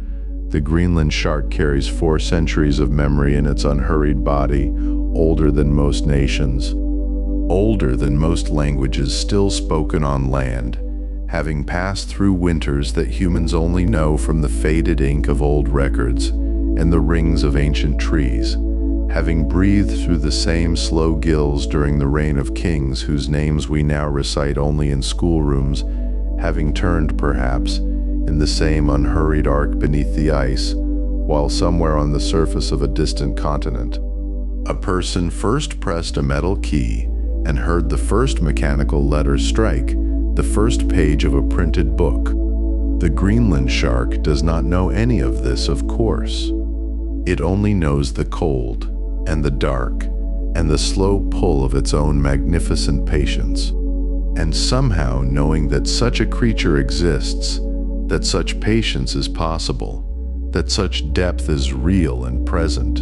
The Greenland shark carries 4 centuries of memory in its unhurried body, older than most nations, older than most languages still spoken on land, having passed through winters that humans only know from the faded ink of old records and the rings of ancient trees, having breathed through the same slow gills during the reign of kings whose names we now recite only in schoolrooms, having turned, perhaps, in the same unhurried arc beneath the ice, while somewhere on the surface of a distant continent, a person first pressed a metal key and heard the first mechanical letter strike the first page of a printed book. The Greenland shark does not know any of this, of course. It only knows the cold and the dark and the slow pull of its own magnificent patience. And somehow, knowing that such a creature exists, that such patience is possible, that such depth is real and present,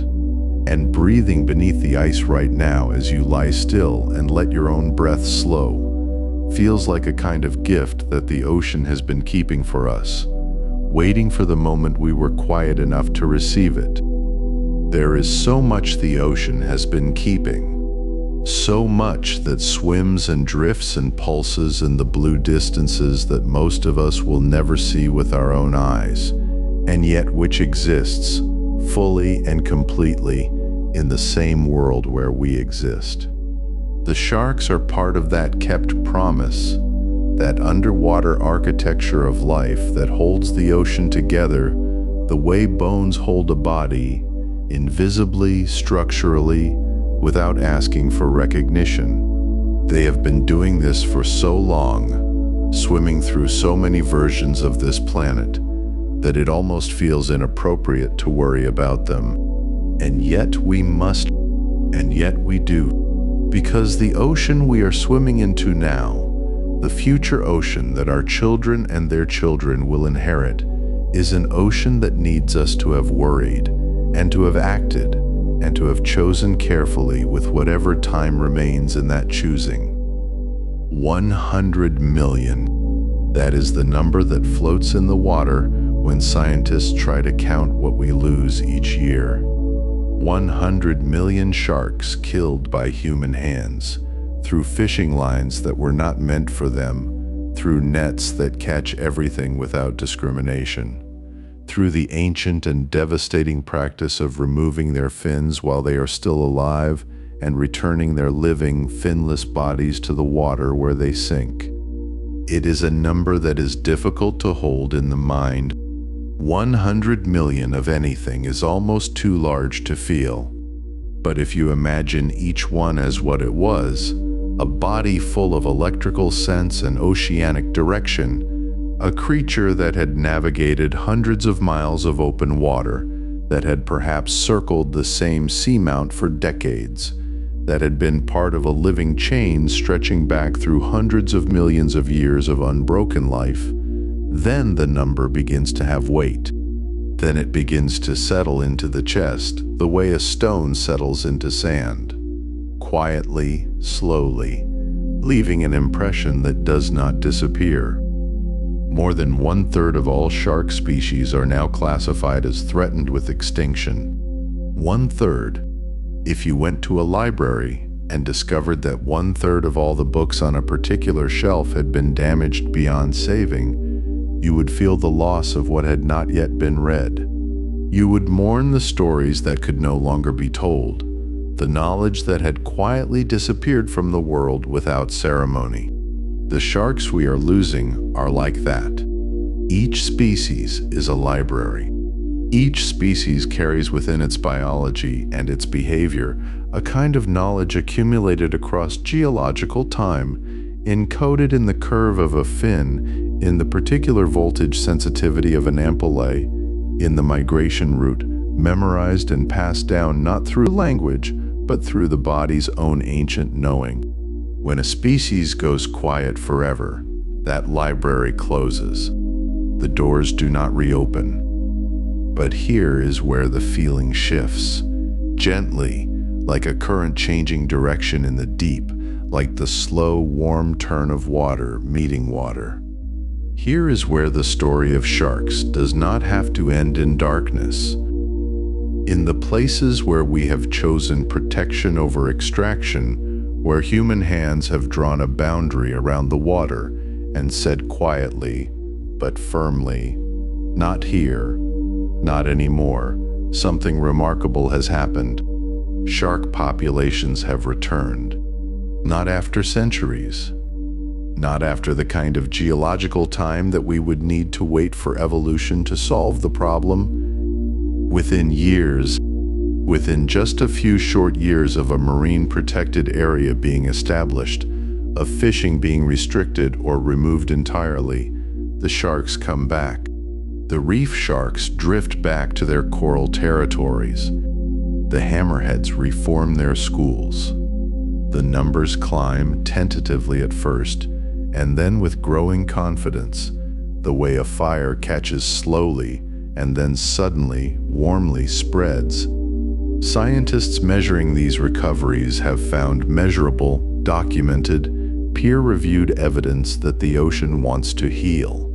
and breathing beneath the ice right now as you lie still and let your own breath slow, feels like a kind of gift that the ocean has been keeping for us, waiting for the moment we were quiet enough to receive it. There is so much the ocean has been keeping, so much that swims and drifts and pulses in the blue distances that most of us will never see with our own eyes, and yet which exists, fully and completely, in the same world where we exist. The sharks are part of that kept promise, that underwater architecture of life that holds the ocean together the way bones hold a body, invisibly, structurally, without asking for recognition. They have been doing this for so long, swimming through so many versions of this planet, that it almost feels inappropriate to worry about them. And yet we must, and yet we do. Because the ocean we are swimming into now, the future ocean that our children and their children will inherit, is an ocean that needs us to have worried, and to have acted, and to have chosen carefully with whatever time remains in that choosing. 100 million. That is the number that floats in the water when scientists try to count what we lose each year. 100 million sharks killed by human hands, through fishing lines that were not meant for them, through nets that catch everything without discrimination, through the ancient and devastating practice of removing their fins while they are still alive and returning their living, finless bodies to the water where they sink. It is a number that is difficult to hold in the mind. 100 million of anything is almost too large to feel. But if you imagine each one as what it was, a body full of electrical sense and oceanic direction, a creature that had navigated hundreds of miles of open water, that had perhaps circled the same seamount for decades, that had been part of a living chain stretching back through hundreds of millions of years of unbroken life, then the number begins to have weight. Then it begins to settle into the chest, the way a stone settles into sand. Quietly, slowly, leaving an impression that does not disappear. More than 1/3 of all shark species are now classified as threatened with extinction. 1/3. If you went to a library and discovered that 1/3 of all the books on a particular shelf had been damaged beyond saving, you would feel the loss of what had not yet been read. You would mourn the stories that could no longer be told, the knowledge that had quietly disappeared from the world without ceremony. The sharks we are losing are like that. Each species is a library. Each species carries within its biology and its behavior a kind of knowledge accumulated across geological time, encoded in the curve of a fin, in the particular voltage sensitivity of an ampullae, in the migration route, memorized and passed down not through language, but through the body's own ancient knowing. When a species goes quiet forever, that library closes. The doors do not reopen. But here is where the feeling shifts, gently, like a current changing direction in the deep, like the slow, warm turn of water meeting water. Here is where the story of sharks does not have to end in darkness. In the places where we have chosen protection over extraction, where human hands have drawn a boundary around the water and said quietly, but firmly, "Not here, not anymore," something remarkable has happened. Shark populations have returned. Not after centuries. Not after the kind of geological time that we would need to wait for evolution to solve the problem. Within years, within just a few short years of a marine protected area being established, of fishing being restricted or removed entirely, the sharks come back. The reef sharks drift back to their coral territories. The hammerheads reform their schools. The numbers climb tentatively at first, and then with growing confidence, the way a fire catches slowly and then suddenly, warmly spreads. Scientists measuring these recoveries have found measurable, documented, peer-reviewed evidence that the ocean wants to heal.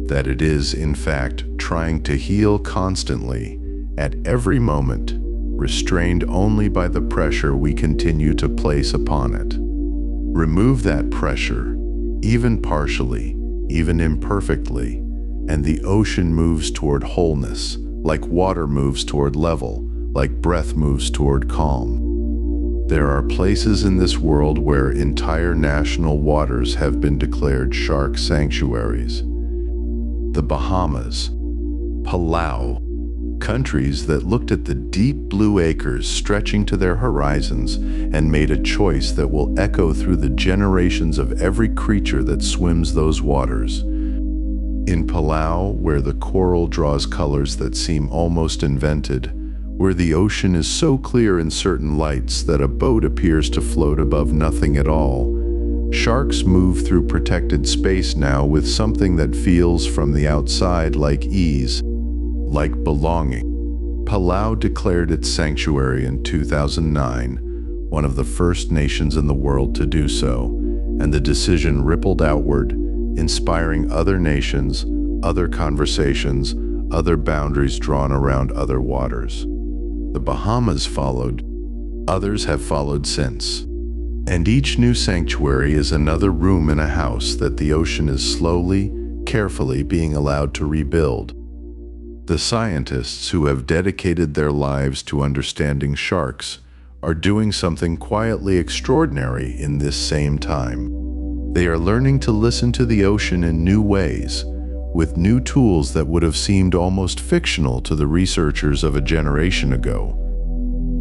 That it is, in fact, trying to heal constantly, at every moment, restrained only by the pressure we continue to place upon it. Remove that pressure, even partially, even imperfectly, and the ocean moves toward wholeness, like water moves toward level, like breath moves toward calm. There are places in this world where entire national waters have been declared shark sanctuaries. The Bahamas, Palau, Countries that looked at the deep blue acres stretching to their horizons and made a choice that will echo through the generations of every creature that swims those waters. In Palau, where the coral draws colors that seem almost invented, where the ocean is so clear in certain lights that a boat appears to float above nothing at all, sharks move through protected space now with something that feels from the outside like ease, like belonging. Palau declared its sanctuary in 2009, one of the first nations in the world to do so, and the decision rippled outward, inspiring other nations, other conversations, other boundaries drawn around other waters. The Bahamas followed. Others have followed since. And each new sanctuary is another room in a house that the ocean is slowly, carefully being allowed to rebuild. The scientists who have dedicated their lives to understanding sharks are doing something quietly extraordinary in this same time. They are learning to listen to the ocean in new ways, with new tools that would have seemed almost fictional to the researchers of a generation ago.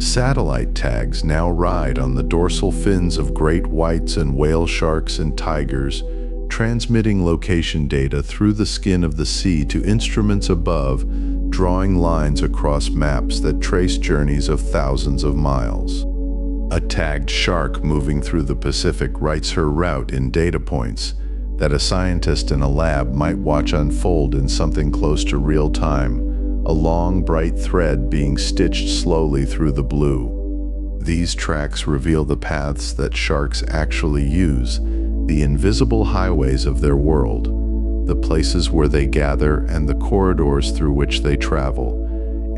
Satellite tags now ride on the dorsal fins of great whites and whale sharks and tigers, transmitting location data through the skin of the sea to instruments above, drawing lines across maps that trace journeys of thousands of miles. A tagged shark moving through the Pacific writes her route in data points that a scientist in a lab might watch unfold in something close to real time, a long, bright thread being stitched slowly through the blue. These tracks reveal the paths that sharks actually use, the invisible highways of their world, the places where they gather and the corridors through which they travel.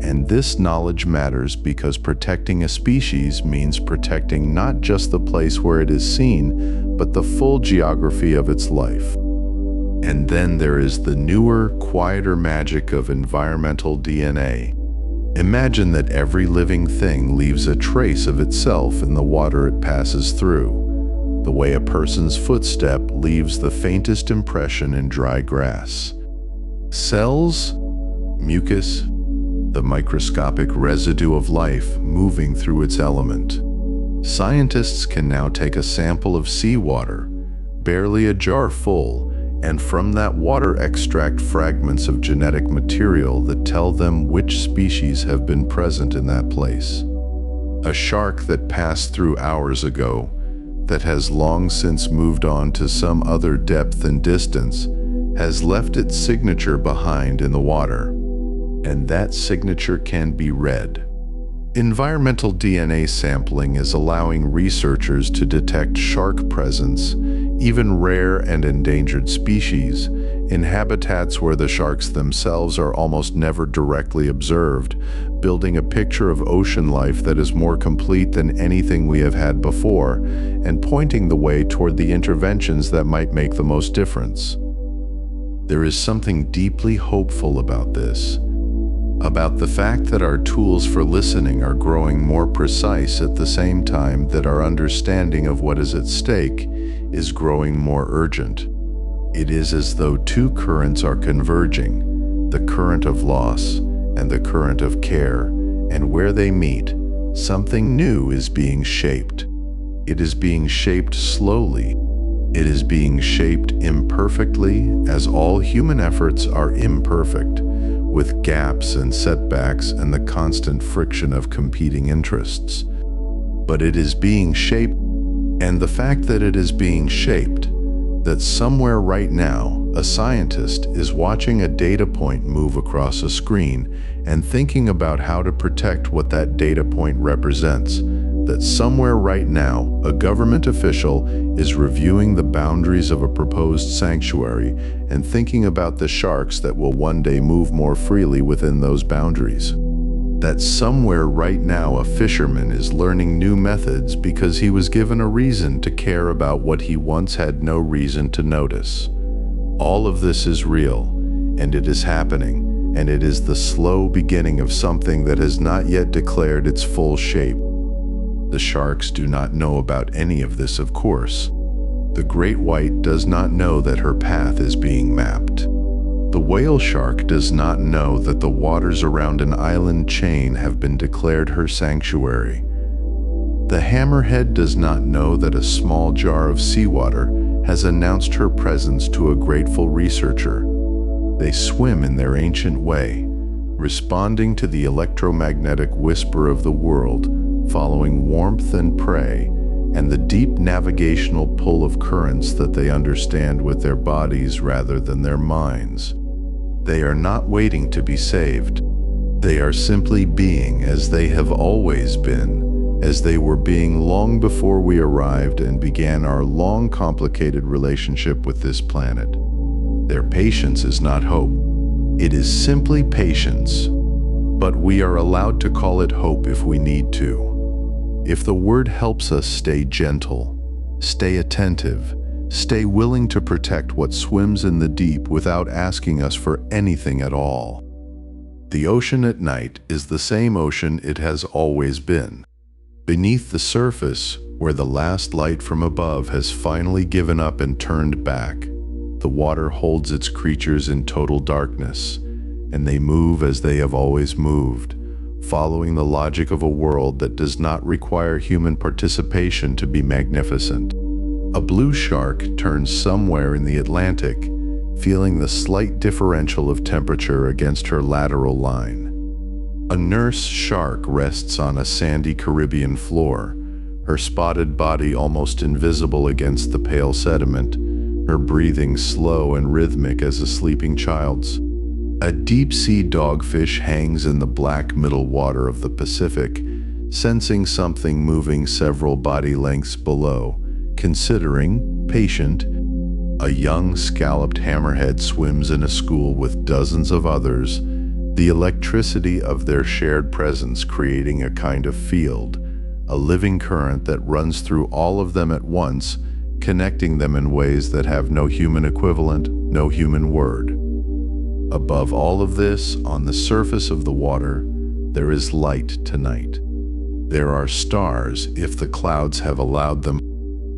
And this knowledge matters because protecting a species means protecting not just the place where it is seen, but the full geography of its life. And then there is the newer, quieter magic of environmental DNA. Imagine that every living thing leaves a trace of itself in the water it passes through, the way a person's footstep leaves the faintest impression in dry grass. Cells, mucus, the microscopic residue of life moving through its element. Scientists can now take a sample of seawater, barely a jar full, and from that water extract fragments of genetic material that tell them which species have been present in that place. A shark that passed through hours ago, that has long since moved on to some other depth and distance, has left its signature behind in the water. And that signature can be read. Environmental DNA sampling is allowing researchers to detect shark presence, even rare and endangered species, in habitats where the sharks themselves are almost never directly observed, building a picture of ocean life that is more complete than anything we have had before, and pointing the way toward the interventions that might make the most difference. There is something deeply hopeful about this. About the fact that our tools for listening are growing more precise at the same time that our understanding of what is at stake is growing more urgent. It is as though two currents are converging, the current of loss and the current of care, and where they meet, something new is being shaped. It is being shaped slowly. It is being shaped imperfectly, as all human efforts are imperfect, with gaps and setbacks and the constant friction of competing interests. But it is being shaped, and the fact that it is being shaped, that somewhere right now, a scientist is watching a data point move across a screen and thinking about how to protect what that data point represents, that somewhere right now, a government official is reviewing the boundaries of a proposed sanctuary and thinking about the sharks that will one day move more freely within those boundaries. That somewhere right now a fisherman is learning new methods because he was given a reason to care about what he once had no reason to notice. All of this is real, and it is happening, and it is the slow beginning of something that has not yet declared its full shape. The sharks do not know about any of this, of course. The great white does not know that her path is being mapped. The whale shark does not know that the waters around an island chain have been declared her sanctuary. The hammerhead does not know that a small jar of seawater has announced her presence to a grateful researcher. They swim in their ancient way, responding to the electromagnetic whisper of the world, following warmth and prey, and the deep navigational pull of currents that they understand with their bodies rather than their minds. They are not waiting to be saved. They are simply being as they have always been, as they were being long before we arrived and began our long, complicated relationship with this planet. Their patience is not hope. It is simply patience. But we are allowed to call it hope if we need to. If the word helps us stay gentle, stay attentive, stay willing to protect what swims in the deep without asking us for anything at all. The ocean at night is the same ocean it has always been. Beneath the surface, where the last light from above has finally given up and turned back, the water holds its creatures in total darkness, and they move as they have always moved, following the logic of a world that does not require human participation to be magnificent. A blue shark turns somewhere in the Atlantic, feeling the slight differential of temperature against her lateral line. A nurse shark rests on a sandy Caribbean floor, her spotted body almost invisible against the pale sediment, her breathing slow and rhythmic as a sleeping child's. A deep-sea dogfish hangs in the black middle water of the Pacific, sensing something moving several body lengths below, considering, patient. A young scalloped hammerhead swims in a school with dozens of others, the electricity of their shared presence creating a kind of field, a living current that runs through all of them at once, connecting them in ways that have no human equivalent, no human word. Above all of this, on the surface of the water, there is light tonight. There are stars, if the clouds have allowed them.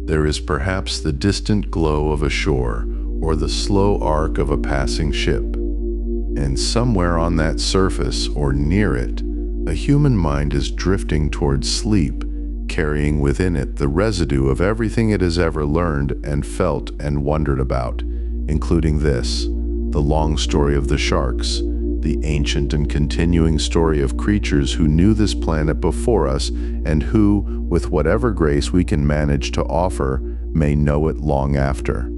There is perhaps the distant glow of a shore, or the slow arc of a passing ship. And somewhere on that surface, or near it, a human mind is drifting towards sleep, carrying within it the residue of everything it has ever learned and felt and wondered about, including this, the long story of the sharks, the ancient and continuing story of creatures who knew this planet before us and who, with whatever grace we can manage to offer, may know it long after.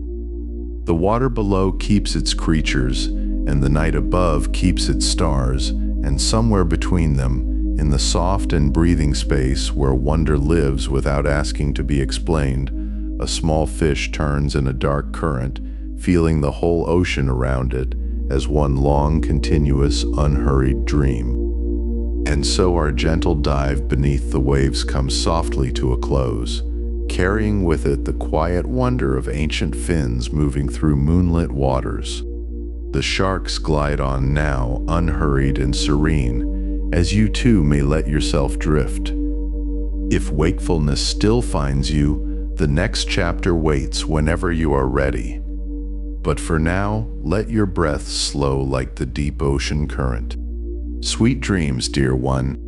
The water below keeps its creatures, and the night above keeps its stars, and somewhere between them, in the soft and breathing space where wonder lives without asking to be explained, a small fish turns in a dark current, feeling the whole ocean around it as one long, continuous, unhurried dream. And so our gentle dive beneath the waves comes softly to a close, carrying with it the quiet wonder of ancient fins moving through moonlit waters. The sharks glide on now, unhurried and serene, as you too may let yourself drift. If wakefulness still finds you, the next chapter waits whenever you are ready. But for now, let your breath slow like the deep ocean current. Sweet dreams, dear one.